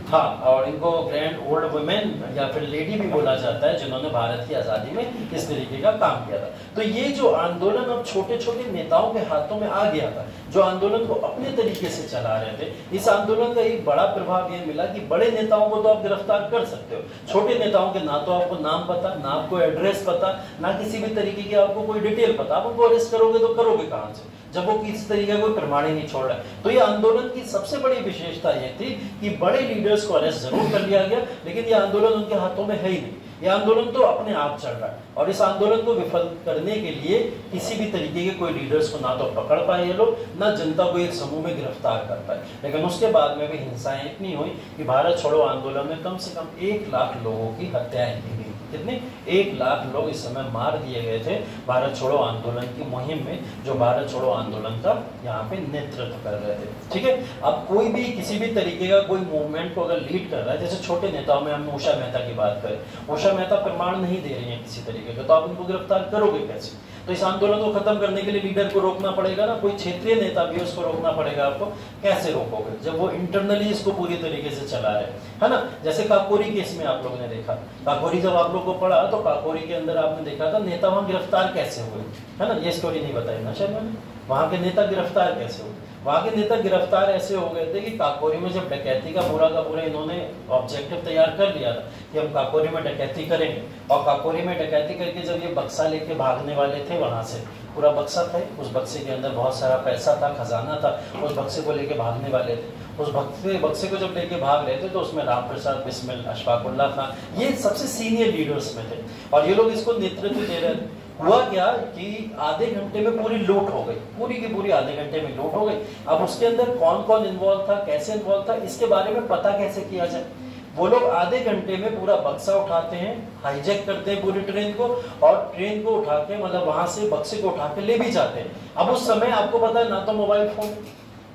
हाँ, और इनको ग्रैंड ओल्ड वुमेन या फिर लेडी भी बोला जाता है जिन्होंने भारत की आज़ादी में इस तरीके का काम किया था। तो ये जो आंदोलन अब छोटे छोटे नेताओं के हाथों में आ गया था, जो आंदोलन को अपने तरीके से चला रहे थे, इस आंदोलन का एक बड़ा प्रभाव ये मिला कि बड़े नेताओं को तो आप गिरफ्तार कर सकते हो, छोटे नेताओं के ना तो आपको नाम पता, ना आपको एड्रेस पता, ना किसी भी तरीके की आपको कोई डिटेल पता, आप उनको अरेस्ट करोगे तो करोगे कहाँ से जब वो किसी तरीके का कोई प्रमाण ही नहीं छोड़ रहा है। तो ये आंदोलन की सबसे बड़ी विशेषता ये थी कि बड़े लीडर्स को अरेस्ट जरूर कर लिया गया, लेकिन ये आंदोलन उनके हाथों में है ही नहीं। ये आंदोलन तो अपने आप चल रहा है और इस आंदोलन को विफल करने के लिए किसी भी तरीके के कोई लीडर्स को ना तो पकड़ पाए ये लोग, ना जनता को एक समूह में गिरफ्तार कर पाए। लेकिन उसके बाद में भी हिंसाएं इतनी हुई कि भारत छोड़ो आंदोलन में कम से कम 1 लाख लोगों की हत्याएं की गई। कितने? 1 लाख लोग इस समय मार दिए गए थे भारत छोड़ो आंदोलन की मुहिम में, जो भारत छोड़ो आंदोलन का यहाँ पे नेतृत्व कर रहे थे, ठीक है। अब कोई भी किसी भी तरीके का कोई मूवमेंट को अगर लीड कर रहा है, जैसे छोटे नेताओं में हम उषा मेहता की बात करें, उषा मेहता प्रमाण नहीं दे रही है किसी तरीके का, तो आप उनको गिरफ्तार करोगे कैसे? तो इस आंदोलन को खत्म करने के लिए लीडर को रोकना पड़ेगा ना, कोई क्षेत्रीय नेता भी उसको रोकना पड़ेगा। आपको कैसे रोकोगे जब वो इंटरनली इसको पूरी तरीके से चला रहे, है ना। जैसे काकोरी केस में आप लोगों ने देखा, काकोरी जब आप लोग को पढ़ा तो काकोरी के अंदर आपने देखा था नेता वहां गिरफ्तार कैसे हुए, है ना। ये स्टोरी नहीं बताई ना शायद मैंने, वहां के नेता गिरफ्तार कैसे हुए। वहाँ के नेता गिरफ्तार ऐसे हो गए थे कि काकोरी में जब डकैती का पूरा इन्होंने ऑब्जेक्टिव तैयार कर लिया था कि हम काकोरी में डकैती करेंगे, और काकोरी में डकैती करके जब ये बक्सा लेके भागने वाले थे वहाँ से, पूरा बक्सा था, उस बक्से के अंदर बहुत सारा पैसा था, खजाना था, उस बक्से को लेके भागने वाले थे। उस बक्से को जब लेके भाग रहे थे तो उसमें राम प्रसाद बिस्मिल, अशफाक उल्लाह खान, ये सबसे सीनियर लीडर्स में थे और ये लोग इसको नेतृत्व दे रहे थे। हुआ क्या कि आधे घंटे में पूरी लूट हो गई, पूरी की पूरी आधे घंटे में लूट हो गई। अब उसके अंदर कौन कौन इन्वॉल्व था, कैसे इन्वॉल्व था, इसके बारे में पता कैसे किया जाए। वो लोग आधे घंटे में पूरा बक्सा उठाते हैं, हाईजैक करते हैं पूरी ट्रेन को, और ट्रेन को उठा के मतलब वहां से बक्से को उठा के ले भी जाते हैं। अब उस समय आपको पता है ना तो मोबाइल फोन,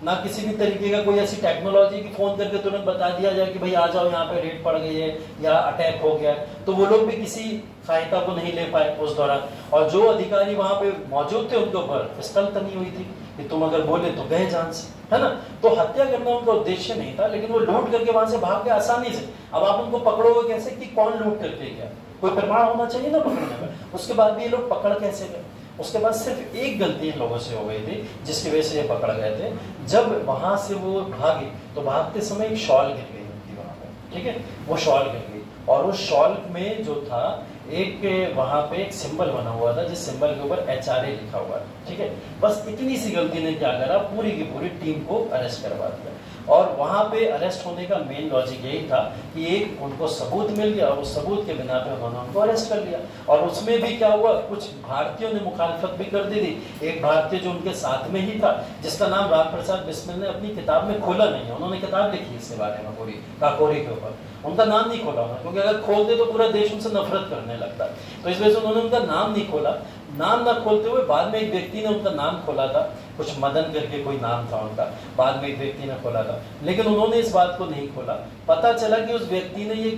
ना किसी भी तरीके का कोई ऐसी टेक्नोलॉजी की फोन करके तुरंत बता दिया जाए कि भाई आ जाओ यहाँ पे रेड पड़ गई है या अटैक हो गया, तो वो लोग भी किसी सहायता को नहीं ले पाए उस दौरान। और जो अधिकारी वहां पे मौजूद थे उनके ऊपर पिस्तौल तनी हुई थी कि तुम अगर बोले तो गए जान से, है ना। तो हत्या करना उनका उद्देश्य नहीं था, लेकिन वो लूट करके वहां से भाग गए आसानी से। अब आप उनको पकड़ोगे कैसे कि कौन लूट करके गया, कोई प्रमाण होना चाहिए ना पकड़ने में। उसके बाद भी ये लोग पकड़ कैसे गए, उसके बाद सिर्फ एक गलती इन लोगों से हो गई थी जिसकी वजह से ये पकड़ गए थे। जब वहां से वो भागे तो भागते समय एक शॉल गिर गई उनकी वहां पे, ठीक है, वो शॉल गिर गई और उस शॉल में जो था एक वहां पे एक सिंबल बना हुआ था जिस सिंबल के ऊपर HRA लिखा हुआ है, ठीक है। बस इतनी सी गलती ने क्या करा, पूरी की पूरी टीम को अरेस्ट करवा दिया। और वहां पे अरेस्ट होने का मेन लॉजिक यही था कि एक उनको सबूत मिल गया और उस सबूत के बिना पे उन्होंने उनको अरेस्ट कर लिया। और उसमें भी क्या हुआ, कुछ भारतीयों ने मुखालफत भी कर दी थी। एक भारतीय जो उनके साथ में ही था जिसका नाम राम प्रसाद बिस्मिल ने अपनी किताब में खोला नहीं है, उन्होंने किताब लिखी इसके बारे में पूरी काकोरी के ऊपर, उनका नाम नहीं खोला उन्होंने, क्योंकि अगर खोलते तो पूरा देश उनसे नफरत करने लगता। तो इस वजह से उन्होंने उनका नाम नहीं खोला। नाम ना खोलते हुए बाद में एक व्यक्ति ने उनका नाम खोला था, कुछ मदन करके कोई नाम था उनका, बाद में एक व्यक्ति ने खोला था, लेकिन उन्होंने इस बात को नहीं खोला। पता चला कि उस व्यक्ति ने ये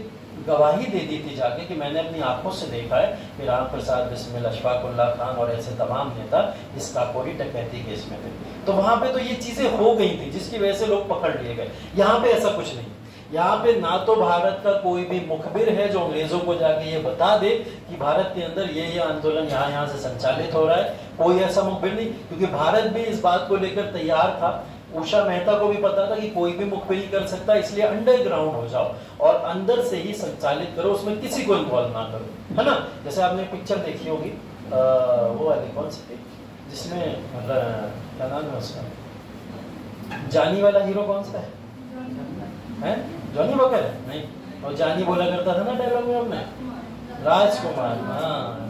गवाही दे दी थी जाके कि मैंने अपनी आंखों से देखा है कि राम प्रसाद बिस्मिल, अशफाक उल्लाह खान और ऐसे तमाम नेता इस काकोरी डकैती केस में थे। तो वहां पे तो ये चीजें हो गई थी जिसकी वजह से लोग पकड़ लिए गए। यहाँ पे ऐसा कुछ नहीं, यहाँ पे ना तो भारत का कोई भी मुखबिर है जो अंग्रेजों को जाके ये बता दे कि भारत के अंदर ये आंदोलन यहाँ से संचालित हो रहा है, कोई ऐसा मुखबिर नहीं, क्योंकि भारत भी इस बात को लेकर तैयार था। उषा मेहता को भी पता था कि कोई भी मुखबिरी कर सकता है, इसलिए अंडरग्राउंड हो जाओ और अंदर से ही संचालित करो, उसमें किसी को इन्वॉल्व ना करो, है ना। जैसे आपने पिक्चर देखी होगी वो वाली कौन सी थी जिसमें क्या नाम है उसका, जानी वाला हीरो कौन सा है जॉनी वॉकर नहीं, और जानी बोला करता था ना डायलॉग में अपने, राजकुमार, हाँ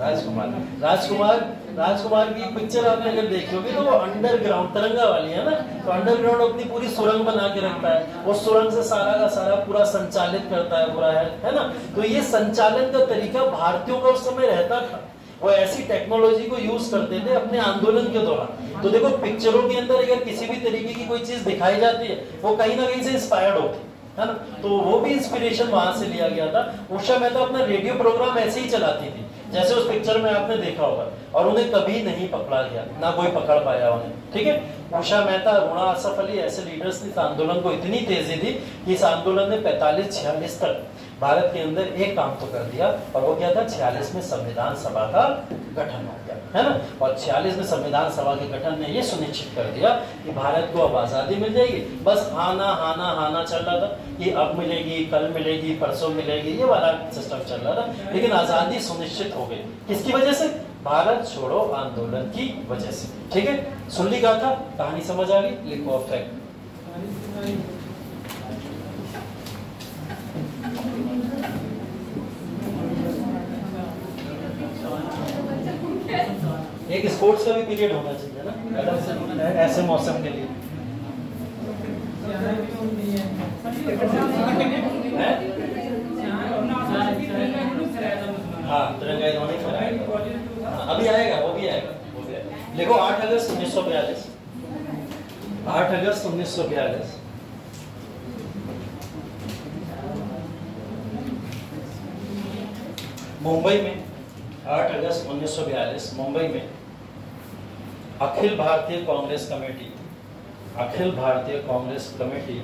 राजकुमार की पिक्चर आपने अगर देखी होगी तो वो अंडरग्राउंड तिरंगा वाली है ना, तो अंडरग्राउंड अपनी पूरी सुरंग बना के रखता है, वो सुरंग से सारा का सारा पूरा संचालित करता है पूरा, है ना। तो ये संचालन का तरीका भारतीयों का उस समय रहता था, वो ऐसी टेक्नोलॉजी को यूज करते थे अपने आंदोलन के दौरान। तो देखो पिक्चरों के अंदर अगर किसी भी तरीके की कोई चीज दिखाई जाती है वो कहीं ना कहीं से इंस्पायर्ड होती है ना, तो वो भी इंस्पिरेशन वहां से लिया गया था। उषा मेहता अपना रेडियो प्रोग्राम ऐसे ही चलाती थी जैसे उस पिक्चर में आपने देखा होगा, और उन्हें कभी नहीं पकड़ा गया, ना कोई पकड़ पाया उन्हें, ठीक है। उषा मेहता, रुणा असफ अली ऐसे लीडर्स ने इस आंदोलन को इतनी तेजी दी कि इस आंदोलन ने 45-46 तक भारत के अंदर एक काम तो कर दिया, और वो क्या था, 46 में संविधान सभा का गठन हो गया, है ना। और 46 में संविधान सभा के गठन ने ये सुनिश्चित कर दिया कि भारत को अब आजादी मिल जाएगी। बस हाना चल रहा था कि अब मिलेगी, कल मिलेगी, परसों मिलेगी, ये वाला सिस्टम चल रहा था, लेकिन आजादी सुनिश्चित हो गई। किसकी वजह से? भारत छोड़ो आंदोलन की वजह से, ठीक है। सुन ली गाथा, कहानी समझ आ गई, लिखो फैक्ट। एक स्पोर्ट्स का भी पीरियड होना चाहिए ना अलग से ऐसे मौसम के लिए। हाँ तिरंगा इन्होंने फहराया, अभी आएगा, वो भी आएगा। देखो 8 अगस्त 1942, 8 अगस्त 1942 मुंबई में, 8 अगस्त 1942 मुंबई में अखिल भारतीय कांग्रेस कमेटी, अखिल भारतीय कांग्रेस कमेटी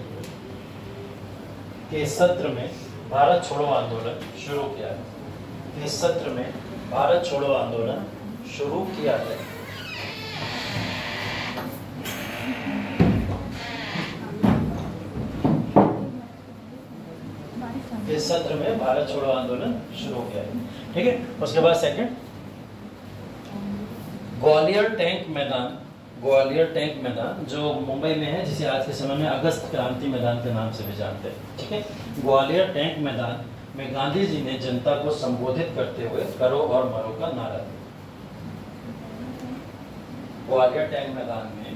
के सत्र में भारत छोड़ो आंदोलन शुरू किया है। इस सत्र में भारत छोड़ो आंदोलन शुरू किया है। इस सत्र में भारत छोड़ो आंदोलन शुरू हो गया है। ठीक है, उसके बाद सेकंड ग्वालियर टैंक मैदान। ग्वालियर टैंक मैदान जो मुंबई में है, जिसे आज के समय में अगस्त क्रांति मैदान के नाम से भी जानते हैं। ठीक है, ग्वालियर टैंक मैदान में गांधी जी ने जनता को संबोधित करते हुए करो और मरो का नारा दिया। ग्वालियर टैंक मैदान में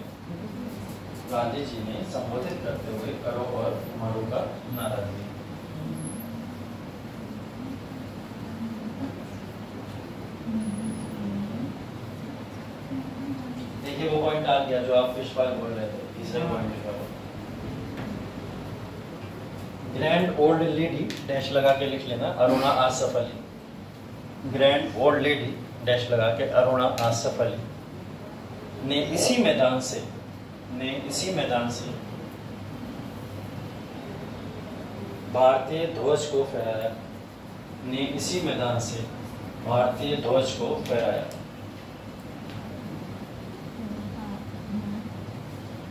गांधी जी ने संबोधित करते हुए करो और मरो का नारा दिया। देखिए वो पॉइंट आ गया जो आप पुष्पा बोल रहे थे, तीसरा पॉइंट लिखा हुआ। ग्रैंड ओल्ड लेडी डैश लगा के लिख लेना, Aruna Asaf Ali. Grand old lady dash लगा के अरुणा आसफ अली ने इसी मैदान से भारतीय ध्वज को फहराया। ने इसी मैदान से भारतीय ध्वज को फहराया।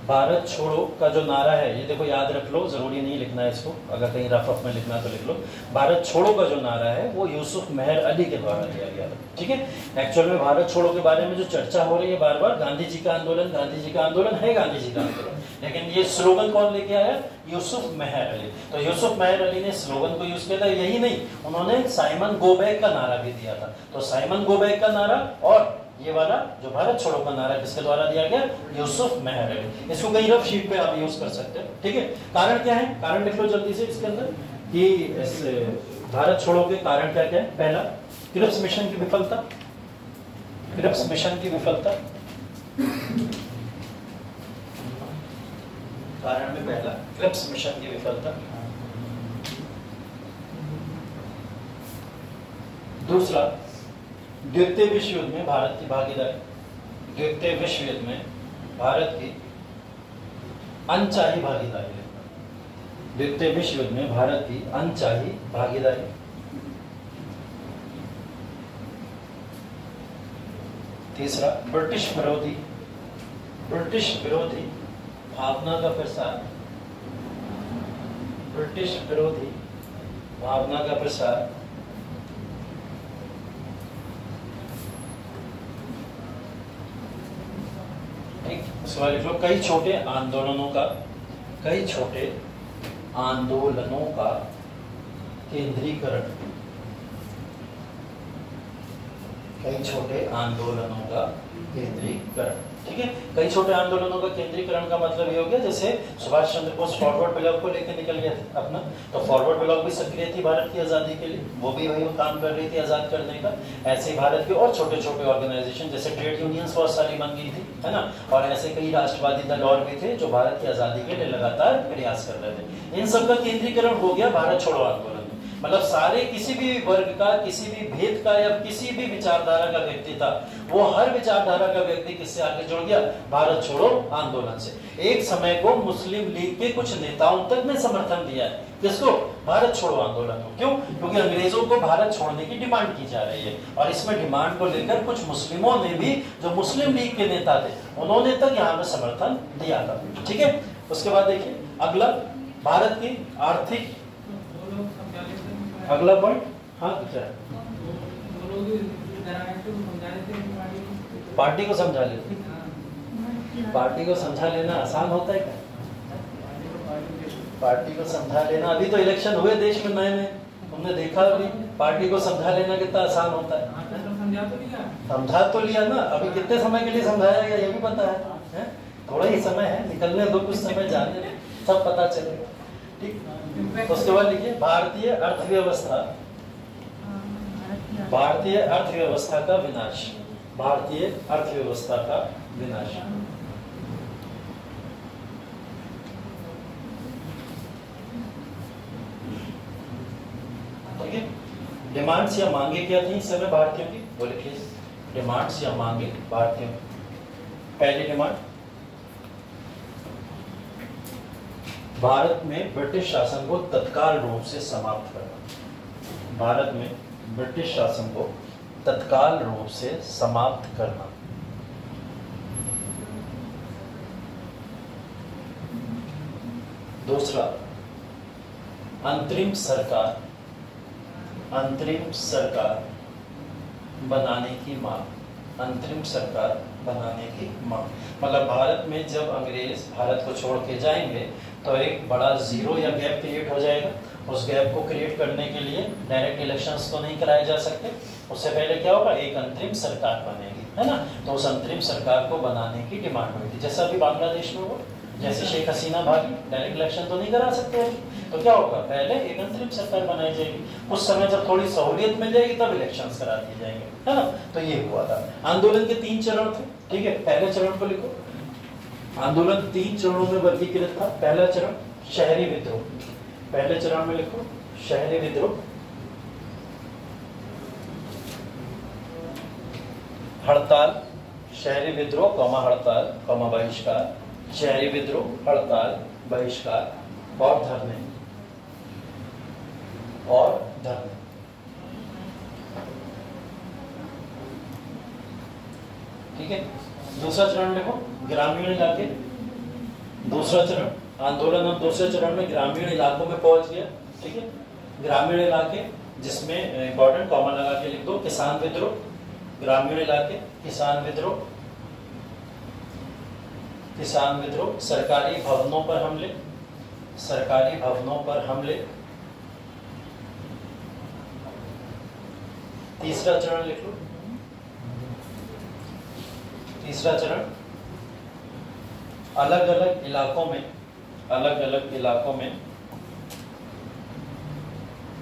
भारत छोड़ो का जो नारा है, ये देखो याद रख लो, जरूरी नहीं लिखना है इसको, अगर कहीं रफ में लिखना तो लिख लो। भारत छोड़ो का जो नारा है वो यूसुफ मेहर अली के द्वारा दिया गया था। ठीक है, एक्चुअल में भारत छोड़ो के बारे में जो चर्चा हो रही है बार बार, गांधी जी का आंदोलन, गांधी जी का आंदोलन है, गांधी जी का आंदोलन, लेकिन ये स्लोगन कौन लेके आया? यूसुफ मेहर अली। तो यूसुफ मेहर अली ने स्लोगन को यूज किया था। यही नहीं, उन्होंने साइमन गो बैक का नारा भी दिया था। तो साइमन गो बैक का नारा और ये वाला जो भारत छोड़ो का नारा किसके द्वारा दिया गया? यूसुफ मेहर अली। इसको कहीं रफ शीट पे आप यूज कर सकते हैं। ठीक है, कारण क्या है? कारण लिख लो जल्दी से इसके अंदर कि इस भारत छोड़ो के कारण क्या क्या है। पहला, क्रिप्स मिशन की विफलता। क्रिप्स मिशन की विफलता कारण में पहला क्रिप्स मिशन की विफलता। दूसरा, द्वितीय विश्व युद्ध में भारत की भागीदारी। द्वितीय विश्व युद्ध में भारत की अनचाही भागीदारी। द्वितीय विश्व युद्ध में भारत की अनचाही भागीदारी। तीसरा, ब्रिटिश विरोधी भावना का प्रसार। ब्रिटिश विरोधी भावना का प्रसार। उसके बाद लिख लो कई छोटे आंदोलनों का केंद्रीकरण। कई छोटे आंदोलनों का केंद्रीकरण। ठीक है, कई छोटे आंदोलनों का केंद्रीकरण का मतलब ये हो गया जैसे सुभाष चंद्र बोस फॉरवर्ड ब्लॉक को लेकर निकल गए थे अपना, तो फॉरवर्ड ब्लॉक भी सक्रिय थी भारत की आजादी के लिए, वो भी वही काम कर रही थी आजाद करने का। ऐसे ही भारत के और छोटे छोटे ऑर्गेनाइजेशन जैसे ट्रेड यूनियंस बहुत सारी बन गई थी, है ना, और ऐसे कई राष्ट्रवादी दल और भी थे जो भारत की आजादी के लिए लगातार प्रयास कर रहे थे। इन सब का केंद्रीकरण हो गया भारत छोड़ो आंदोलन। मतलब सारे किसी भी वर्ग का, किसी भी भेद का या किसी भी विचारधारा का व्यक्ति था, वो हर विचारधारा का व्यक्ति किससे आगे जुड़ गया? भारत छोड़ो आंदोलन से। एक समय को मुस्लिम लीग के कुछ नेताओं तक ने समर्थन दिया है। किसको? भारत छोड़ो आंदोलन को। क्यों? क्योंकि अंग्रेजों को भारत छोड़ने की डिमांड की जा रही है, और इसमें डिमांड को लेकर कुछ मुस्लिमों ने भी, जो मुस्लिम लीग के नेता थे, उन्होंने तक यहाँ में समर्थन दिया था। ठीक है, उसके बाद देखिए अगला, भारत की आर्थिक, अगला पॉइंट, हाँ क्या पार्टी को समझा लेते। पार्टी को समझा लेना आसान होता है क्या? पार्टी को समझा लेना, अभी तो इलेक्शन हुए देश में नए नए, तुमने देखा अभी पार्टी को समझा लेना कितना आसान होता है। समझा तो लिया ना, अभी कितने समय के लिए समझाया गया ये भी पता है? थोड़ा ही समय है, निकलने दो, कुछ समय जाने दो, सब पता चलेगा। ठीक, उसके बाद लिखिए भारतीय अर्थव्यवस्था। भारतीय अर्थव्यवस्था का विनाश। भारतीय अर्थव्यवस्था का विनाश। ठीक है, डिमांड्स या मांगे क्या थी इस समय भारतीयों की? वो लिखिए डिमांड्स या मांगे भारतीयों की। पहली डिमांड, भारत में ब्रिटिश शासन को तत्काल रूप से समाप्त करना। भारत में ब्रिटिश शासन को तत्काल रूप से समाप्त करना। दूसरा, अंतरिम सरकार बनाने की मांग, अंतरिम सरकार बनाने की मांग। मतलब भारत में जब अंग्रेज भारत को छोड़ के जाएंगे तो एक बड़ा जीरो या गैप क्रिएट हो जाएगा। उस गैप को क्रिएट करने के लिए डायरेक्ट इलेक्शंस तो नहीं कराए जा सकते, उससे पहले क्या होगा, एक अंतरिम सरकार बनेगी, है ना। तो उस अंतरिम सरकार को बनाने की डिमांड हुई थी, जैसा अभी बांग्लादेश में हुआ। जैसे शेख हसीना भागी, डायरेक्ट इलेक्शन तो नहीं करा सकते हैं, तो क्या होगा, पहले एक अंतरिम सरकार बनाई जाएगी, उस समय जब थोड़ी सहूलियत मिल जाएगी तब इलेक्शंस करा दिए जाएंगे, है ना। तो ये हुआ था। आंदोलन के 3 चरण थे, ठीक है। पहले चरण को लिखो, आंदोलन 3 चरणों में वर्गीकृत था। पहला चरण शहरी विद्रोह, पहले चरण में लिखो शहरी विद्रोह, हड़ताल, शहरी विद्रोह कौमा हड़ताल कौमा बहिष्कार, शहरी विद्रोह, हड़ताल, बहिष्कार और धरने, ठीक है। दूसरा चरण लिखो ग्रामीण इलाके, दूसरा चरण आंदोलन अब दूसरे चरण में ग्रामीण इलाकों में पहुंच गया, ठीक है। ग्रामीण इलाके जिसमें इंपॉर्टेंट कॉमा लगा के लिख दो, किसान विद्रोह, ग्रामीण इलाके, किसान विद्रोह, किसान विद्रोह, सरकारी भवनों पर हमले, सरकारी भवनों पर हमले। तीसरा चरण लिख लो, तीसरा चरण अलग अलग इलाकों में, अलग अलग इलाकों में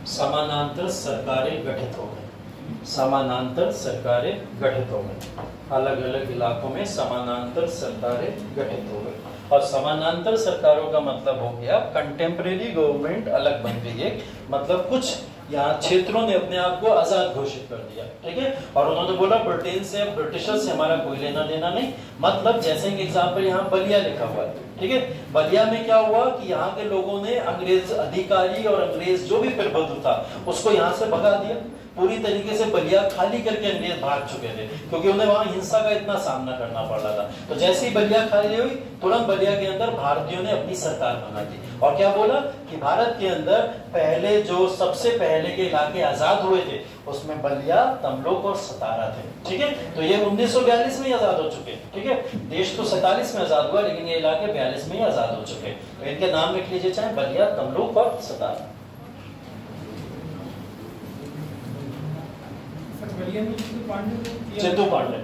समानांतर सरकारें गठित हो गई, समानांतर सरकारें गठित हो गई, अलग अलग इलाकों में समानांतर सरकारें गठित हो गई। और समानांतर सरकारों का मतलब हो गया कंटेम्परेरी गवर्नमेंट अलग बन गई है, मतलब कुछ यहाँ क्षेत्रों ने अपने आप को आजाद घोषित कर दिया, ठीक है। और उन्होंने बोला ब्रिटेन से, ब्रिटिशर्स से हमारा कोई लेना देना नहीं। मतलब जैसे एग्जाम्पल यहाँ बलिया लिखा हुआ है, ठीक है। बलिया में क्या हुआ कि यहाँ के लोगों ने अंग्रेज अधिकारी और अंग्रेज जो भी प्रभुत्व था उसको यहाँ से भगा दिया, पूरी तरीके से बलिया खाली करके अंग्रेज भाग चुके थे, क्योंकि उन्हें वहां हिंसा का इतना सामना करना पड़ रहा था। तो जैसे ही बलिया खाली हुई, तुरंत बलिया के अंदर भारतीयों ने अपनी सरकार बना दी और क्या बोला कि भारत के अंदर पहले जो सबसे पहले के इलाके आजाद हुए थे उसमें बलिया, तमलोक और सतारा थे, ठीक है। तो ये 1942 में ही आजाद हो चुके, ठीक है। देश तो 47 में आजाद हुआ, लेकिन ये इलाके 42 में ही आजाद हो चुके। तो इनके नाम लिख लीजिए, चाहे बलिया, तमलोक और सतारा। चित्तू पांडे,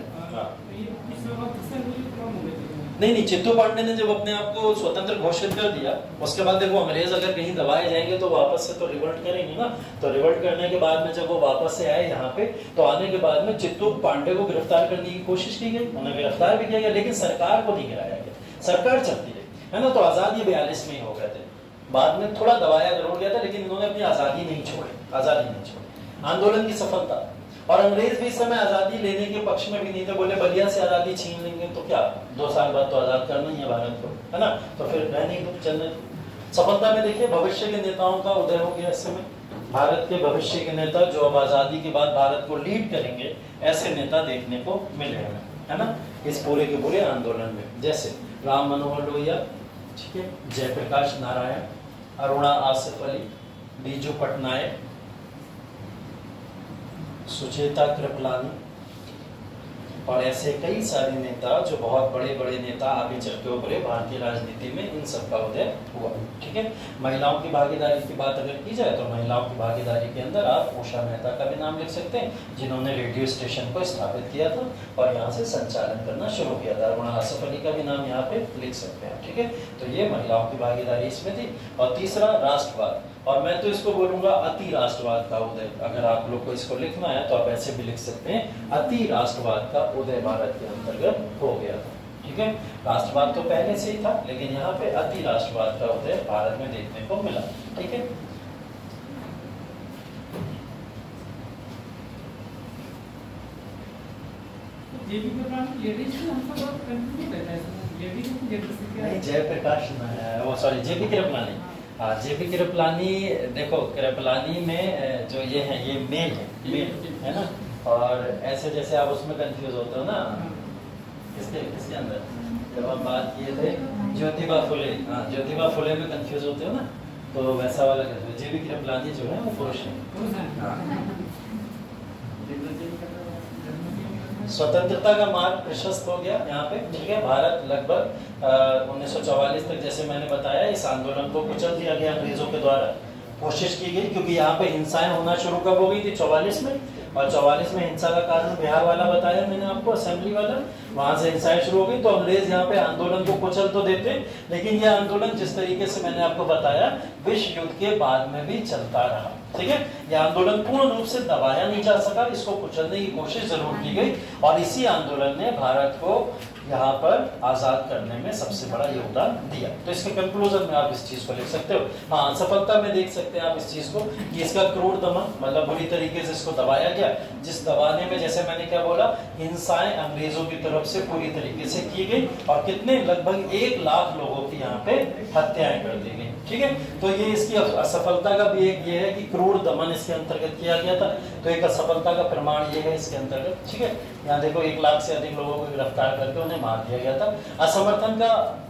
नहीं, चित्तू पांडे ने जब अपने आप को स्वतंत्र घोषित कर दिया, उसके बाद देखो अंग्रेज अगर कहीं दबाए जाएंगे तो वापस से तो रिवोल्ट करेंगे ना। तो रिवोल्ट करने के बाद में जब वो वापस से आए यहाँ पे, तो आने के बाद में चित्तू पांडे को गिरफ्तार करने की कोशिश की गई, उन्हें गिरफ्तार भी किया गया, लेकिन सरकार को नहीं गिराया गया, सरकार चलती रही, है ना। तो आजादी 42 में ही हो गए थे, बाद में थोड़ा दबाया जरूर गया था, लेकिन इन्होंने अपनी आजादी नहीं छोड़ी, आजादी नहीं छोड़ी। आंदोलन की सफलता, और अंग्रेज भी इस समय आजादी लेने के पक्ष में भी नहीं थे, बोले बलिया से आजादी छीन लेंगे तो क्या, 2 साल बाद तो आजाद करना ही है भारत को, है ना। तो फिर रहने दो, चलने दो। सफलता में देखिए भविष्य के नेताओं का उदय हो गया इस समय, भारत के भविष्य के नेता जो अब आजादी के बाद भारत को लीड करेंगे, ऐसे नेता देखने को मिले हैं, है ना, इस पूरे के पूरे आंदोलन में। जैसे राम मनोहर लोहिया, ठीक है, जयप्रकाश नारायण, अरुणा आसिफ अली, बीजू पटनायक, सुचेता कृपलानी और ऐसे कई सारे नेता जो बहुत बड़े बड़े नेता आगे चल के उभरे भारतीय राजनीति में, इन सब का उदय हुआ, ठीक है। महिलाओं की भागीदारी की बात अगर की जाए तो महिलाओं की भागीदारी के अंदर आप उषा मेहता का भी नाम लिख सकते हैं, जिन्होंने रेडियो स्टेशन को स्थापित किया था और यहाँ से संचालन करना शुरू किया था। अरुणा आसिफ अली का भी नाम यहाँ पे लिख सकते हैं, ठीक है। तो ये महिलाओं की भागीदारी इसमें थी। और तीसरा राष्ट्रवाद, और मैं तो इसको बोलूंगा अति राष्ट्रवाद का उदय। अगर आप लोग को इसको लिखना है तो आप ऐसे भी लिख सकते हैं, अति राष्ट्रवाद का उदय भारत के अंतर्गत हो गया था, ठीक है। राष्ट्रवाद तो पहले से ही था, लेकिन यहाँ पे अति राष्ट्रवाद का उदय भारत में देखने को मिला, ठीक है। जयप्रकाश, वो सॉरी जेपी कृपलानी, हाँ जेपी कृपलानी। देखो कृपलानी में जो ये है, ये मेल है ना। और ऐसे जैसे आप उसमें कंफ्यूज होते हो ना, किसके अंदर जब हम बात किए थे ज्योतिबा फुले, हाँ ज्योतिबा फुले में कंफ्यूज होते हो ना, तो वैसा वाला कहते हैं जेबी कृपलानी जो है वो पुरुष है। हाँ। स्वतंत्रता का मार्ग प्रशस्त हो गया यहाँ पे, ठीक है। भारत लगभग 1944 तक, जैसे मैंने बताया, इस आंदोलन को कुचल दिया गया अंग्रेजों के द्वारा। कोशिश की गई, क्योंकि यहाँ पे हिंसाएं होना शुरू कब हो गई थी? 44 में। और 44 में हिंसा का कारण बिहार वाला बताया मैंने आपको, असेंबली वाला, वहां से हिंसाएं शुरू हो गई। तो अंग्रेज यहाँ पे आंदोलन को कुचल तो देते, लेकिन ये आंदोलन जिस तरीके से मैंने आपको बताया विश्व युद्ध के बाद में भी चलता रहा, ठीक है। यह आंदोलन पूर्ण रूप से दबाया नहीं जा सका, इसको कुचलने की कोशिश जरूर की गई, और इसी आंदोलन ने भारत को यहाँ पर आजाद करने में सबसे बड़ा योगदान दिया। तो इसके कंक्लूजन में आप इस चीज को लिख सकते हो। हाँ, सफलता में देख सकते हैं आप इस चीज को कि इसका क्रूर दमन, मतलब बुरी तरीके से इसको दबाया गया, जिस दबाने में, जैसे मैंने क्या बोला, हिंसाएं अंग्रेजों की तरफ से पूरी तरीके से की गई, और कितने, लगभग 1 लाख लोगों की यहाँ पे हत्याएं कर दी गई, ठीक है। तो ये इसकी असफलता का भी एक ये है कि क्रूर दमन इसके अंतर्गत किया गया था, तो एक असफलता का प्रमाण ये है इसके अंतर्गत, ठीक है। यहाँ देखो 1 लाख से अधिक लोगों को गिरफ्तार करके उन्हें मार दिया गया था। असमर्थन का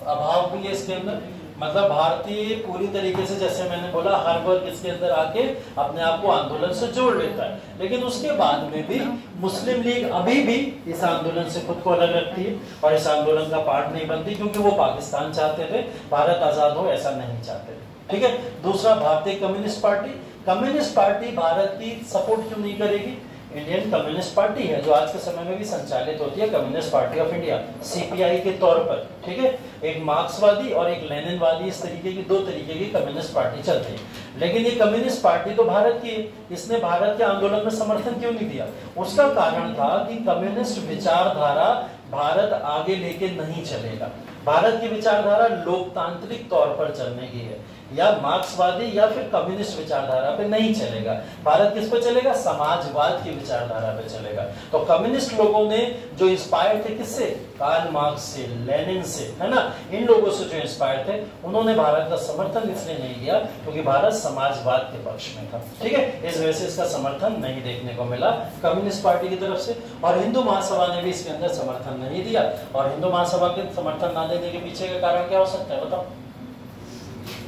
अभाव भी है इसके अंदर, मतलब भारतीय पूरी तरीके से, जैसे मैंने बोला, हर वर्ग इसके अंदर आके अपने आप को आंदोलन से जोड़ लेता है, लेकिन उसके बाद में भी मुस्लिम लीग अभी भी इस आंदोलन से खुद को अलग रखती है और इस आंदोलन का पार्ट नहीं बनती, क्योंकि वो पाकिस्तान चाहते थे, भारत आजाद हो ऐसा नहीं चाहते, ठीक है। दूसरा, भारतीय कम्युनिस्ट पार्टी भारत की सपोर्ट क्यों नहीं करेगी? इंडियन कम्युनिस्ट पार्टी है जो आज के समय में भी संचालित होती है, communist party of India, CPI के तौर पर, ठीक है। एक मार्क्सवादी और एक लेनिनवादी, इस तरीके की 2 तरीके की कम्युनिस्ट पार्टी चलती है। लेकिन ये कम्युनिस्ट पार्टी तो भारत की है, इसने भारत के आंदोलन में समर्थन क्यों नहीं दिया? उसका कारण था कि कम्युनिस्ट विचारधारा भारत आगे लेके नहीं चलेगा। भारत की विचारधारा लोकतांत्रिक तौर पर चलने की है, या मार्क्सवादी या फिर कम्युनिस्ट विचारधारा पे नहीं चलेगा। भारत किस पे चलेगा? समाजवाद की विचारधारा पे चलेगा। तो कम्युनिस्ट लोगों ने जो इंस्पायर थे किससे? कार्ल मार्क्स से, लेनिन से, है ना, इन लोगों से जो इंस्पायर थे, उन्होंने भारत का समर्थन इसलिए नहीं किया क्योंकि भारत समाजवाद के पक्ष में था, ठीक है। इस वजह से इसका समर्थन नहीं देखने को मिला कम्युनिस्ट पार्टी की तरफ से, और हिंदू महासभा ने भी इसके अंदर समर्थन नहीं दिया। और हिंदू महासभा के समर्थन ना देने के पीछे का कारण क्या हो सकता है बताओ?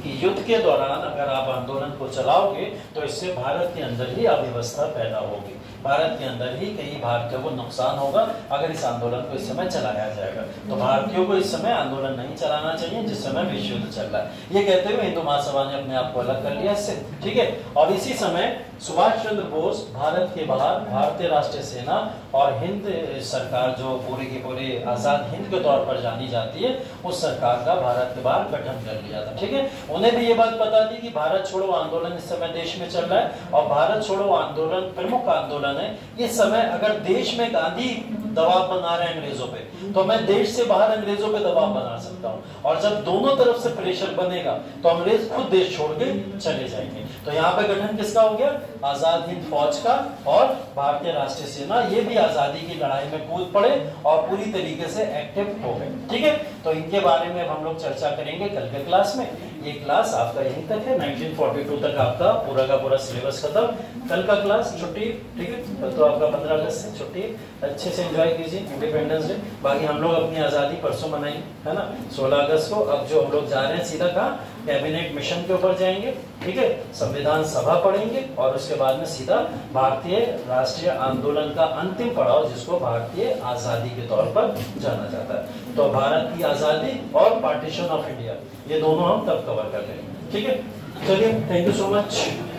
कि युद्ध के दौरान अगर आप आंदोलन को चलाओगे तो इससे भारत के अंदर ही अव्यवस्था पैदा होगी, भारत के अंदर ही कई भारतीयों को नुकसान होगा अगर इस आंदोलन को इस समय चलाया जाएगा। तो भारतीयों को इस समय आंदोलन नहीं चलाना चाहिए जिस समय विश्व युद्ध चल रहा है। ये कहते हुए हिंदू महासभा ने अपने आप को अलग कर लिया इससे, ठीक है। और इसी समय सुभाष चंद्र बोस भारत के बाहर भारतीय राष्ट्रीय सेना और हिंद सरकार, जो पूरी की पूरी आजाद हिंद के तौर पर जानी जाती है, उस सरकार का भारत के बाहर गठन कर लिया था, ठीक है। उन्हें भी ये बात पता थी कि भारत छोड़ो आंदोलन इस समय देश में चल रहा है, और भारत छोड़ो आंदोलन प्रमुख आंदोलन है। इस समय अगर देश में गांधी दबाव बना रहे हैं अंग्रेजों पे, तो मैं देश से बाहर अंग्रेजों पे दबाव बना सकता हूँ, और जब दोनों तरफ से प्रेशर बनेगा तो अंग्रेज खुद देश छोड़ के चले जाएंगे। तो यहाँ पे गठन किसका हो गया? आजाद हिंद फौज का और भारतीय राष्ट्रीय सेना, ये भी आजादी की लड़ाई में कूद पड़े और पूरी तरीके से एक्टिव हो गए, ठीक है। तो इनके बारे में हम लोग चर्चा करेंगे कल के क्लास में। ये क्लास आपका यहीं तक है, 1942 तक आपका पूरा का पूरा सिलेबस खत्म। कल का क्लास छुट्टी, ठीक है। कल तो आपका 15 अगस्त से छुट्टी, अच्छे से एंजॉय कीजिए इंडिपेंडेंस डे। बाकी हम लोग अपनी आज़ादी परसों मनाएंगे, है ना, 16 अगस्त को। अब जो हम लोग जा रहे हैं सीधा कहाँ? कैबिनेट मिशन के ऊपर जाएंगे, ठीक है। संविधान सभा पढ़ेंगे और उसके बाद में सीधा भारतीय राष्ट्रीय आंदोलन का अंतिम पड़ाव, जिसको भारतीय आजादी के तौर पर जाना जाता है। तो भारत की आजादी और पार्टीशन ऑफ इंडिया, ये दोनों हम तब कवर कर लेंगे, ठीक है। चलिए, थैंक यू सो मच।